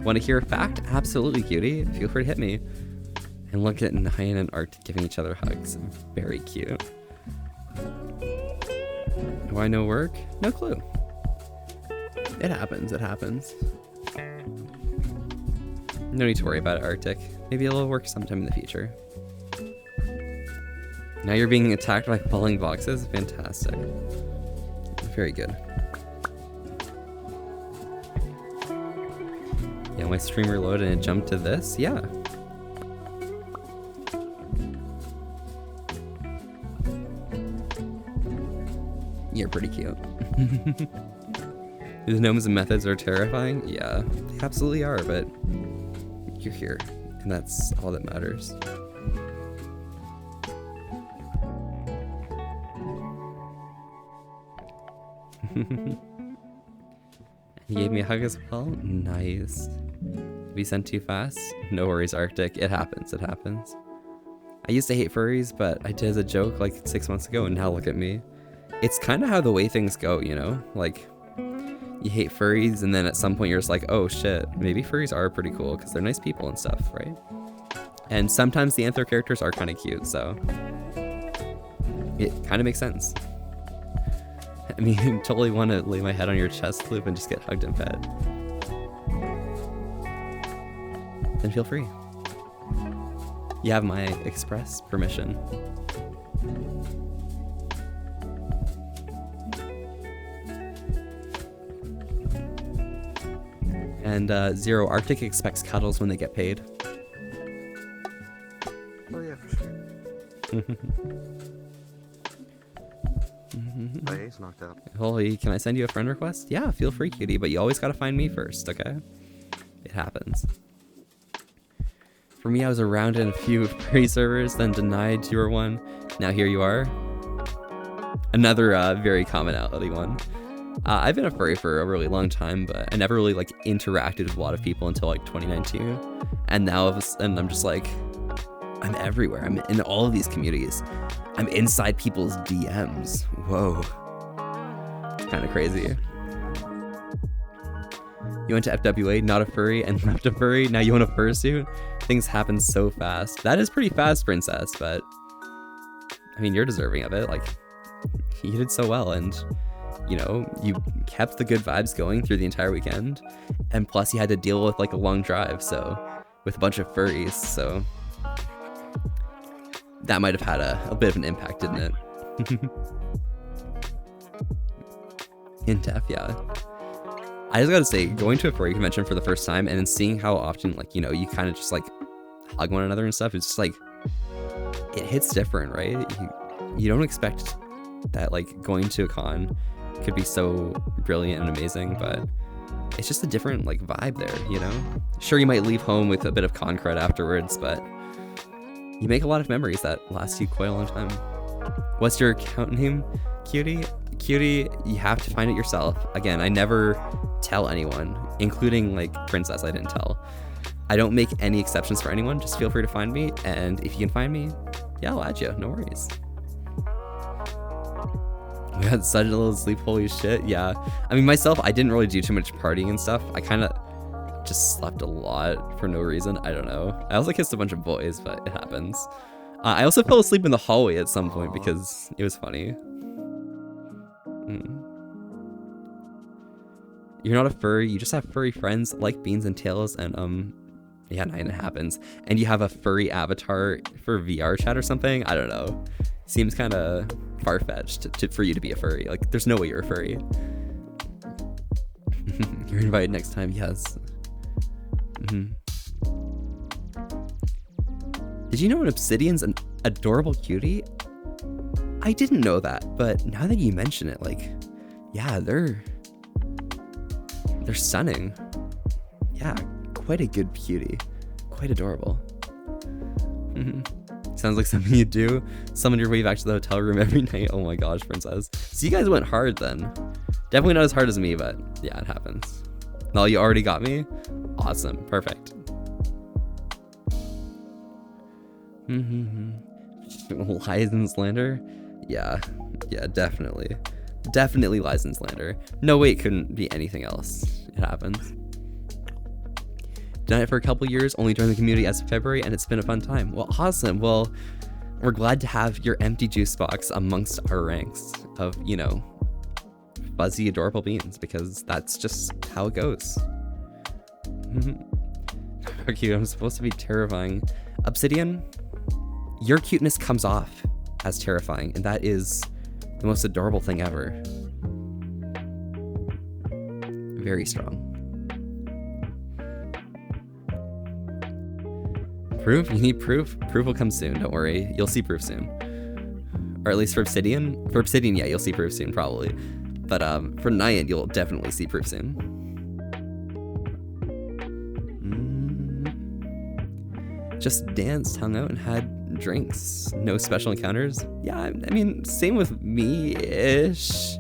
Want to hear a fact? Absolutely, cutie. Feel free to hit me. And look at Nyan and Art giving each other hugs. Very cute. Why no work? No clue. It happens. No need to worry about it, Arctic. Maybe it'll work sometime in the future. Now you're being attacked by falling boxes? Fantastic. Very good. Yeah, my stream reloaded and it jumped to this? Yeah. You're pretty cute. The gnomes and methods are terrifying? Yeah, they absolutely are, but you're here, and that's all that matters. He gave me a hug as well? Nice. We sent too fast? No worries, Arctic. It happens. I used to hate furries, but I did as a joke like 6 months ago, and now look at me. It's kind of how the way things go, you know? Like, you hate furries, and then at some point you're just like, oh shit, maybe furries are pretty cool, because they're nice people and stuff, right? And sometimes the Anther characters are kind of cute, so it kind of makes sense. I mean, totally want to lay my head on your chest, Loop, and just get hugged and fed. Then feel free. You have my express permission. And Zero, Arctic expects cuddles when they get paid. Oh yeah, for sure. My A's knocked out. Holy, can I send you a friend request? Yeah, feel free, cutie, but you always gotta find me first, okay? It happens. For me, I was around in a few free servers, then denied you were one. Now here you are. Another very commonality one. I've been a furry for a really long time, but I never really like interacted with a lot of people until like 2019. And now I'm just like, I'm everywhere. I'm in all of these communities. I'm inside people's DMs. Whoa. It's kind of crazy. You went to FWA, not a furry, and left a furry. Now you want a fursuit? Things happen so fast. That is pretty fast, princess, but I mean, you're deserving of it. Like, you did so well, and you know, you kept the good vibes going through the entire weekend, and plus you had to deal with like a long drive, so with a bunch of furries, so that might have had a bit of an impact, didn't it? In depth, yeah. I just gotta say, going to a furry convention for the first time and then seeing how often, like, you know, you kind of just like hug one another and stuff, it's just like, it hits different, right? You don't expect that, like, going to a con could be so brilliant and amazing, but it's just a different, like, vibe there, you know? Sure, you might leave home with a bit of con cred afterwards, but you make a lot of memories that last you quite a long time. What's your account name, Cutie? Cutie, you have to find it yourself. Again, I never tell anyone, including, like, Princess, I didn't tell. I don't make any exceptions for anyone. Just feel free to find me, and if you can find me, yeah, I'll add you. No worries. We had such a little sleep, holy shit. Yeah, I mean, myself, I didn't really do too much partying and stuff. I kind of just slept a lot for no reason. I don't know. I also kissed a bunch of boys, but it happens. I also fell asleep in the hallway at some point because it was funny. You're not a furry, you just have furry friends like Beans and Tails, and yeah, it happens. And you have a furry avatar for VRChat or something? I don't know. Seems kind of far-fetched for you to be a furry. Like, there's no way you're a furry. You're invited next time, yes. Did you know an obsidian's an adorable cutie? I didn't know that, but now that you mention it, like, yeah, they're stunning. Yeah, quite a good cutie. Quite adorable. Sounds like something you do. Summon your way back to the hotel room every night. Oh my gosh, Princess. So you guys went hard then. Definitely not as hard as me, but yeah, it happens. No, you already got me? Awesome, perfect. Lies and slander? Yeah, definitely. Definitely lies and slander. No way it couldn't be anything else. It happens. Done it for a couple years, only joined the community as of February, and it's been a fun time. Well, awesome. Well, we're glad to have your empty juice box amongst our ranks of, you know, fuzzy, adorable beans, because that's just how it goes. Okay, I'm supposed to be terrifying. Obsidian, your cuteness comes off as terrifying, and that is the most adorable thing ever. Very strong. Proof? You need proof? Proof will come soon, don't worry. You'll see proof soon. Or at least for Obsidian? For Obsidian, yeah, you'll see proof soon, probably. But for Nyan, you'll definitely see proof soon. Just danced, hung out, and had drinks. No special encounters? Yeah, I mean, same with me-ish.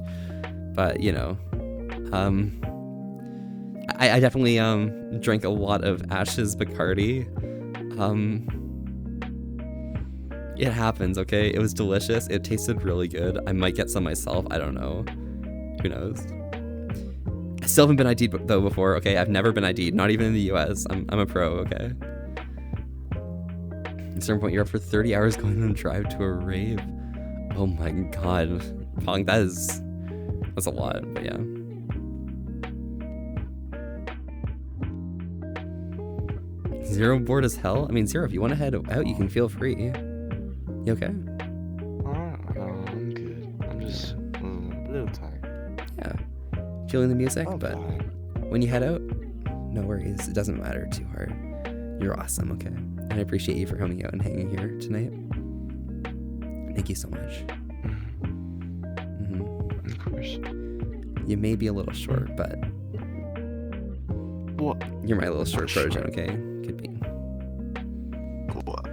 But, you know, I definitely drank a lot of Ash's Bacardi. It happens, okay? It was delicious. It tasted really good. I might get some myself. I don't know. Who knows? I still haven't been ID'd though before, okay? I've never been ID'd, not even in the US. I'm a pro, okay? At a certain point, you're up for 30 hours going on a drive to a rave. Oh my god. Pong, that's a lot, but yeah. Zero bored as hell? I mean, Zero, if you want to head out, you can feel free. You okay? No, I'm good. I'm just a little tired. Yeah. Feeling the music, I'm but fine. when you head out, no worries. It doesn't matter too hard. You're awesome, okay? And I appreciate you for coming out and hanging here tonight. Thank you so much. Of course. You may be a little short, but What? you're my little short Short. version, okay? Could be. What?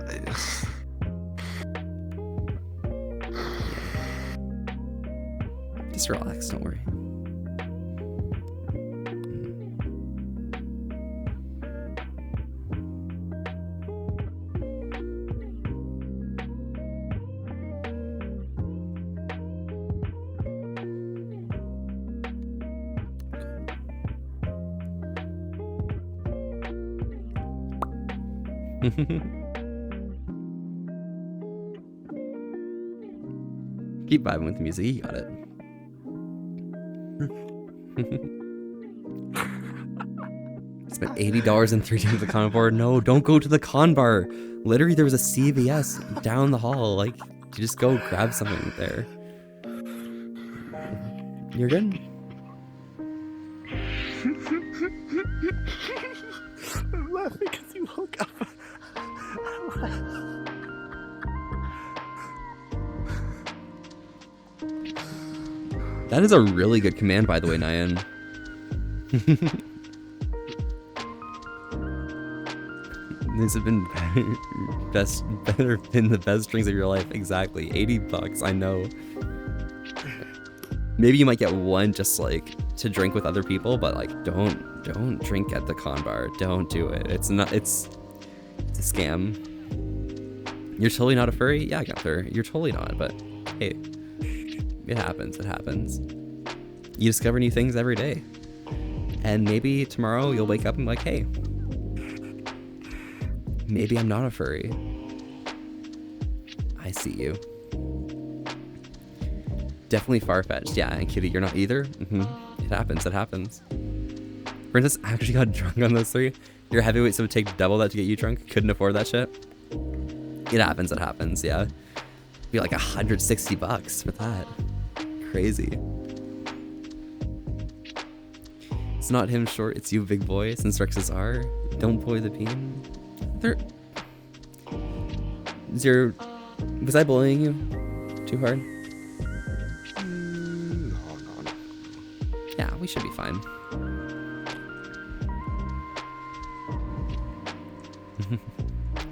Just relax, don't worry. Keep vibing with the music, you got it. Spent $80 and 3 days at the con bar. No, don't go to the con bar. Literally, there was a CVS down the hall. Like, you just go grab something there. You're good? That is a really good command, by the way, Nyan. These have been better been the best drinks of your life. Exactly. $80, I know. Maybe you might get one just like to drink with other people, but like don't drink at the con bar. Don't do it. It's a scam. You're totally not a furry? Yeah, Gunther. You're totally not, but hey, it happens. It happens. You discover new things every day. And maybe tomorrow you'll wake up and be like, hey, maybe I'm not a furry. I see you. Definitely far-fetched. Yeah, and Kitty, you're not either? It happens, it happens. Princess actually got drunk on those 3. Your heavyweight so would take double that to get you drunk. Couldn't afford that shit. It happens, yeah. Be like $160 for that. Crazy. It's not him short, it's you big boy, since Rex's are. Don't boy the bean. Was I bullying you too hard? No. Yeah, we should be fine.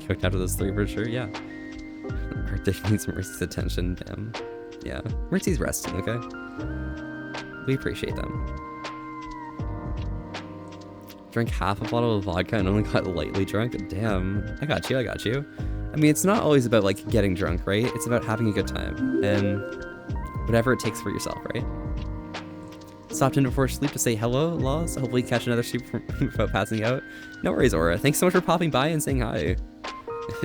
Cooked out of those 3 for sure, yeah. Arctic needs Mercy's attention, damn. Yeah, Mercy's resting, okay? We appreciate them. Drank half a bottle of vodka and only got lightly drunk. Damn, I got you. I mean, it's not always about like getting drunk, right? It's about having a good time and whatever it takes for yourself, right? Stopped in before sleep to say hello, Laws. Hopefully catch another sleep without passing out. No worries, Aura. Thanks so much for popping by and saying hi.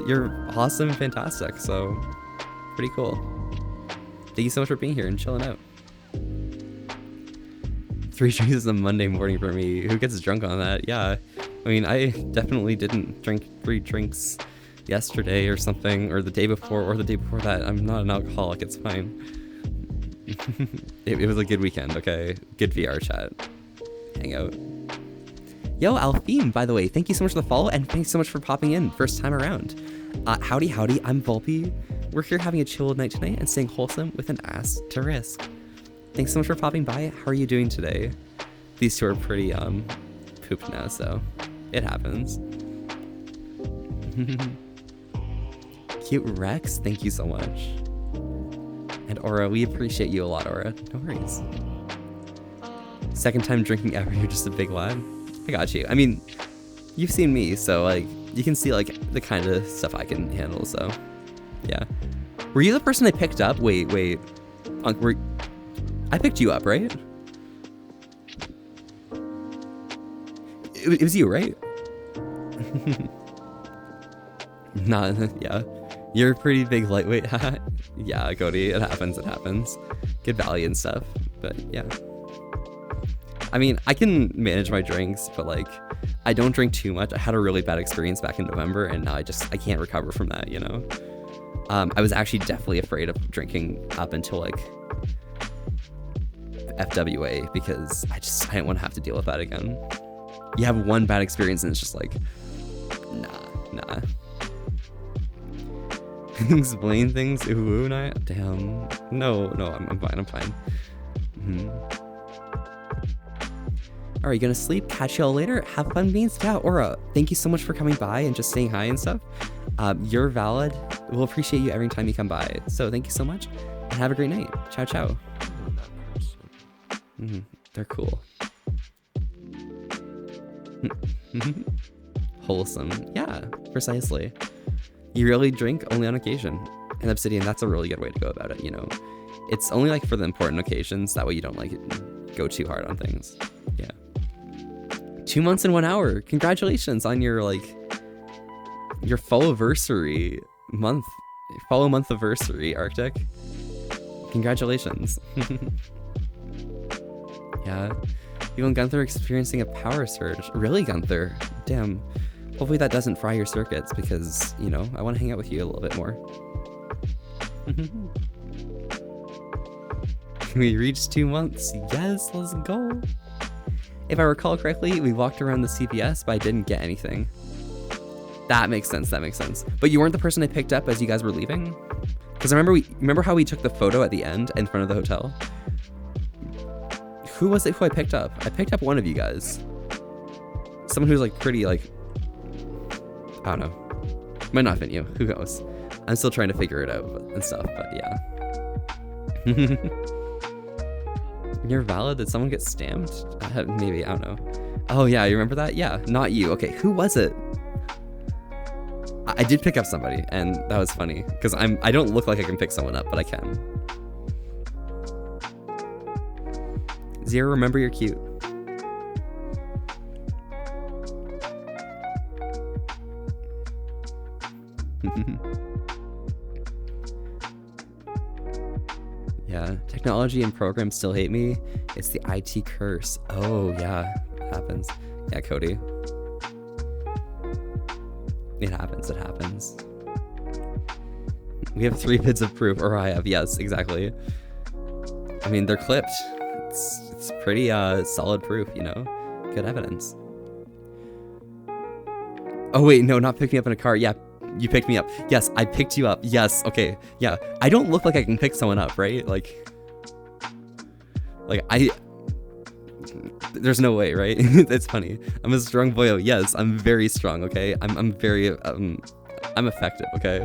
You're awesome and fantastic, so pretty cool. Thank you so much for being here and chilling out. 3 drinks is a Monday morning for me. Who gets drunk on that? Yeah. I mean, I definitely didn't drink 3 drinks yesterday or something, or the day before, or the day before that. I'm not an alcoholic. It's fine. It was a good weekend, okay? Good VRChat Hangout. Yo, Alfine, by the way, thank you so much for the follow, and thanks so much for popping in first time around. Howdy, I'm Volpe. We're here having a chilled night tonight and staying wholesome with an ass to risk. Thanks so much for popping by. How are you doing today? These 2 are pretty pooped now, so it happens. Cute Rex, thank you so much. And Aura, we appreciate you a lot, Aura. No worries. Second time drinking ever, you're just a big lad. I got you. I mean, you've seen me, so like you can see like the kind of stuff I can handle, so yeah. Were you the person I picked up? Wait. Punk, I picked you up, right? It was you, right? Nah, yeah. You're a pretty big lightweight. Yeah, Cody, it happens. Good value and stuff, but yeah. I mean, I can manage my drinks, but like, I don't drink too much. I had a really bad experience back in November, and now I can't recover from that, you know? I was actually definitely afraid of drinking up until like FWA, because I didn't want to have to deal with that again. You have one bad experience and it's just like, nah. Explain things. Ooh, damn. No, I'm fine. All right, you gonna sleep? Catch y'all later. Have fun being Scout. Aura, thank you so much for coming by and just saying hi and stuff. You're valid. We'll appreciate you every time you come by. So thank you so much and have a great night. Ciao. They're cool. Wholesome. Yeah, precisely. You really drink only on occasion. And Obsidian, that's a really good way to go about it, you know. It's only like for the important occasions, that way you don't like go too hard on things. Yeah. 2 months and 1 hour. Congratulations on your follow-versary month. Follow month anniversary, Arctic. Congratulations. Yeah. You and Gunther experiencing a power surge. Really, Gunther? Damn. Hopefully that doesn't fry your circuits, because, you know, I want to hang out with you a little bit more. We reached 2 months. Yes, let's go. If I recall correctly, we walked around the CVS, but I didn't get anything. That makes sense. But you weren't the person I picked up as you guys were leaving? Because remember how we took the photo at the end in front of the hotel? who was it who I picked up? I picked up one of you guys. Someone who's like pretty like, I don't know. Might not have been you. Who knows? I'm still trying to figure it out and stuff, but yeah. You're valid? Did someone get stamped? Maybe, I don't know. Oh yeah, you remember that? Yeah, not you. Okay, who was it? I did pick up somebody, and that was funny because I don't look like I can pick someone up, but I can. Zero, remember you're cute. Yeah, technology and programs still hate me. It's the IT curse. Oh yeah, it happens. Yeah, Cody. It happens, it happens. We have 3 bits of proof, or I have, yes, exactly. I mean, they're clipped. It's pretty solid proof, you know? Good evidence. Oh wait, no, not picking up in a car. Yeah, you picked me up. Yes, I picked you up. Yes, okay, yeah. I don't look like I can pick someone up, right? Like there's no way, right? It's funny. I'm a strong boyo. Yes, I'm very strong, okay? I'm very, I'm effective, okay?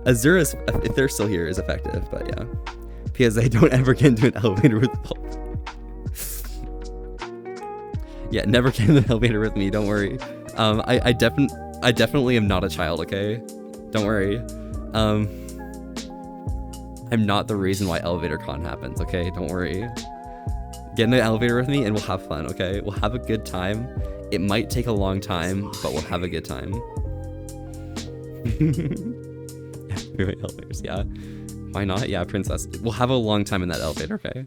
Azura, if they're still here, is effective, but yeah. PSA, don't ever get into an elevator with Paul. Yeah, never get in an elevator with me, don't worry. I definitely am not a child, okay? Don't worry. I'm not the reason why elevator con happens, okay? Don't worry. Get in an elevator with me and we'll have fun, okay? We'll have a good time. It might take a long time, but we'll have a good time. Elevators, yeah. Why not? Yeah, princess. We'll have a long time in that elevator, okay?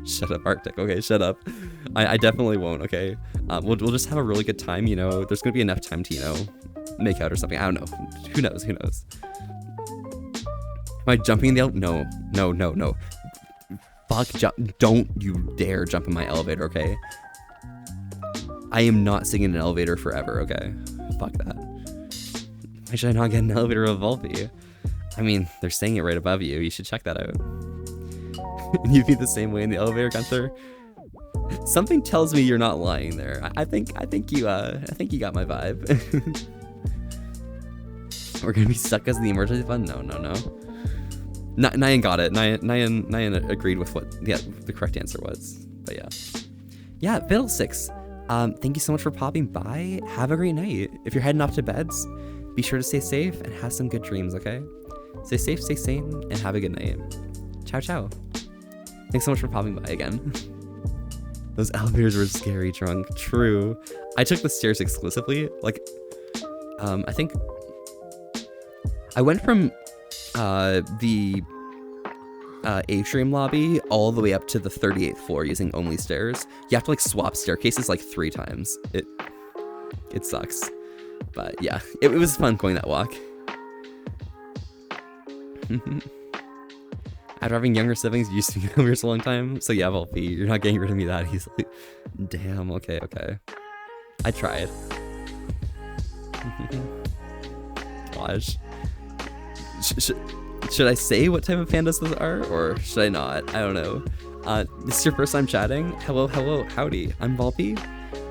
Shut up, Arctic. Okay, shut up. I definitely won't, okay? We'll just have a really good time, you know? There's gonna be enough time to, you know, make out or something. I don't know. Who knows? Who knows? Am I jumping in the elevator? No. No. Fuck, don't you dare jump in my elevator, okay? I am not sitting in an elevator forever, okay? Fuck that. Why should I not get an elevator with Volpe? I mean, they're saying it right above you. You should check that out. You'd be the same way in the elevator, Gunther. Something tells me you're not lying there. I think you got my vibe. We're gonna be stuck as the emergency fund? No. Nyan got it. Nyan agreed with what the correct answer was. But yeah. Yeah, Fiddlesticks. Thank you so much for popping by. Have a great night. If you're heading off to beds, be sure to stay safe and have some good dreams, okay? Stay safe, stay sane, and have a good night. Ciao, ciao. Thanks so much for popping by again. Those elevators were scary drunk. True. I took the stairs exclusively. Like, I think I went from the atrium lobby all the way up to the 38th floor using only stairs. You have to like swap staircases like 3 times. It sucks. But yeah, it was fun going that walk. After having younger siblings, you used to be over for a long time. So yeah, Volpe, you're not getting rid of me that easily. Damn, okay. I tried. Gosh. Should I say what type of pandas those are, or should I not? I don't know. This is your first time chatting? Hello, howdy. I'm Volpe.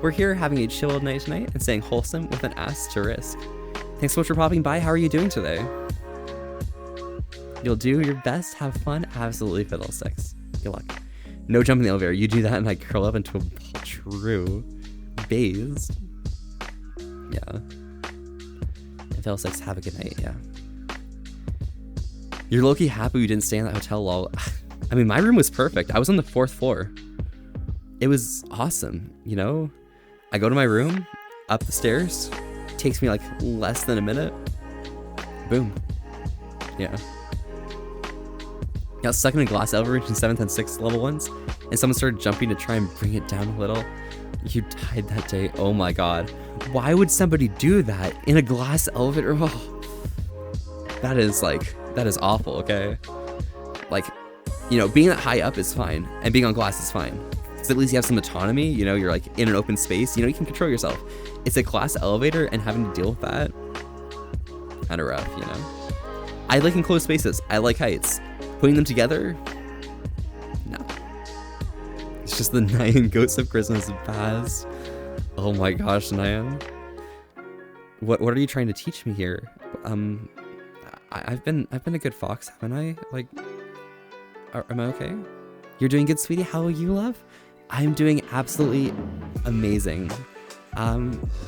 We're here having a chill night tonight and staying wholesome with an asterisk. Thanks so much for popping by. How are you doing today? You'll do your best. Have fun. Absolutely, Fiddlesticks. Good luck. No jump in the elevator. You do that and I curl up into a ball. True. Bathed. Yeah. And Fiddlesticks, have a good night. Yeah. You're low-key happy you didn't stay in that hotel, lol. I mean, my room was perfect. I was on the 4th floor. It was awesome, you know? I go to my room, up the stairs, takes me like less than a minute. Boom. Yeah. Got stuck in a glass elevator in 7th and 6th level once, and someone started jumping to try and bring it down a little. You died that day. Oh my god. Why would somebody do that in a glass elevator? Oh. That is awful, okay? Like, you know, being that high up is fine, and being on glass is fine. So at least you have some autonomy, you know, you're like in an open space, you know, you can control yourself. It's a glass elevator and having to deal with that, kind of rough, you know? I like enclosed spaces, I like heights. Putting them together, no. just the Nyan Ghosts of Christmas past. Oh my gosh, Nyan. What are you trying to teach me here? I've been a good fox, haven't I? Like, am I okay? You're doing good, sweetie. How are you, love? I'm doing absolutely amazing.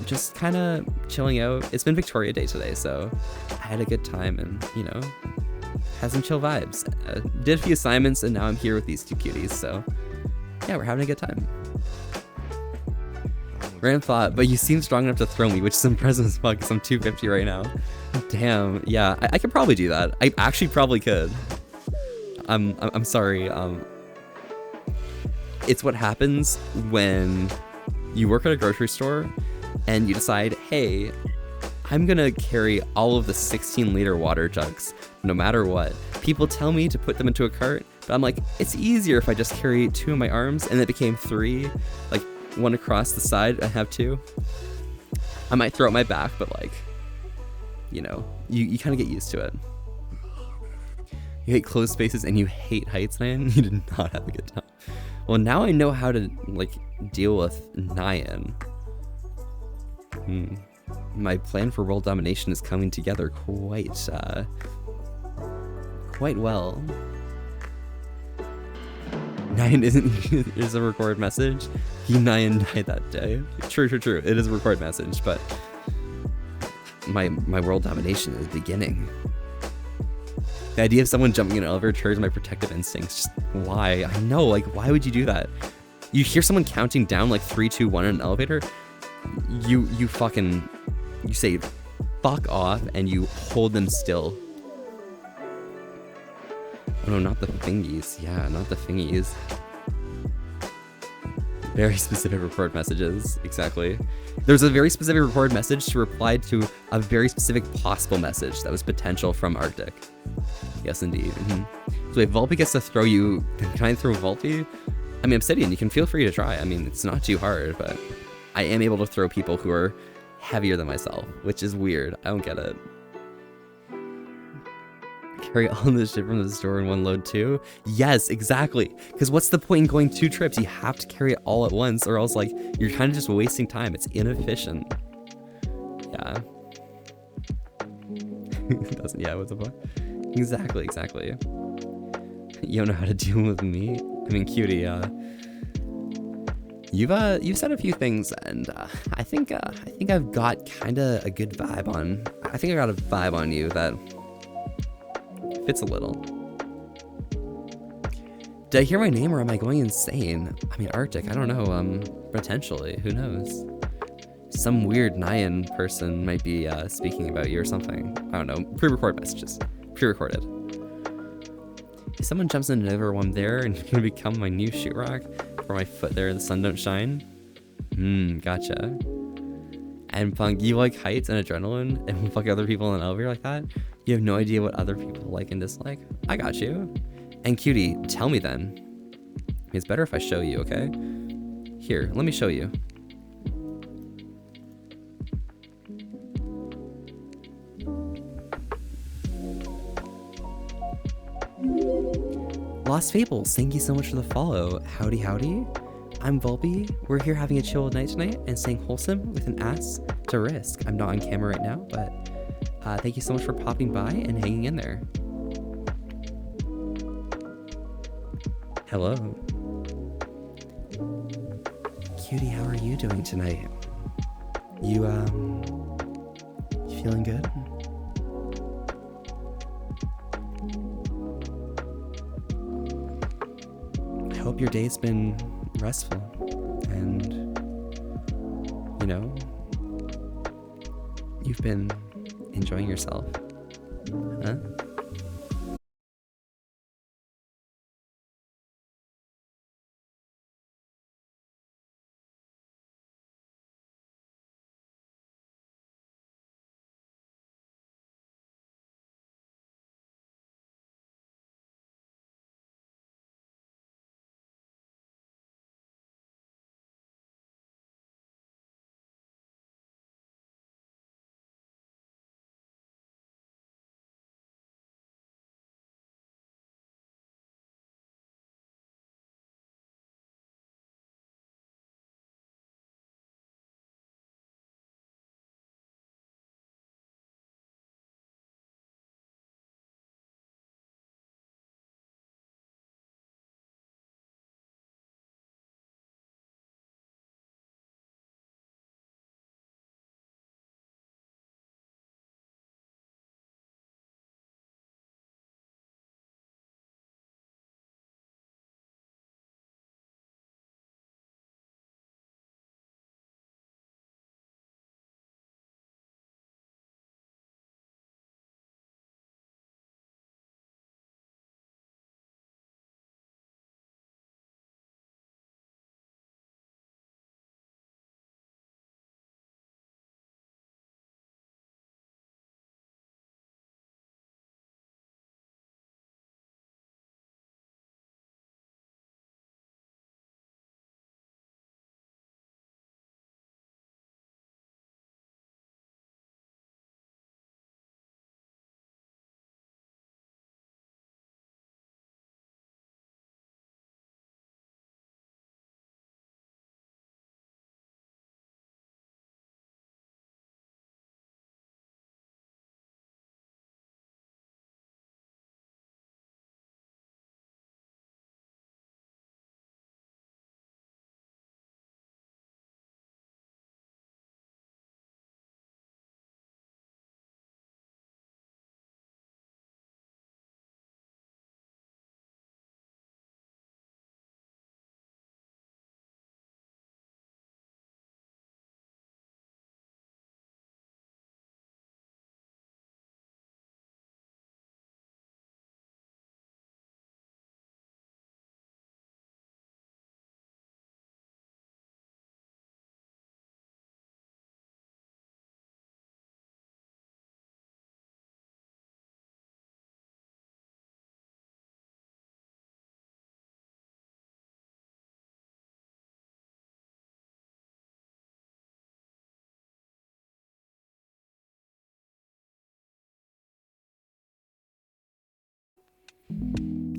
Just kind of chilling out. It's been Victoria Day today, so I had a good time and, you know, had some chill vibes. Did a few assignments and now I'm here with these two cuties, so yeah, we're having a good time. Random thought, but you seem strong enough to throw me, which is impressive as fuck because I'm 250 right now. Damn, yeah, I could probably do that. I actually probably could. I'm sorry. It's what happens when you work at a grocery store and you decide, hey, I'm gonna carry all of the 16-liter water jugs, no matter what. People tell me to put them into a cart, but I'm like, it's easier if I just carry 2 in my arms, and it became 3, like 1 across the side, I have 2. I might throw it my back, but like, you know, you kind of get used to it. You hate closed spaces and you hate heights, man. You did not have a good time. Well, now I know how to, like, deal with Nyan. My plan for world domination is coming together quite well. Nyan is a recorded message. Nyan died that day. True. It is a recorded message, but my world domination is beginning. The idea of someone jumping in an elevator triggers my protective instincts. Just why? I know, like, why would you do that? You hear someone counting down like 3, 2, 1 in an elevator, you say fuck off and you hold them still. Oh no, not the thingies. Yeah, not the thingies. Very specific record messages, exactly. There's a very specific record message to reply to a very specific possible message that was potential from Arctic. Yes, indeed. So if Volpe gets to throw you, can I throw Volpe? I mean, Obsidian, you can feel free to try. I mean, it's not too hard, but I am able to throw people who are heavier than myself, which is weird. I don't get it. Carry all this shit from the store in one load too? Yes, exactly. Because what's the point in going 2 trips? You have to carry it all at once, or else like you're kind of just wasting time. It's inefficient. Yeah. Yeah, what the fuck? Exactly. You don't know how to deal with me? I mean, cutie, you've said a few things, and I think I've got kind of a good vibe on. I think I got a vibe on you that fits a little. Did I hear my name or am I going insane? I mean, Arctic, I don't know, potentially, who knows? Some weird Nyan person might be speaking about you or something. I don't know, pre-recorded messages, pre-recorded. If someone jumps in another one there and you're gonna become my new shoot rock for my foot there, the sun don't shine? Gotcha. And Punk, you like heights and adrenaline and fuck other people in an elevator like that? You have no idea what other people like and dislike? I got you. And cutie, tell me then. It's better if I show you, okay? Here, let me show you. Lost Fables, thank you so much for the follow. Howdy. I'm Volpe. We're here having a chill night tonight and staying wholesome with an ass to risk. I'm not on camera right now, but thank you so much for popping by and hanging in there. Hello. Cutie, how are you doing tonight? You feeling good? I hope your day's been restful and, you know, you've been enjoying yourself. Huh?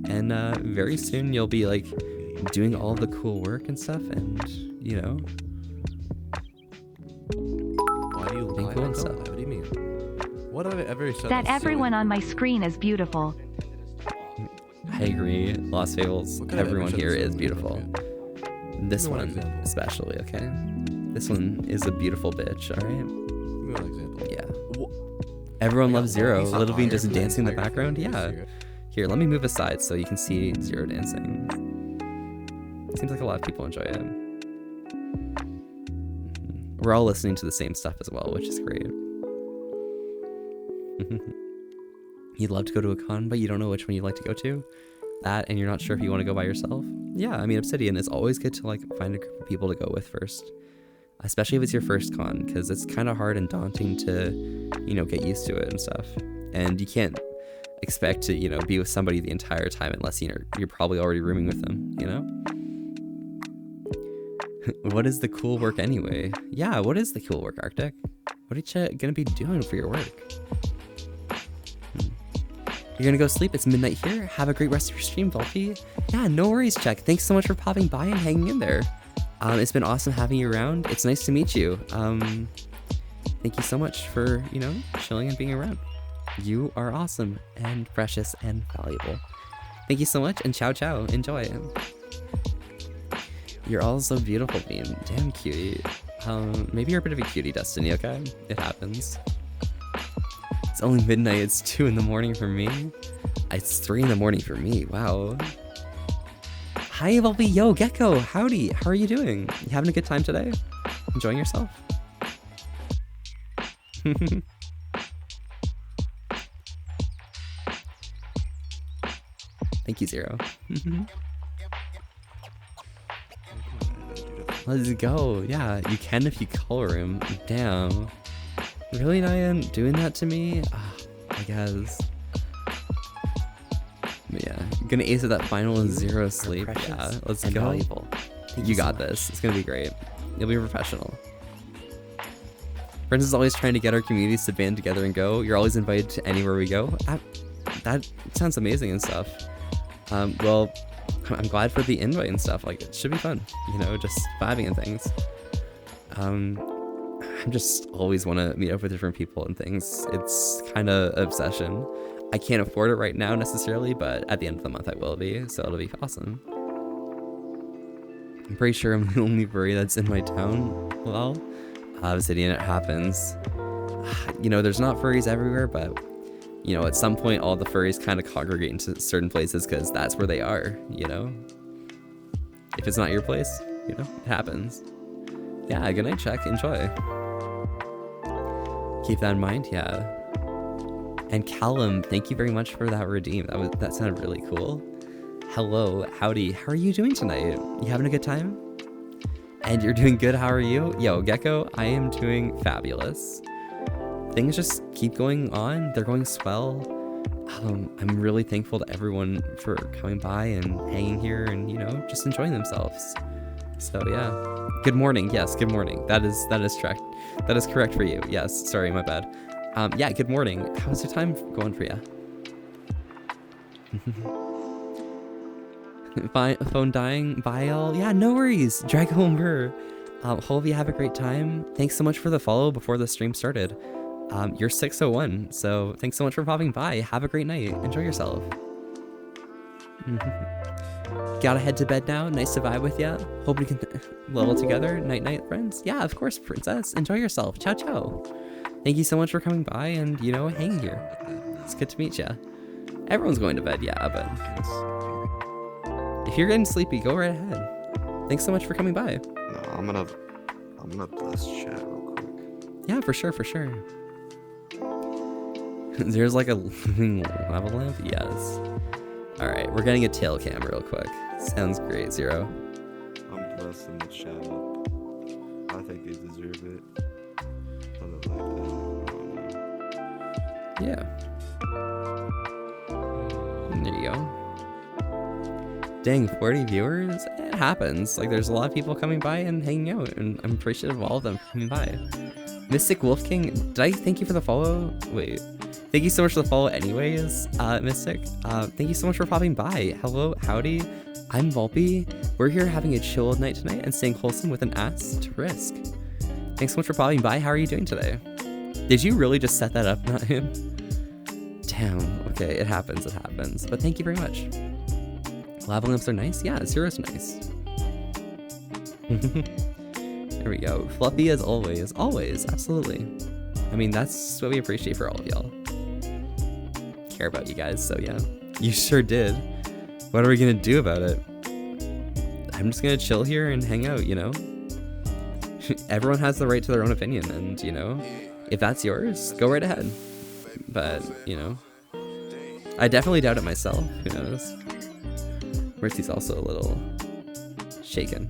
And very soon you'll be like doing all the cool work and stuff, and you know. Why do you being lie? cool and stuff. What do you mean? What have I ever said? That that's silly? everyone on my screen is beautiful. I agree. Lost Fables. What could I ever Everyone said here that's is silly? beautiful. This Give me one one example. especially, okay? This one is a beautiful bitch, alright? Give me one example. Yeah. Everyone I got loves Zero. He's not Little Bean tired. just dancing in the Tired. background. Yeah. Here, let me move aside so you can see Zero dancing. Seems like a lot of people enjoy it. We're all listening to the same stuff as well, which is great. You'd love to go to a con, but you don't know which one you'd like to go to? That, and you're not sure if you want to go by yourself? Yeah, I mean, Obsidian is always good to like find a group of people to go with first. Especially if it's your first con, because it's kind of hard and daunting to, you know, get used to it and stuff. And you can't expect to, you know, be with somebody the entire time unless you're probably already rooming with them, you know? What is the cool work anyway? Yeah, what is the cool work, Arctic? What are you gonna be doing for your work? You're gonna go sleep, it's midnight here. Have a great rest of your stream, Volty. Yeah, no worries, Check. Thanks so much for popping by and hanging in there. It's been awesome having you around. It's nice to meet you. Thank you so much for, you know, chilling and being around. You are awesome and precious and valuable. Thank you so much, and ciao ciao. Enjoy. You're all so beautiful, Bean. Damn cutie. Maybe you're a bit of a cutie, Destiny, okay? It happens. It's only midnight, it's 2 in the morning for me. It's 3 in the morning for me, wow. Hi, Volby. Yo, Gecko, howdy. How are you doing? You having a good time today? Enjoying yourself? Thank you, Zero. Let's go. Yeah, you can if you color him. Damn. Really, Nyan? Doing that to me? I guess. But yeah, gonna ace at that final 0 sleep. Yeah, let's go. Valuable. You got this. It's gonna be great. You'll be a professional. Friends is always trying to get our communities to band together and go. You're always invited to anywhere we go. That sounds amazing and stuff. Well, I'm glad for the invite and stuff. Like, it should be fun, you know, just vibing and things. I just always want to meet up with different people and things. It's kind of obsession. I can't afford it right now necessarily, but at the end of the month I will be, so it'll be awesome. I'm pretty sure I'm the only furry that's in my town. Well, Obsidian, it happens. You know, there's not furries everywhere, but you know, at some point all the furries kind of congregate into certain places because that's where they are, you know? If it's not your place, you know, it happens. Yeah, good night, Check. Enjoy. Keep that in mind, yeah. And Callum, thank you very much for that redeem. That sounded really cool. Hello, howdy. How are you doing tonight? You having a good time? And you're doing good, how are you? Yo, Gecko, I am doing fabulous. Things just keep going on. They're going swell. I'm really thankful to everyone for coming by and hanging here and, you know, just enjoying themselves. So yeah. Good morning. Yes, good morning. That is correct. That is correct for you. Yes, sorry, my bad. Yeah, good morning. How's your time going for you? Phone dying. Bye, all. Yeah, no worries. Drag home her. Hope you have a great time. Thanks so much for the follow before the stream started. You're 601, so thanks so much for popping by. Have a great night. Enjoy yourself. Gotta head to bed now. Nice to vibe with ya. Hope we can level together. Night night, friends. Yeah, of course, princess. Enjoy yourself. Ciao, ciao. Thank you so much for coming by and, you know, hanging here. It's good to meet ya. Everyone's going to bed, yeah, but if you're getting sleepy, go right ahead. Thanks so much for coming by. No, I'm gonna bless chat real quick. Yeah, for sure, for sure. There's like a living lava lamp? Yes. Alright, we're getting a tail cam real quick. Sounds great, Zero. I'm blessing the chat up. I think they deserve it. Something like that. Yeah. There you go. Dang, 40 viewers? It happens. Like, there's a lot of people coming by and hanging out, and I'm appreciative of all of them coming by. Mystic Wolf King, did I thank you for the follow? Wait. Thank you so much for the follow anyways, Mystic. Thank you so much for popping by. Hello, howdy. I'm Volpe. We're here having a chill night tonight and staying wholesome with an ass to risk. Thanks so much for popping by. How are you doing today? Did you really just set that up, not him? Damn, okay, it happens, but thank you very much. Lava lamps are nice? Yeah, Zero's nice. There we go. Fluffy as always. Always, absolutely. I mean, that's what we appreciate for all of y'all. Care about you guys, so yeah. You sure did. What are we gonna do about it? I'm just gonna chill here and hang out, you know? Everyone has the right to their own opinion, and, you know, if that's yours, go right ahead. But, you know, I definitely doubt it myself. Who knows? Mercy's also a little shaken.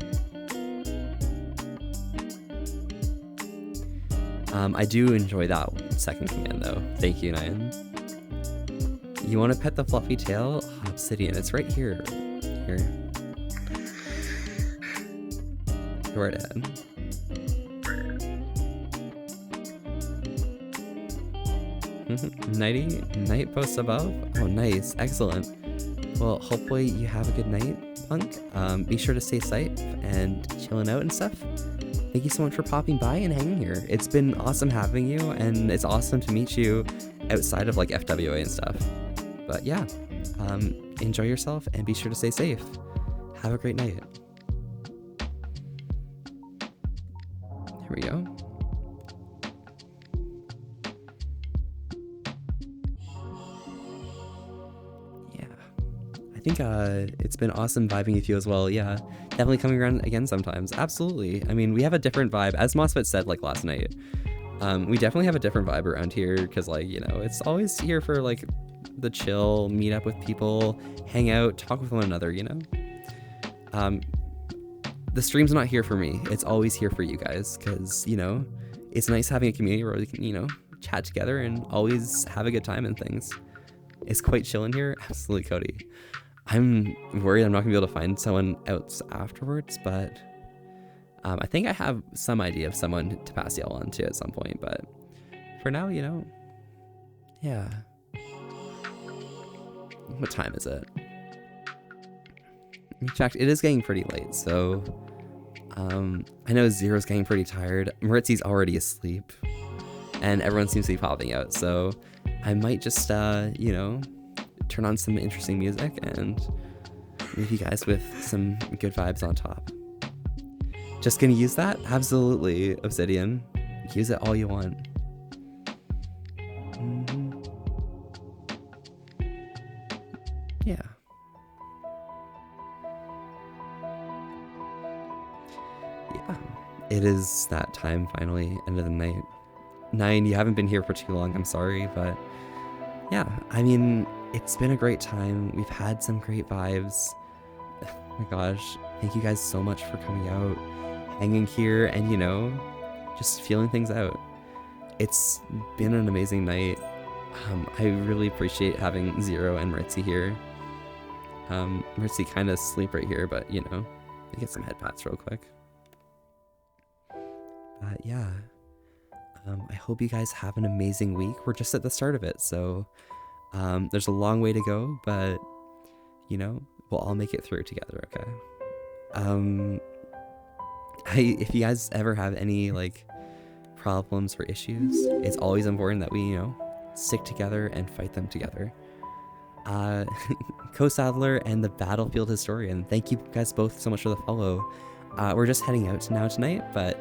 I do enjoy that second command though. Thank you, Nyan. You want to pet the fluffy tail? Oh, Obsidian, it's right here. Here. Go right ahead. Nighty? Night post above? Oh, nice. Excellent. Well, hopefully you have a good night, Punk. Be sure to stay safe and chilling out and stuff. Thank you so much for popping by and hanging here. It's been awesome having you, and it's awesome to meet you outside of like FWA and stuff. But yeah, enjoy yourself and be sure to stay safe. Have a great night. Here we go. I think it's been awesome vibing with you as well. Yeah, definitely coming around again sometimes. Absolutely. I mean, we have a different vibe, as Mosfet said like last night. We definitely have a different vibe around here because, like, you know, it's always here for like the chill, meet up with people, hang out, talk with one another, you know. The stream's not here for me. It's always here for you guys because, you know, it's nice having a community where we can, you know, chat together and always have a good time and things. It's quite chill in here. Absolutely, Cody. I'm worried I'm not gonna be able to find someone else afterwards, but I think I have some idea of someone to pass y'all on to at some point, but for now, you know, yeah. What time is it? In fact, it is getting pretty late, so I know Zero's getting pretty tired. Maritzi's already asleep, and everyone seems to be popping out, so I might just, you know, turn on some interesting music and leave you guys with some good vibes on top. Just gonna use that? Absolutely, Obsidian. Use it all you want. Yeah. Yeah. It is that time finally, end of the night. 9, you haven't been here for too long, I'm sorry, but yeah, I mean, it's been a great time. We've had some great vibes. Oh my gosh, thank you guys so much for coming out, hanging here, and, you know, just feeling things out. It's been an amazing night. I really appreciate having Zero and Ritzy here. Ritzy kind of sleep right here, but, you know, let me get some head pats real quick. But yeah, I hope you guys have an amazing week. We're just at the start of it, so there's a long way to go, but, you know, we'll all make it through together, okay? If you guys ever have any, like, problems or issues, it's always important that we, you know, stick together and fight them together. Co-Saddler and the Battlefield Historian, thank you guys both so much for the follow. We're just heading out now tonight, but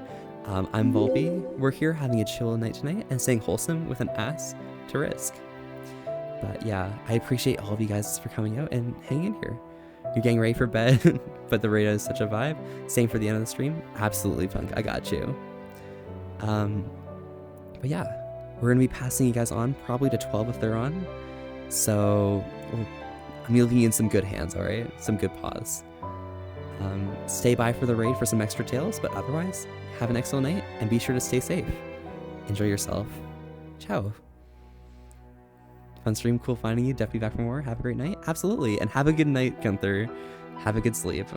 I'm Volpe. We're here having a chill night tonight and staying wholesome with an ass to risk. But yeah, I appreciate all of you guys for coming out and hanging in here. You're getting ready for bed, but the radio is such a vibe. Staying for the end of the stream? Absolutely, Punk. I got you. But yeah, we're going to be passing you guys on probably to 12 if they're on. So I'm leaving you in some good hands, alright? Some good paws. Stay by for the raid for some extra tales, but otherwise, have an excellent night and be sure to stay safe. Enjoy yourself. Ciao. Fun stream, cool finding you. Definitely back for more. Have a great night. Absolutely. And have a good night, Gunther. Have a good sleep.